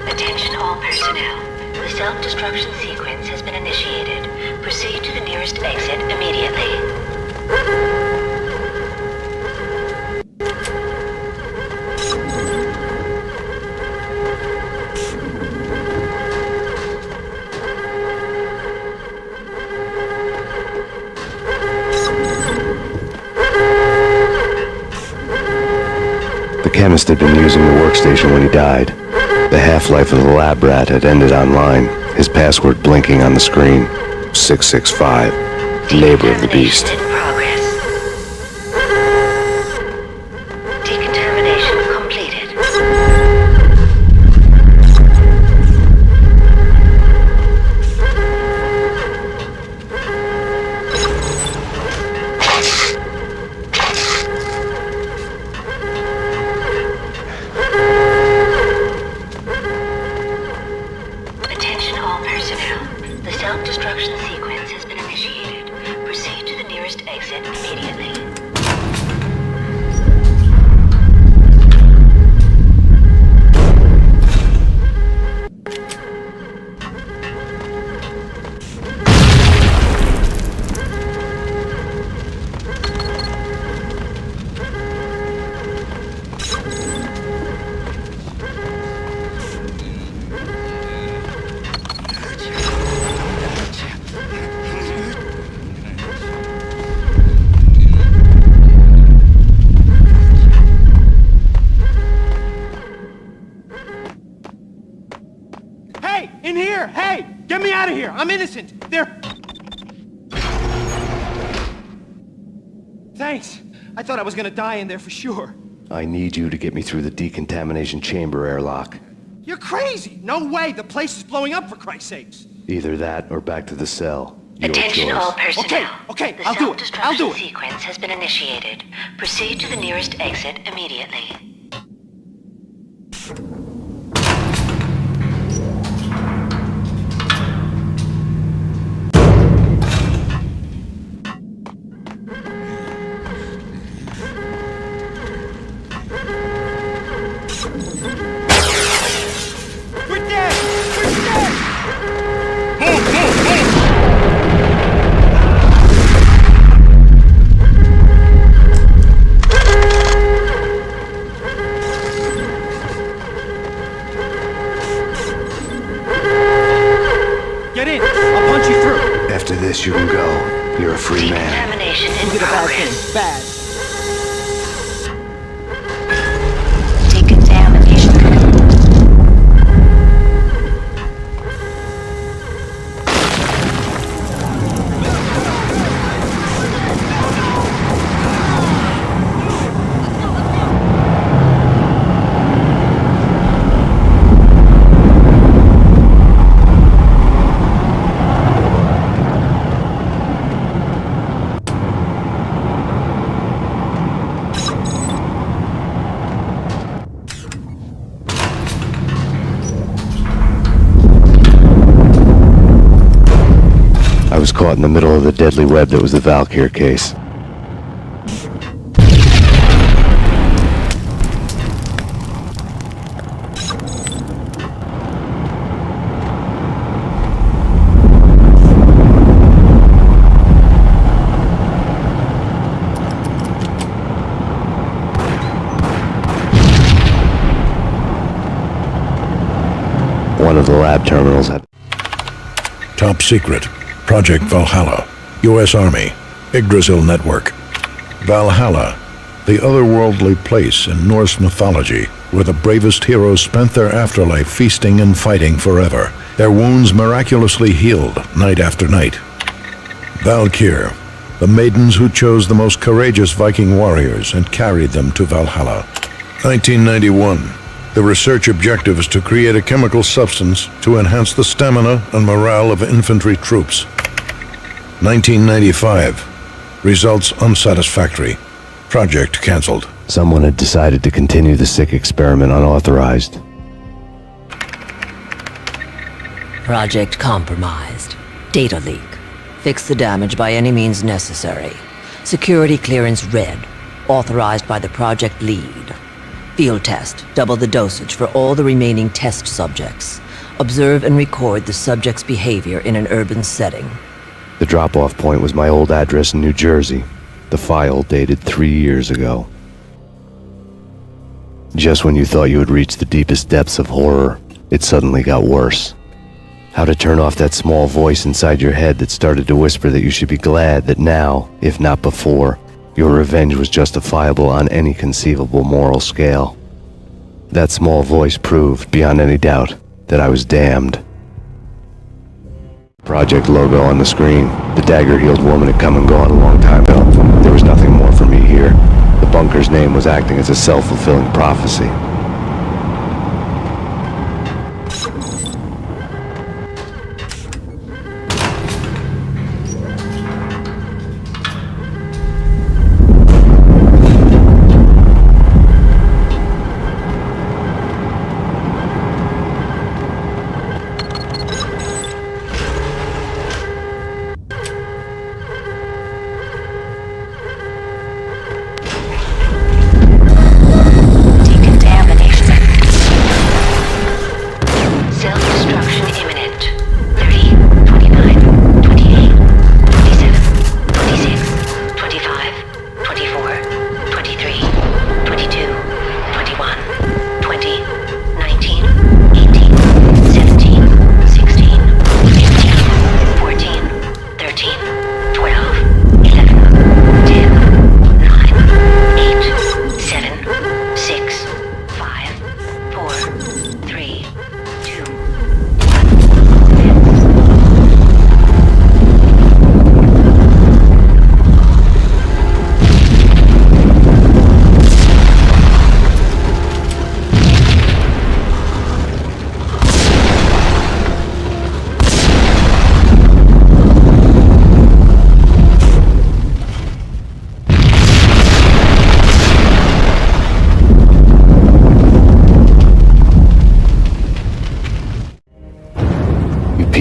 Attention all personnel. The self-destruction sequence has been initiated. Proceed to the nearest exit immediately. The chemist had been using the workstation when he died. The half-life of the lab rat had ended online, his password blinking on the screen. 665. Labor of the Beast. In progress. Decontamination completed. Attention all personnel. The self-destruction sequence has been initiated. Proceed to the nearest exit immediately. Hey! In here! Hey! Get me out of here! I'm innocent! They're... Thanks. I thought I was gonna die in there for sure. I need you to get me through the decontamination chamber airlock. You're crazy! No way! The place is blowing up, for Christ's sakes! Either that or back to the cell. Attention all personnel. Okay, The I'll do it. self-destruction sequence has been initiated. Proceed to the nearest exit immediately. Get in! I'll punch you through! After this, you can go. You're a free man. Decontamination in Did a bad progress. thing. Bad. Decontamination. I was caught in the middle of the deadly web that was the Valkyr case. One of the lab terminals had Top secret. Project Valhalla. U.S. Army. Yggdrasil Network. Valhalla. The otherworldly place in Norse mythology where the bravest heroes spent their afterlife feasting and fighting forever. Their wounds miraculously healed night after night. Valkyr. The maidens who chose the most courageous Viking warriors and carried them to Valhalla. 1991. The research objective is to create a chemical substance to enhance the stamina and morale of infantry troops. 1995. Results unsatisfactory. Project cancelled. Someone had decided to continue the sick experiment unauthorized. Project compromised. Data leak. Fix the damage by any means necessary. Security clearance red. Authorized by the project lead. Field test. Double the dosage for all the remaining test subjects. Observe and record the subject's behavior in an urban setting. The drop-off point was my old address in New Jersey. The file dated 3 years ago. Just when you thought you had reached the deepest depths of horror, it suddenly got worse. How to turn off that small voice inside your head that started to whisper that you should be glad that now, if not before, your revenge was justifiable on any conceivable moral scale. That small voice proved, beyond any doubt, that I was damned. Project logo on the screen. The dagger-heeled woman had come and gone a long time ago. There was nothing more for me here. The bunker's name was acting as a self-fulfilling prophecy.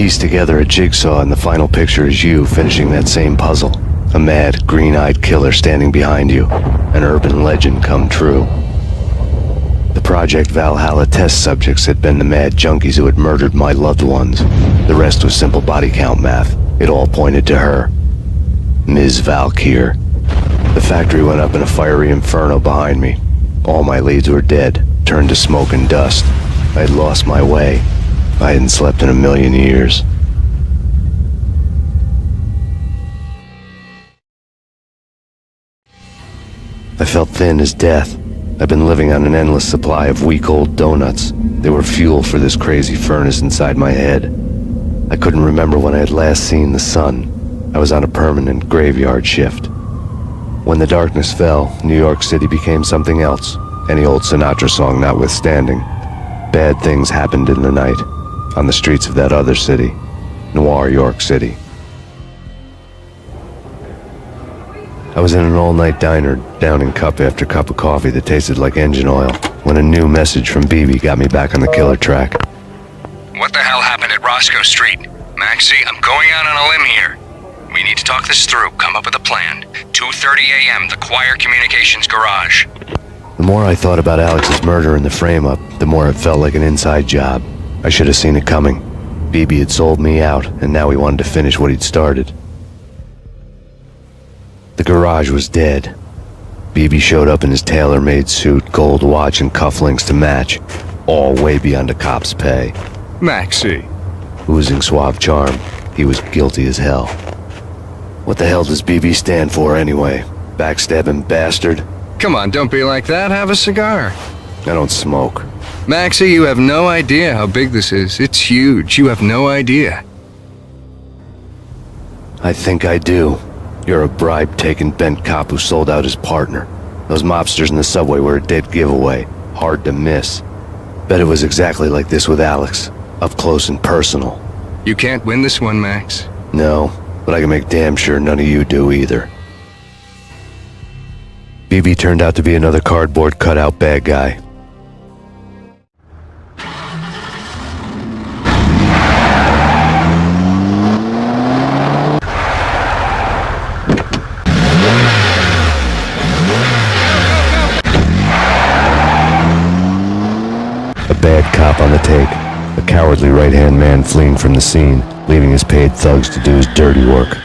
piece together a jigsaw, and the final picture is you finishing that same puzzle. A mad, green-eyed killer standing behind you. An urban legend come true. The Project Valhalla test subjects had been the mad junkies who had murdered my loved ones. The rest was simple body count math. It all pointed to her. Ms. Valkyr. The factory went up in a fiery inferno behind me. All my leads were dead, turned to smoke and dust. I had lost my way. I hadn't slept in a million years. I felt thin as death. I've been living on an endless supply of week-old donuts. They were fuel for this crazy furnace inside my head. I couldn't remember when I had last seen the sun. I was on a permanent graveyard shift. When the darkness fell, New York City became something else, any old Sinatra song notwithstanding. Bad things happened in the night, on the streets of that other city, Noir York City. I was in an all-night diner, downing cup after cup of coffee that tasted like engine oil, when a new message from BB got me back on the killer track. What the hell happened at Roscoe Street? Maxie, I'm going out on a limb here. We need to talk this through, come up with a plan. 2:30 a.m., the Choir Communications Garage. The more I thought about Alex's murder and the frame-up, the more it felt like an inside job. I should have seen it coming. BB had sold me out, and now he wanted to finish what he'd started. The garage was dead. BB showed up in his tailor-made suit, gold watch, and cufflinks to match, all way beyond a cop's pay. Maxie. Oozing suave charm, he was guilty as hell. What the hell does BB stand for anyway? Backstabbing bastard? Come on, don't be like that. Have a cigar. I don't smoke. Maxie, you have no idea how big this is. It's huge. You have no idea. I think I do. You're a bribe-taking bent cop who sold out his partner. Those mobsters in the subway were a dead giveaway. Hard to miss. Bet it was exactly like this with Alex. Up close and personal. You can't win this one, Max. No, but I can make damn sure none of you do either. BB turned out to be another cardboard cutout bad guy. A bad cop on the take, a cowardly right-hand man fleeing from the scene, leaving his paid thugs to do his dirty work.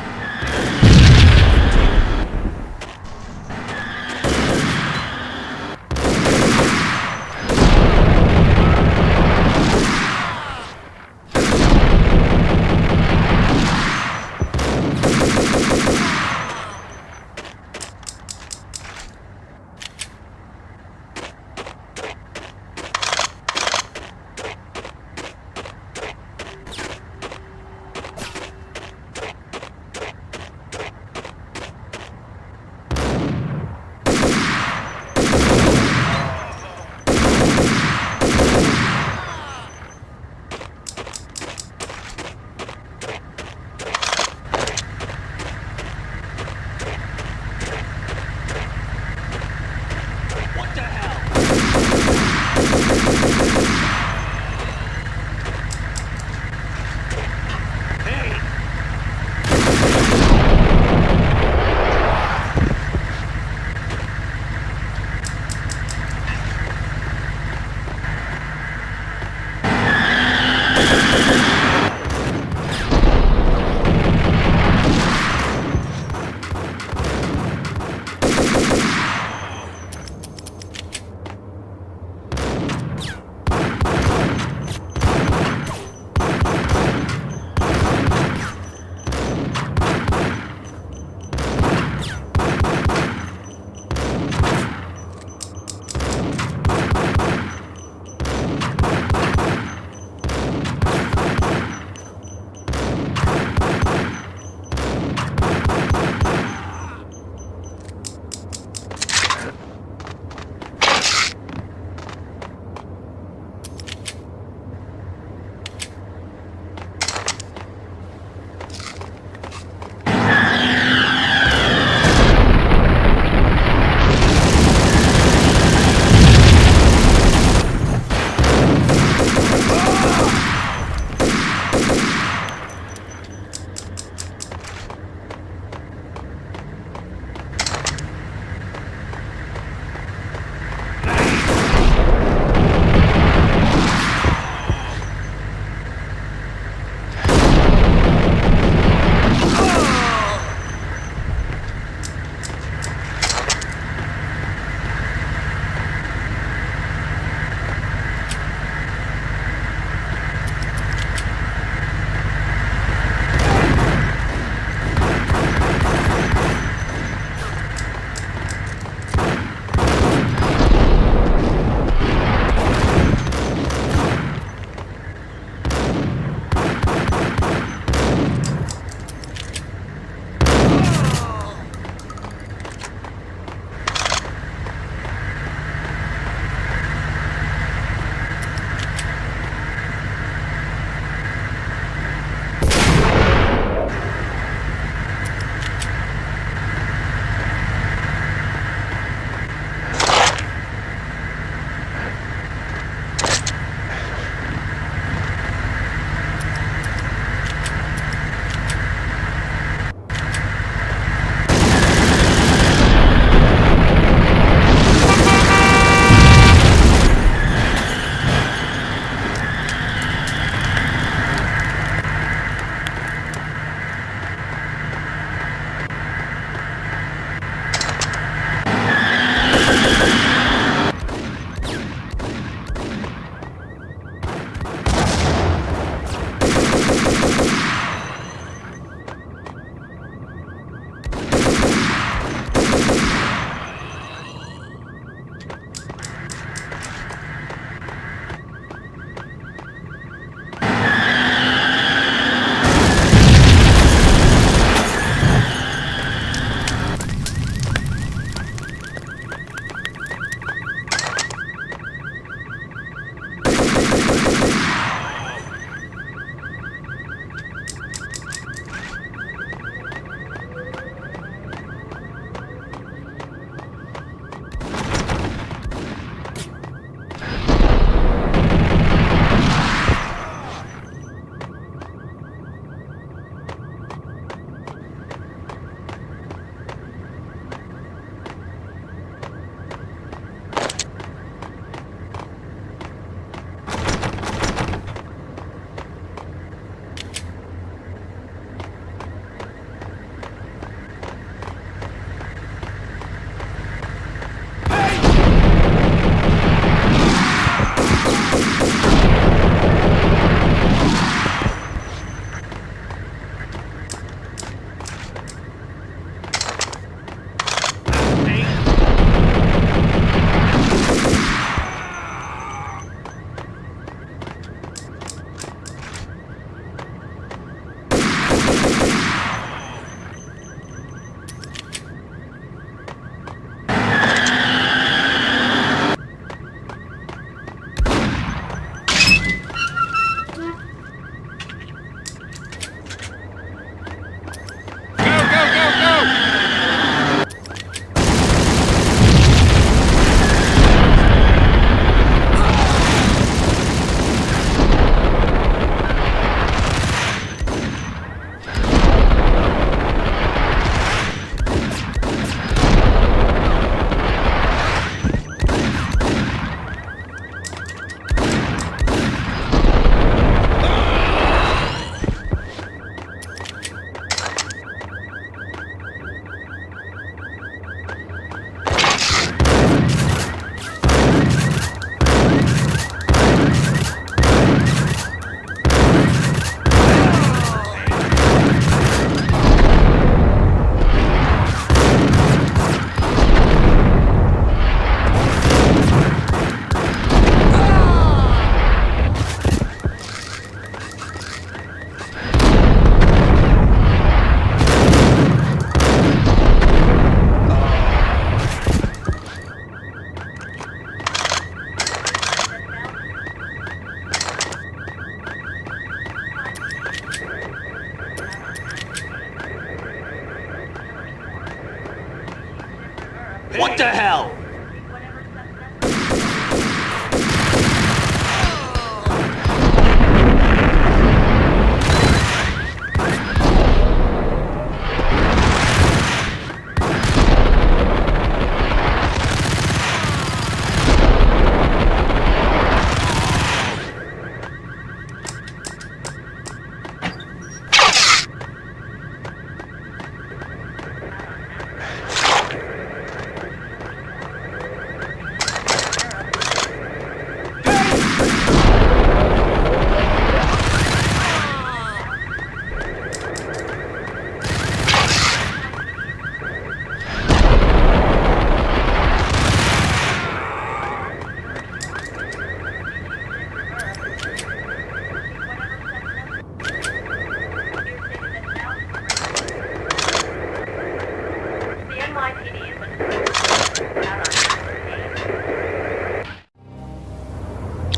What the hell?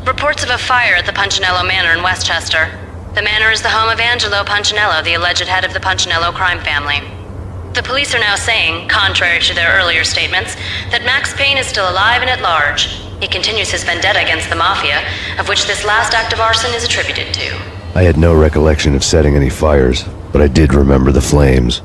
Reports of a fire at the Punchinello Manor in Westchester. The manor is the home of Angelo Punchinello, the alleged head of the Punchinello crime family. The police are now saying, contrary to their earlier statements, that Max Payne is still alive and at large. He continues his vendetta against the Mafia, of which this last act of arson is attributed to. I had no recollection of setting any fires, but I did remember the flames.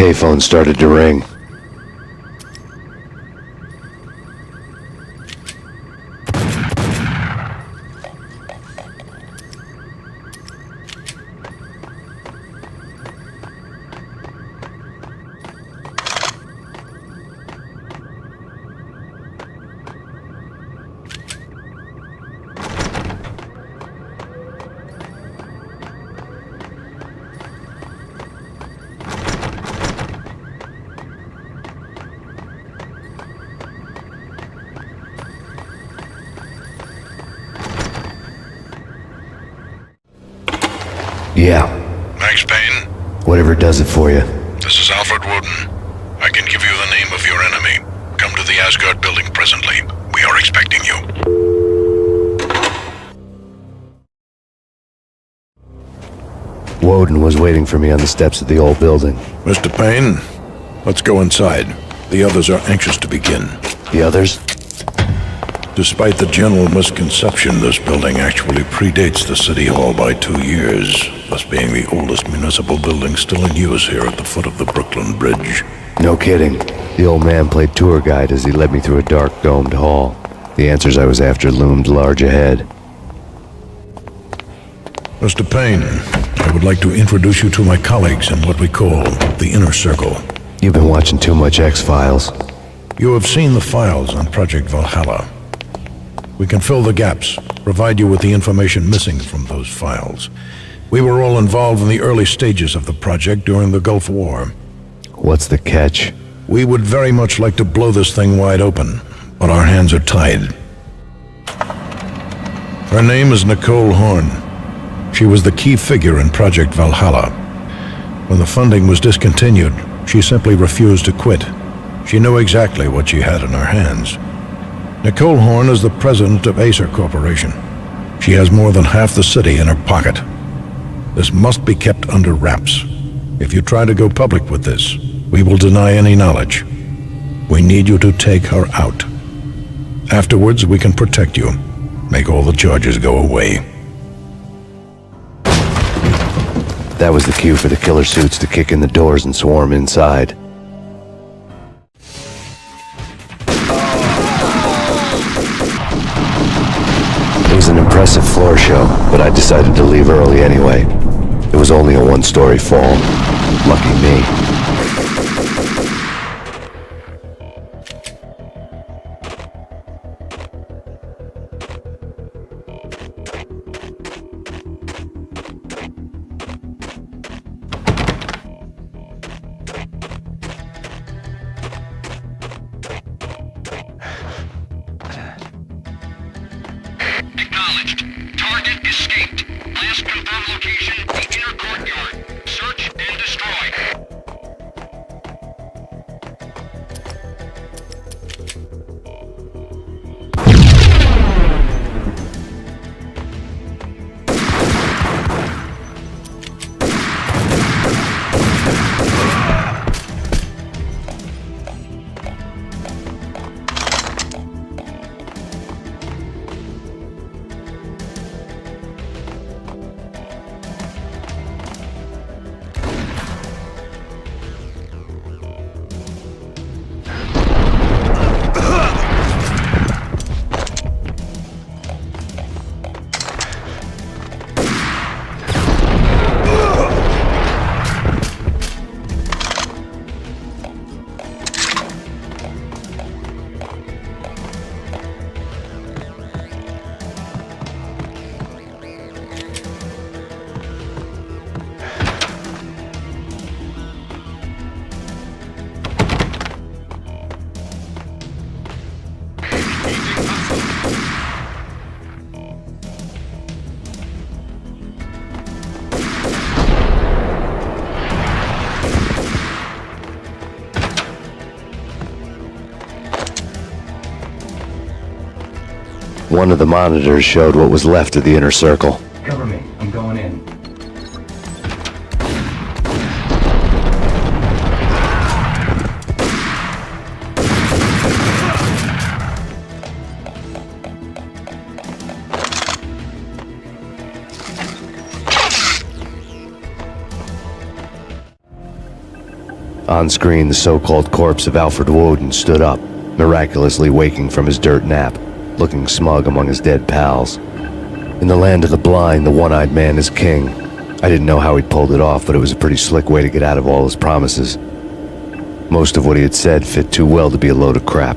payphone started to ring. Yeah. Max Payne? Whatever does it for you. This is Alfred Woden. I can give you the name of your enemy. Come to the Asgard building presently. We are expecting you. Woden was waiting for me on the steps of the old building. Mr. Payne, let's go inside. The others are anxious to begin. The others? Despite the general misconception, this building actually predates the City Hall by 2 years, thus being the oldest municipal building still in use here at the foot of the Brooklyn Bridge. No kidding. The old man played tour guide as he led me through a dark domed hall. The answers I was after loomed large ahead. Mr. Payne, I would like to introduce you to my colleagues in what we call the Inner Circle. You've been watching too much X-Files. You have seen the files on Project Valhalla. We can fill the gaps, provide you with the information missing from those files. We were all involved in the early stages of the project during the Gulf War. What's the catch? We would very much like to blow this thing wide open, but our hands are tied. Her name is Nicole Horne. She was the key figure in Project Valhalla. When the funding was discontinued, she simply refused to quit. She knew exactly what she had in her hands. Nicole Horne is the president of Aesir Corporation. She has more than half the city in her pocket. This must be kept under wraps. If you try to go public with this, we will deny any knowledge. We need you to take her out. Afterwards, we can protect you. Make all the charges go away. That was the cue for the killer suits to kick in the doors and swarm inside. It was an impressive floor show, but I decided to leave early anyway. It was only a one-story fall. Lucky me. Acknowledged. Target escaped. Last confirmed location, the inner courtyard. Search and destroy. One of the monitors showed what was left of the inner circle. Cover me. I'm going in. On screen, the so-called corpse of Alfred Woden stood up, miraculously waking from his dirt nap, looking smug among his dead pals. In the land of the blind, the one-eyed man is king. I didn't know how he'd pulled it off, but it was a pretty slick way to get out of all his promises. Most of what he had said fit too well to be a load of crap.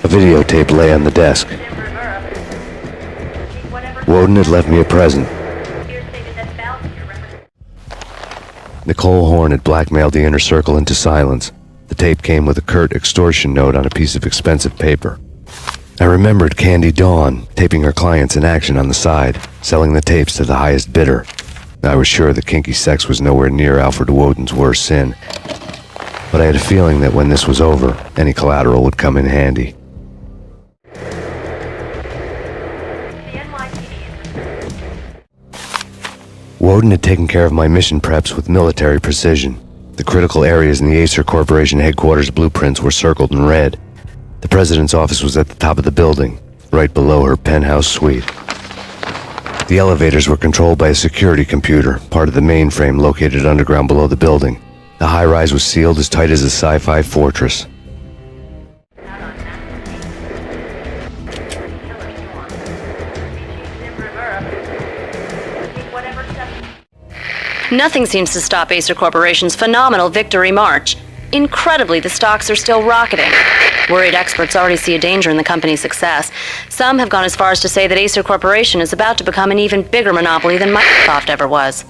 A videotape lay on the desk. Woden had left me a present. Nicole Horne had blackmailed the inner circle into silence. The tape came with a curt extortion note on a piece of expensive paper. I remembered Candy Dawn taping her clients in action on the side, selling the tapes to the highest bidder. I was sure that kinky sex was nowhere near Alfred Woden's worst sin, but I had a feeling that when this was over, any collateral would come in handy. Woden had taken care of my mission preps with military precision. The critical areas in the Aesir Corporation headquarters blueprints were circled in red. The president's office was at the top of the building, right below her penthouse suite. The elevators were controlled by a security computer, part of the mainframe located underground below the building. The high-rise was sealed as tight as a sci-fi fortress. Nothing seems to stop Aesir Corporation's phenomenal victory march. Incredibly, the stocks are still rocketing. Worried experts already see a danger in the company's success. Some have gone as far as to say that Aesir Corporation is about to become an even bigger monopoly than Microsoft ever was.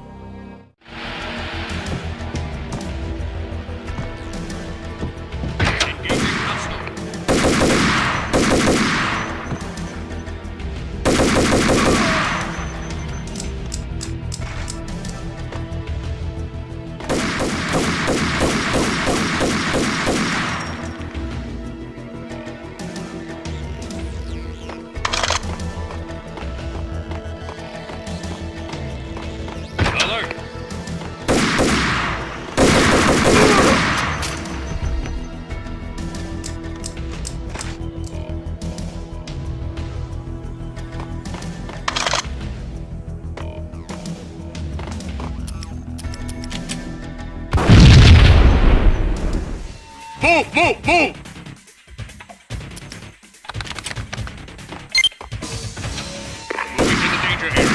Move, move, move! Moving to the danger area.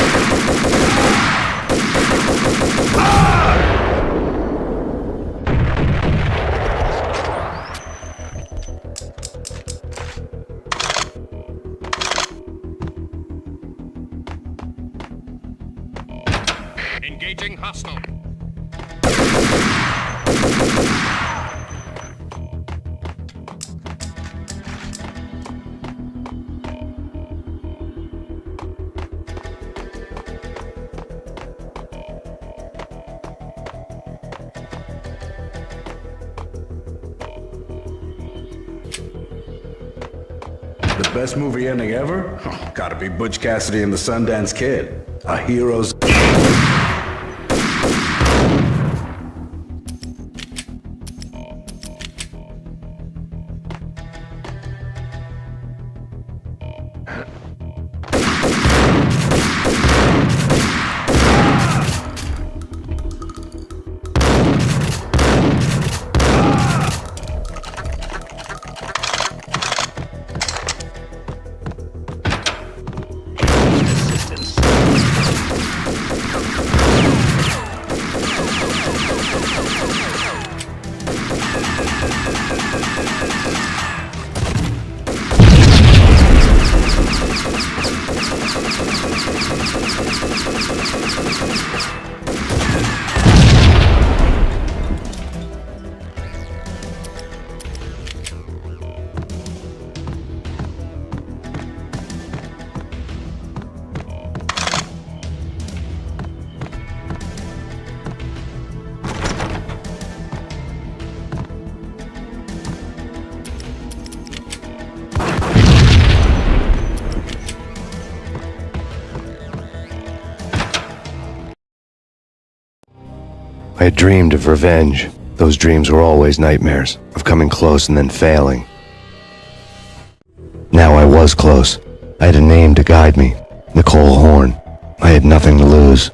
Engaging hostile. The best movie ending ever? Oh, gotta be Butch Cassidy and the Sundance Kid. A hero's... I had dreamed of revenge. Those dreams were always nightmares, of coming close and then failing. Now I was close. I had a name to guide me, Nicole Horne. I had nothing to lose.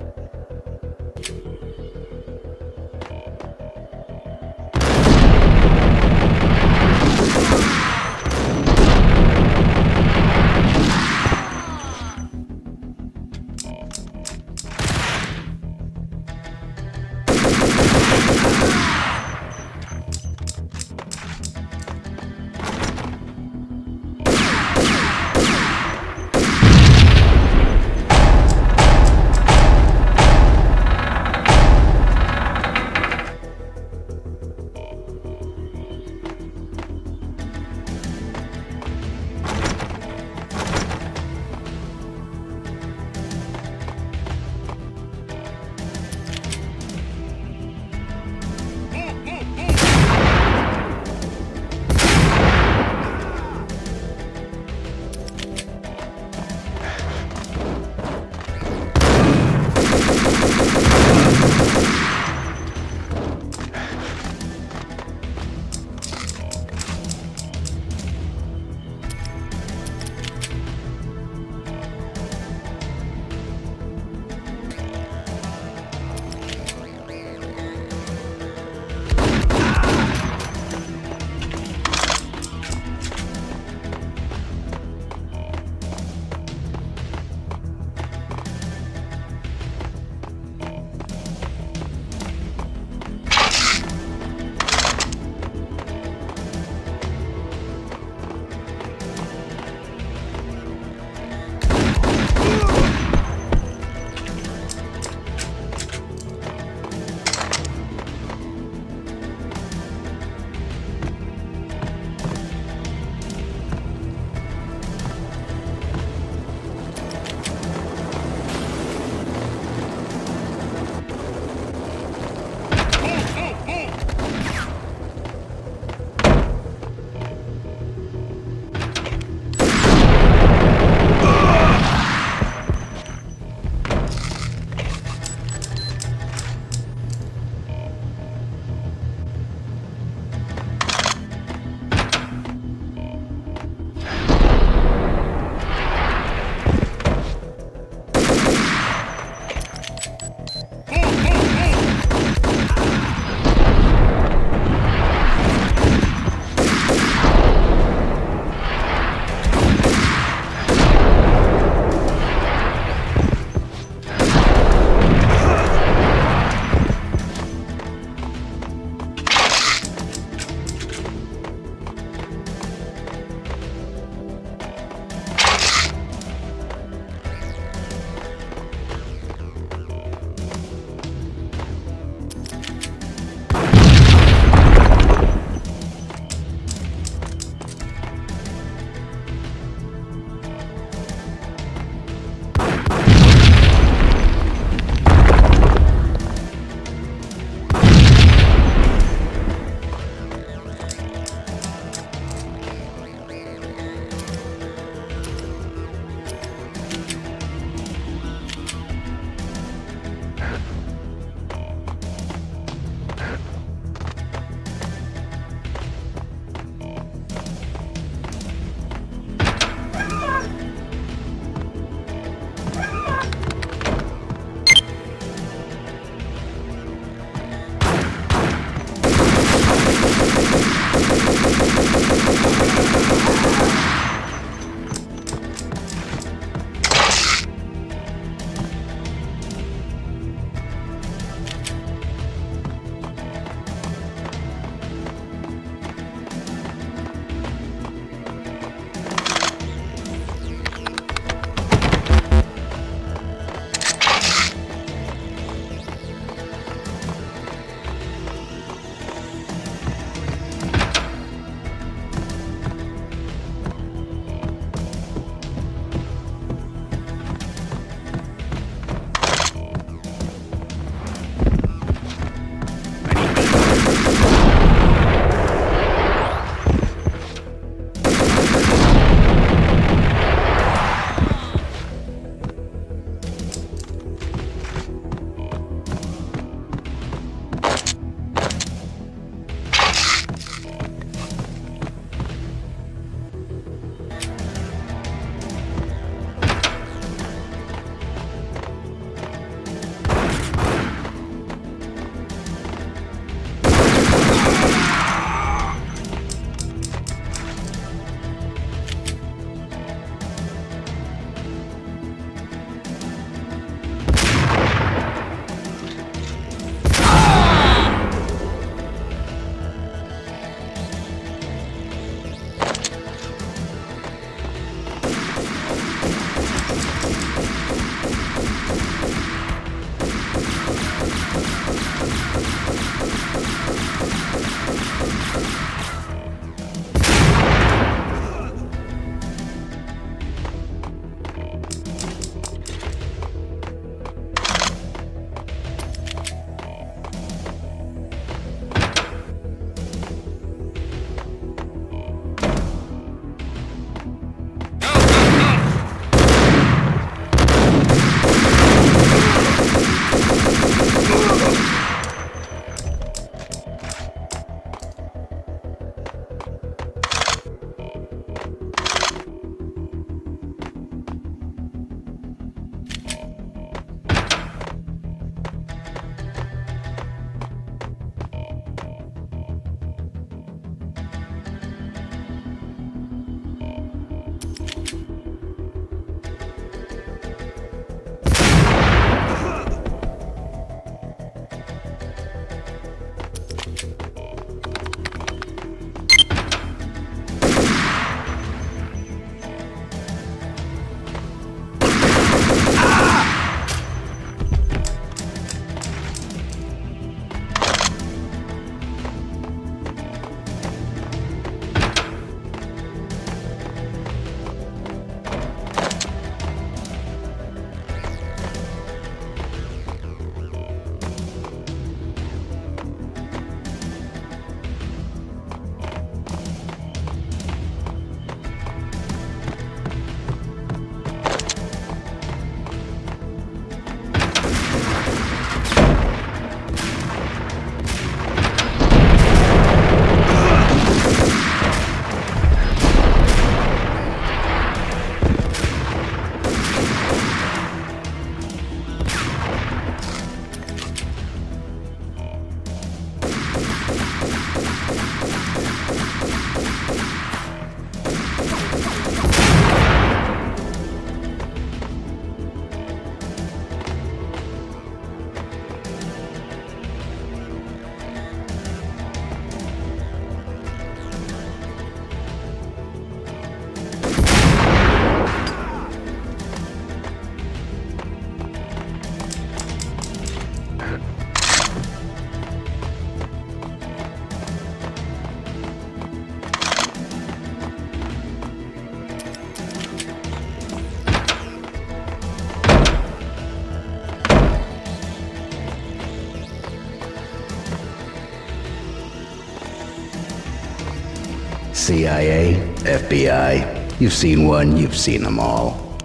CIA, FBI, you've seen one, you've seen them all.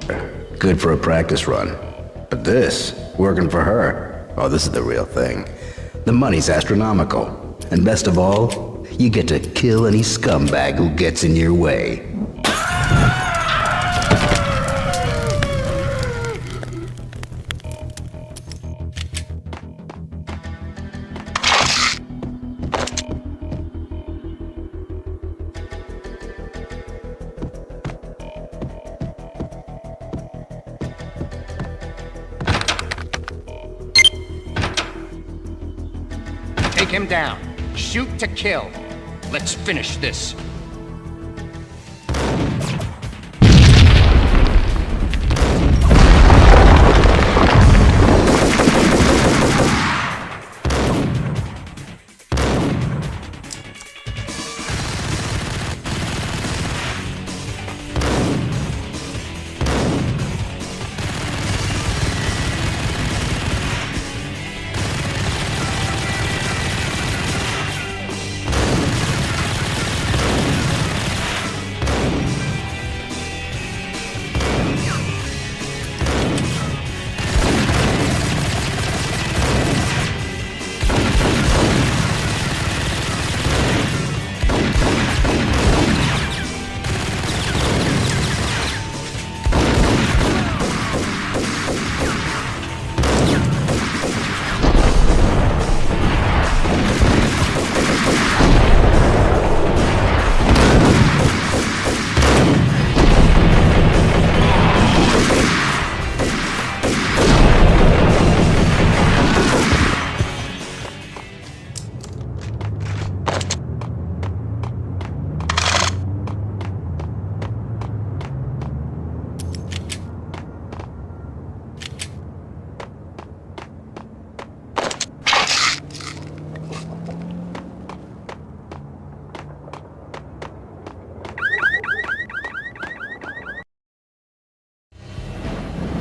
Good for a practice run. But this, working for her, oh, this is the real thing. The money's astronomical. And best of all, you get to kill any scumbag who gets in your way. Take him down. Shoot to kill. Let's finish this.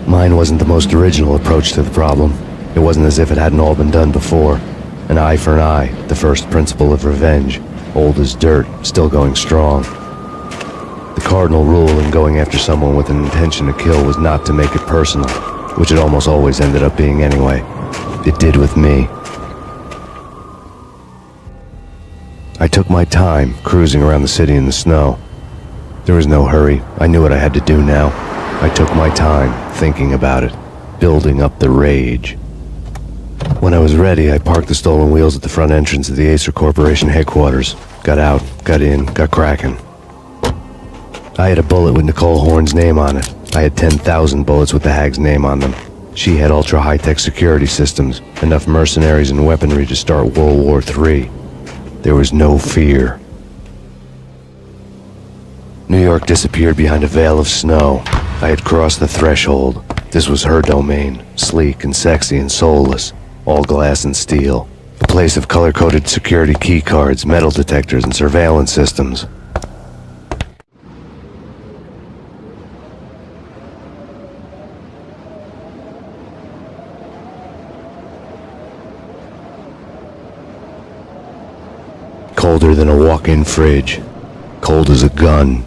Mine wasn't the most original approach to the problem. It wasn't as if it hadn't all been done before. An eye for an eye, the first principle of revenge. Old as dirt, still going strong. The cardinal rule in going after someone with an intention to kill was not to make it personal, which it almost always ended up being anyway. It did with me. I took my time, cruising around the city in the snow. There was no hurry. I knew what I had to do now. I took my time, thinking about it, building up the rage. When I was ready, I parked the stolen wheels at the front entrance of the Aesir Corporation headquarters. Got out, got in, got cracking. I had a bullet with Nicole Horne's name on it. I had 10,000 bullets with the hag's name on them. She had ultra-high-tech security systems, enough mercenaries and weaponry to start World War III. There was no fear. New York disappeared behind a veil of snow. I had crossed the threshold. This was her domain, sleek and sexy and soulless, all glass and steel. A place of color-coded security keycards, metal detectors, and surveillance systems. Colder than a walk-in fridge. Cold as a gun.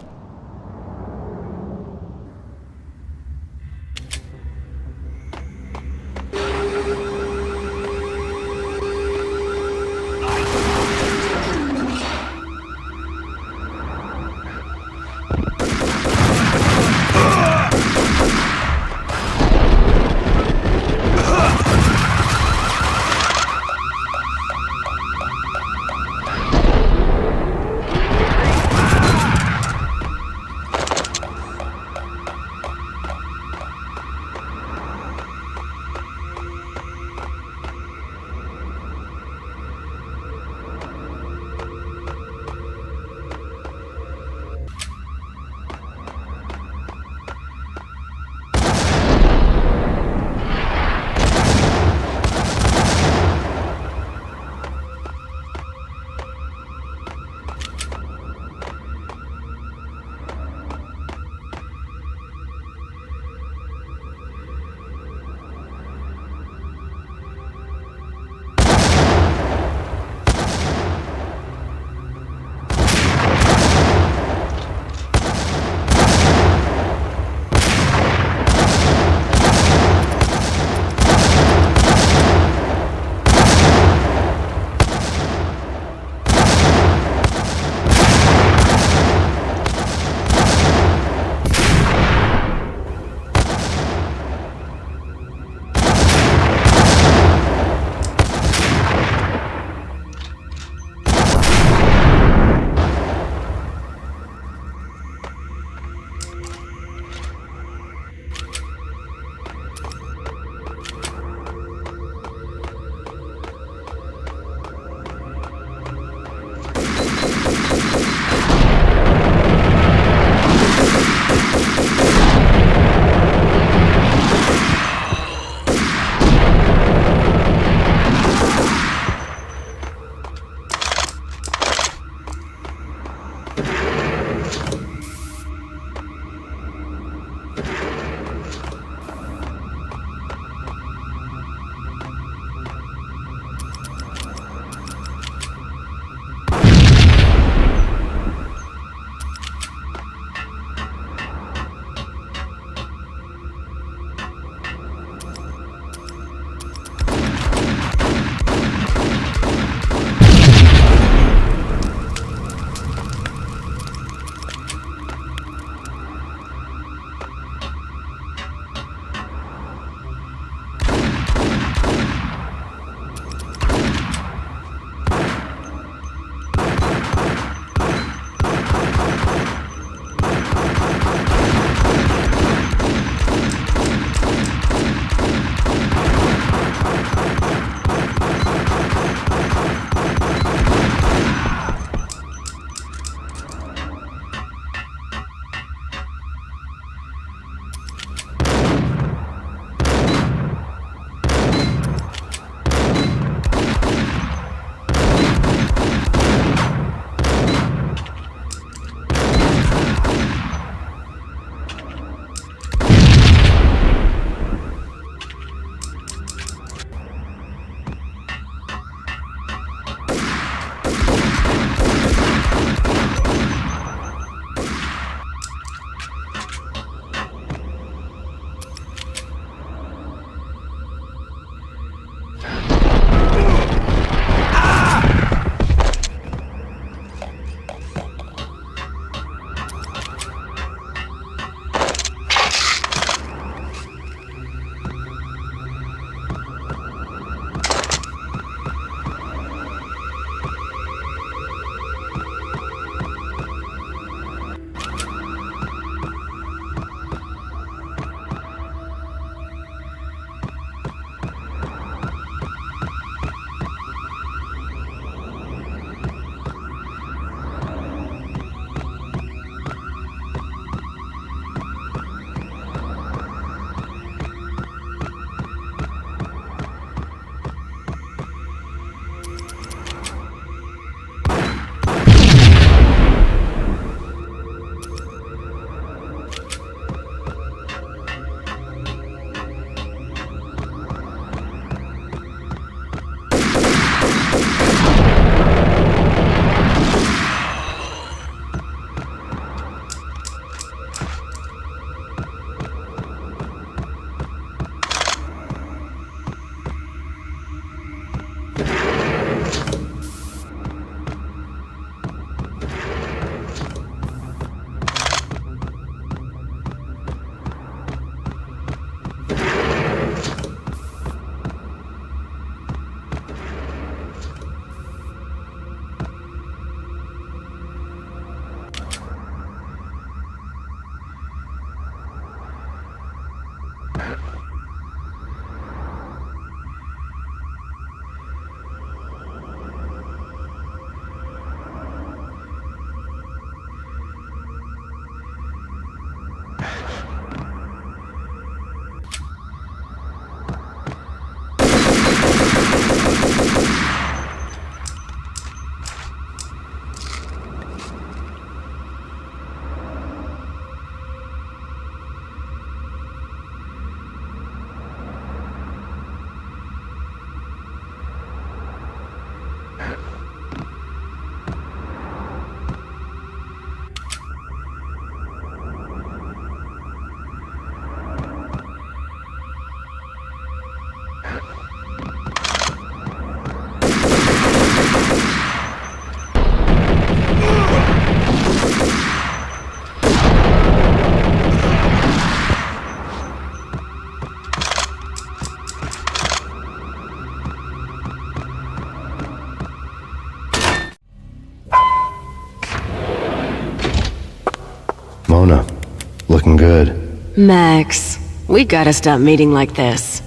looking good. Max, we gotta stop meeting like this.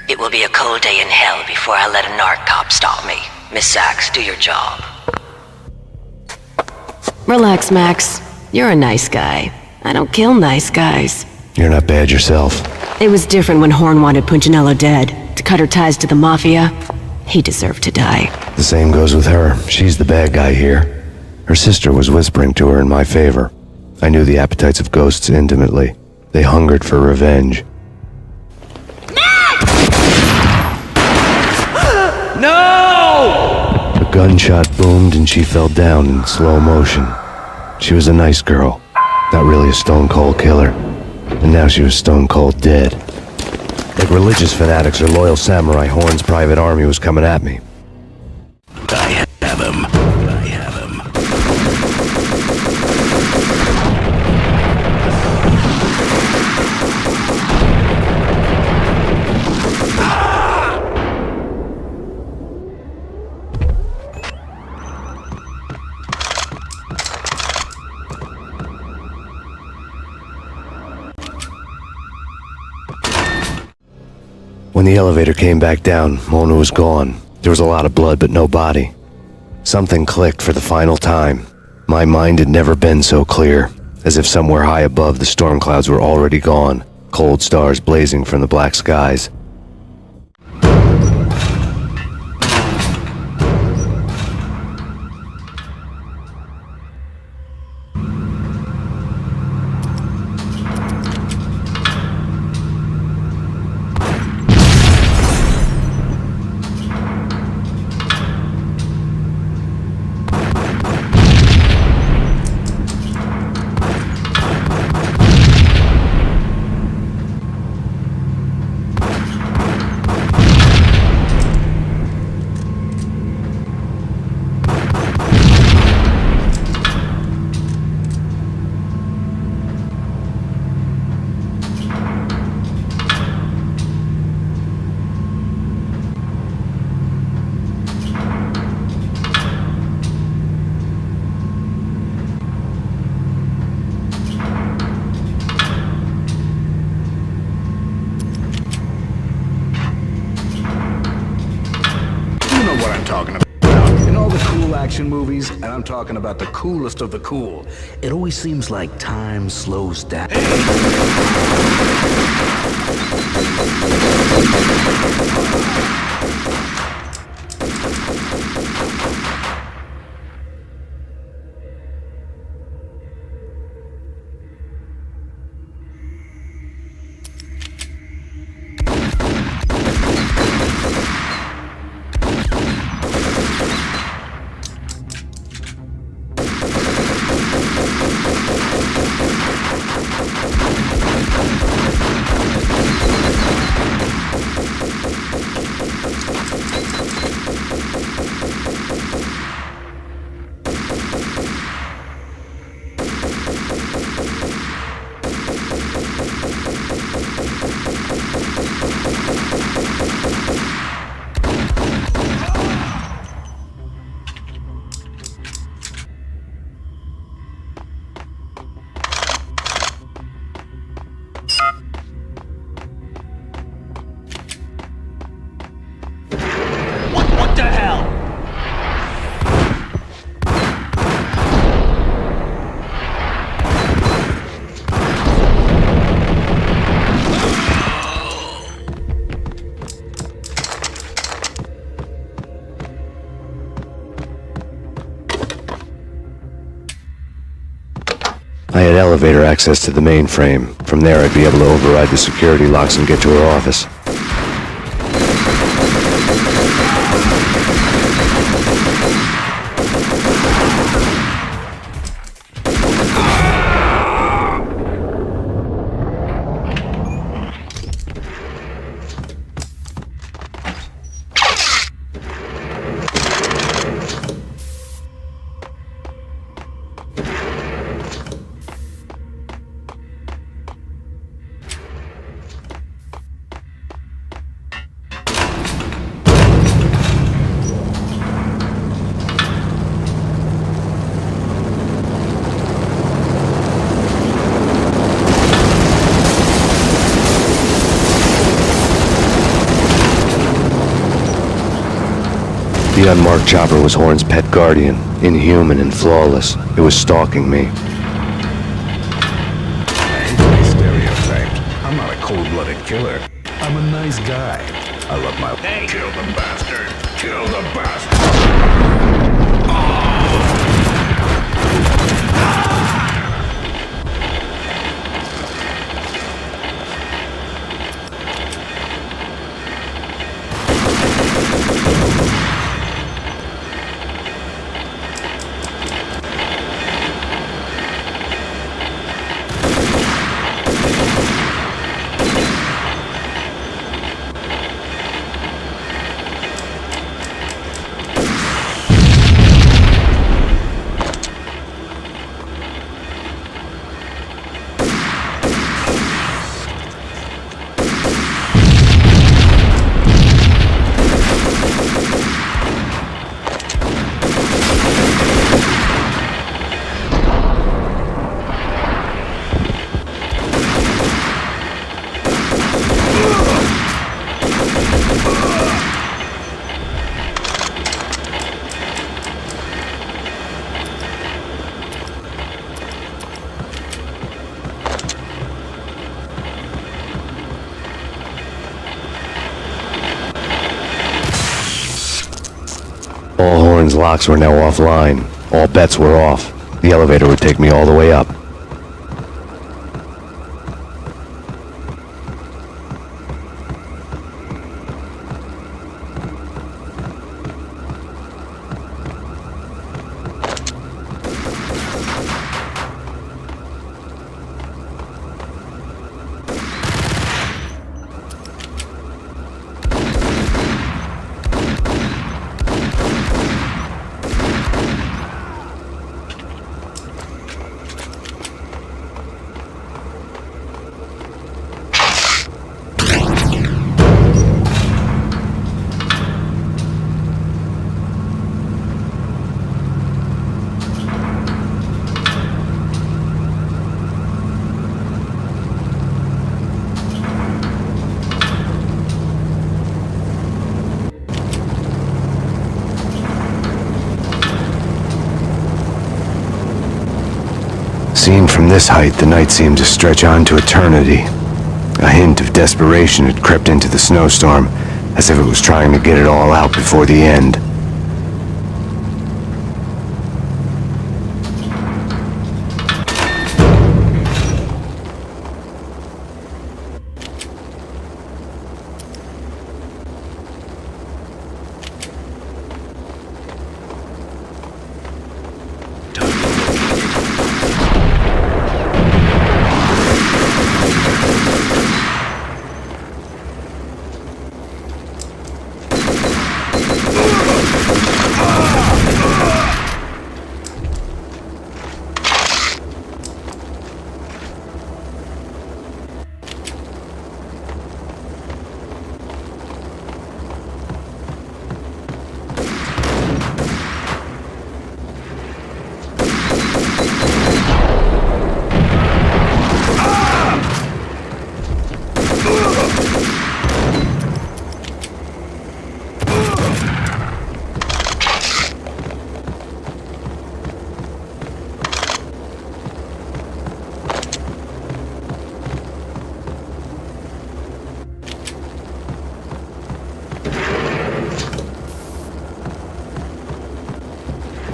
It will be a cold day in hell before I let a narc cop stop me. Miss Sachs, do your job. Relax, Max. You're a nice guy. I don't kill nice guys. You're not bad yourself. It was different when Horne wanted Punchinello dead. To cut her ties to the Mafia. He deserved to die. The same goes with her. She's the bad guy here. Her sister was whispering to her in my favor. I knew the appetites of ghosts intimately. They hungered for revenge. No! A gunshot boomed and she fell down in slow motion. She was a nice girl. Not really a stone-cold killer. And now she was stone-cold dead. Like religious fanatics or loyal samurai, Horne's private army was coming at me. I have him. I have him. When the elevator came back down, Mona was gone. There was a lot of blood, but no body. Something clicked for the final time. My mind had never been so clear, as if somewhere high above the storm clouds were already gone, cold stars blazing from the black skies. Movies, and I'm talking about the coolest of the cool. It always seems like time slows down. What the hell? I had elevator access to the mainframe. From there, I'd be able to override the security locks and get to her office. The unmarked chopper was Horne's pet guardian, inhuman and flawless. It was stalking me. Stereotype. I'm not a cold-blooded killer. I'm a nice guy. I love my... Kill the bastard! Kill the bastard! All Horne's locks were now offline. All bets were off. The elevator would take me all the way up. Seen from this height, the night seemed to stretch on to eternity. A hint of desperation had crept into the snowstorm, as if it was trying to get it all out before the end.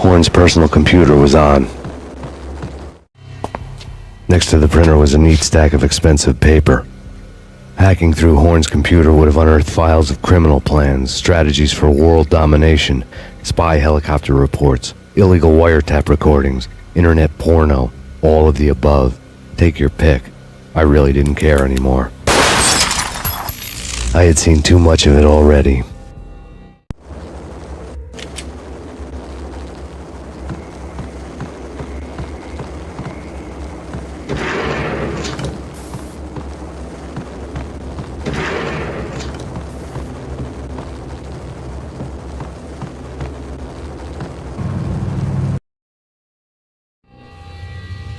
Horne's personal computer was on. Next to the printer was a neat stack of expensive paper. Hacking through Horne's computer would have unearthed files of criminal plans, strategies for world domination, spy helicopter reports, illegal wiretap recordings, internet porno, all of the above. Take your pick. I really didn't care anymore. I had seen too much of it already.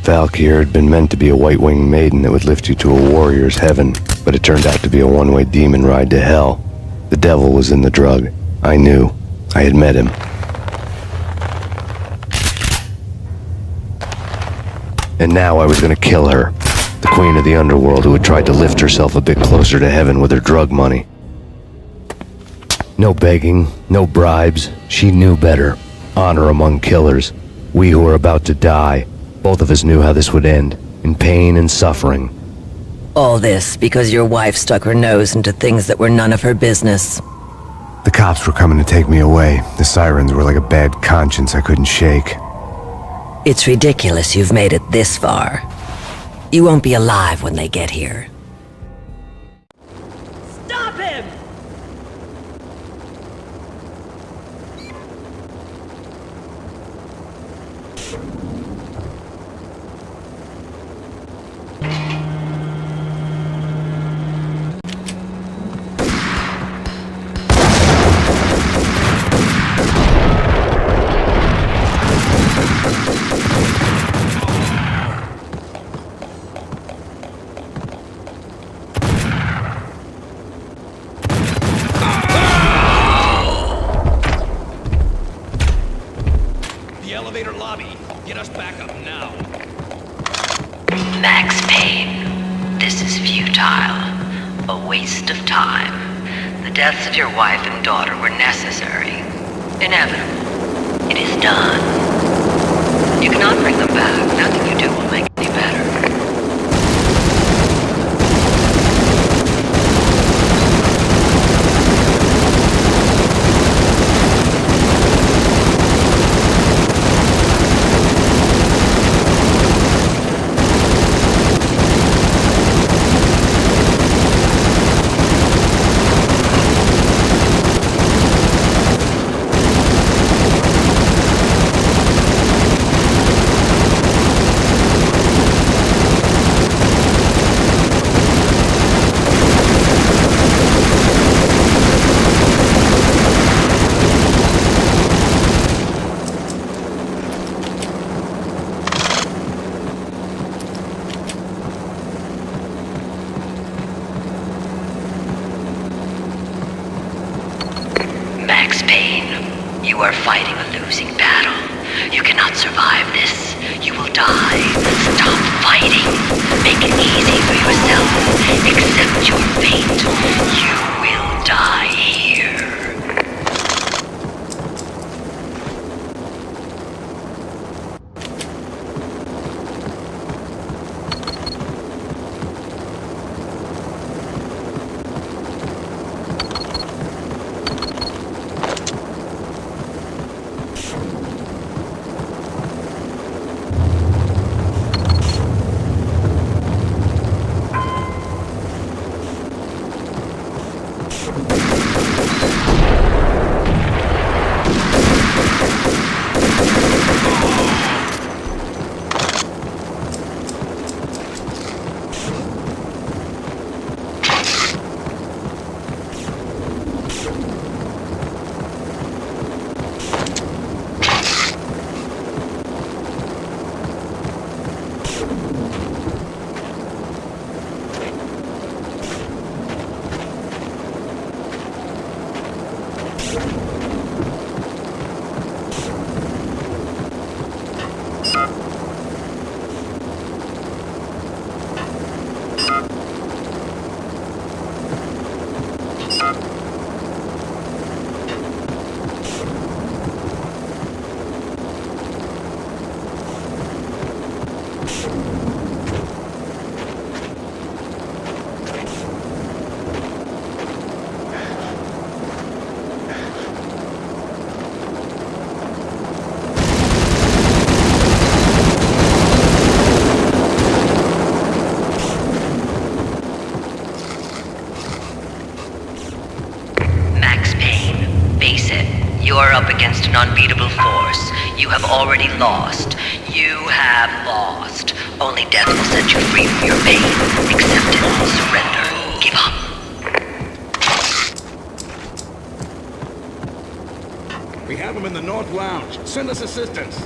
Valkyr had been meant to be a white-winged maiden that would lift you to a warrior's heaven, but it turned out to be a one-way demon ride to hell. The devil was in the drug. I knew. I had met him. And now I was gonna kill her, the queen of the underworld who had tried to lift herself a bit closer to heaven with her drug money. No begging, no bribes. She knew better. Honor among killers. We who were about to die, both of us knew how this would end, in pain and suffering. All this because your wife stuck her nose into things that were none of her business. The cops were coming to take me away. The sirens were like a bad conscience I couldn't shake. It's ridiculous you've made it this far. You won't be alive when they get here. Stop him! Max Payne, this is futile. A waste of time. The deaths of your wife and daughter were necessary. Inevitable. It is done. You cannot bring them back. Nothing you do will make it any better. Max Payne, you are fighting a losing battle. You cannot survive this. You will die. Stop fighting. Make it easy for yourself. Accept your fate. You will die here. You're up against an unbeatable force. You have already lost. You have lost. Only death will set you free from your pain. Accept it. Surrender. Give up. We have him in the North Lounge. Send us assistance.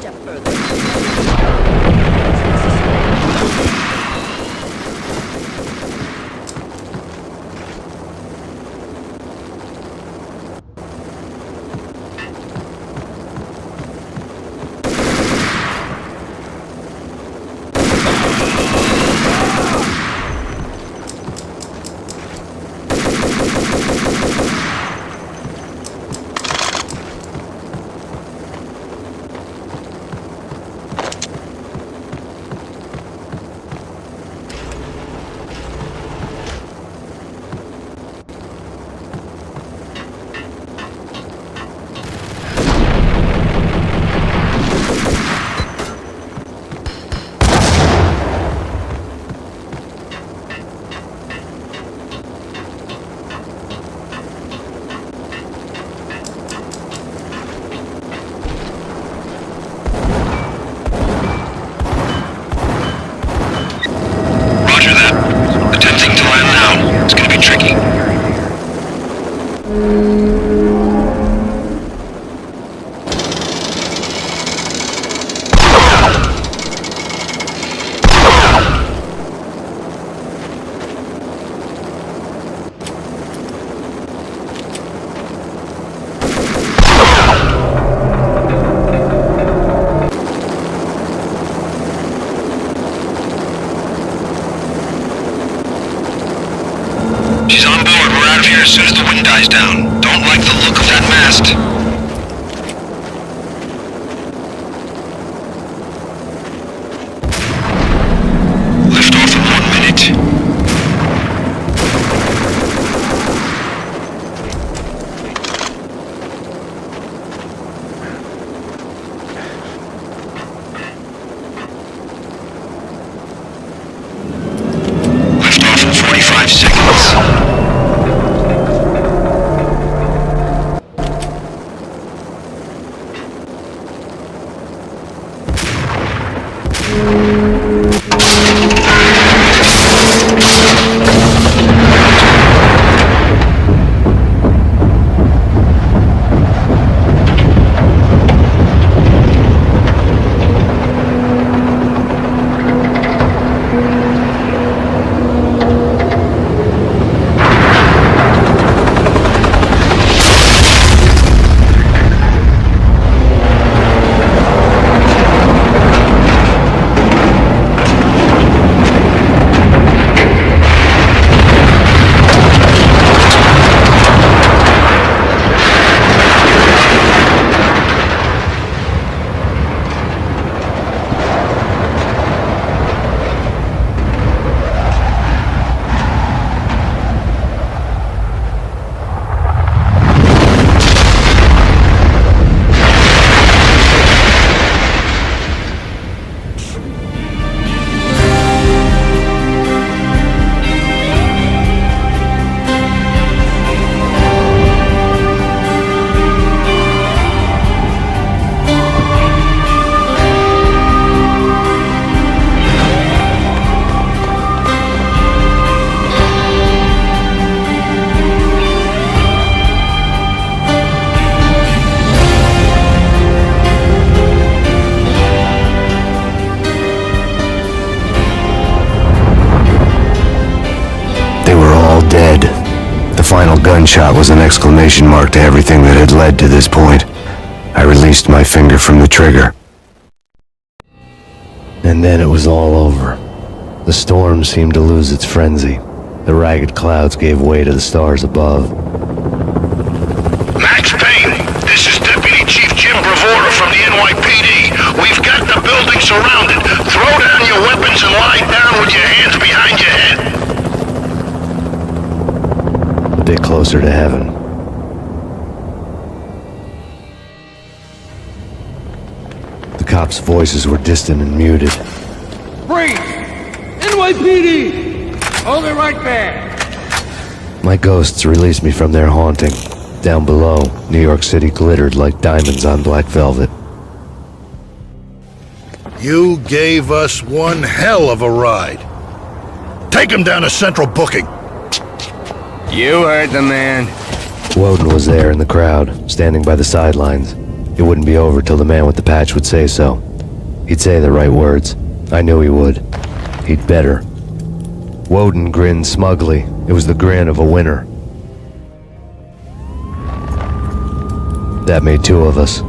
step further. As soon as the wind dies down. Don't like the look of that mast. Lift off in 1 minute. Lift off in 45 seconds. Dead. The final gunshot was an exclamation mark to everything that had led to this point. I released my finger from the trigger. And then it was all over. The storm seemed to lose its frenzy. The ragged clouds gave way to the stars above. Max Payne, this is Deputy Chief Jim Bravura from the NYPD. We've got the building surrounded. Throw down your weapons and lie down with your hands behind your head. A bit closer to heaven. The cops' voices were distant and muted. Freeze! NYPD! Hold it right there! My ghosts released me from their haunting. Down below, New York City glittered like diamonds on black velvet. You gave us one hell of a ride. Take him down to Central Booking. You heard the man. Woden was there in the crowd, standing by the sidelines. It wouldn't be over till the man with the patch would say so. He'd say the right words. I knew he would. He'd better. Woden grinned smugly. It was the grin of a winner. That made two of us.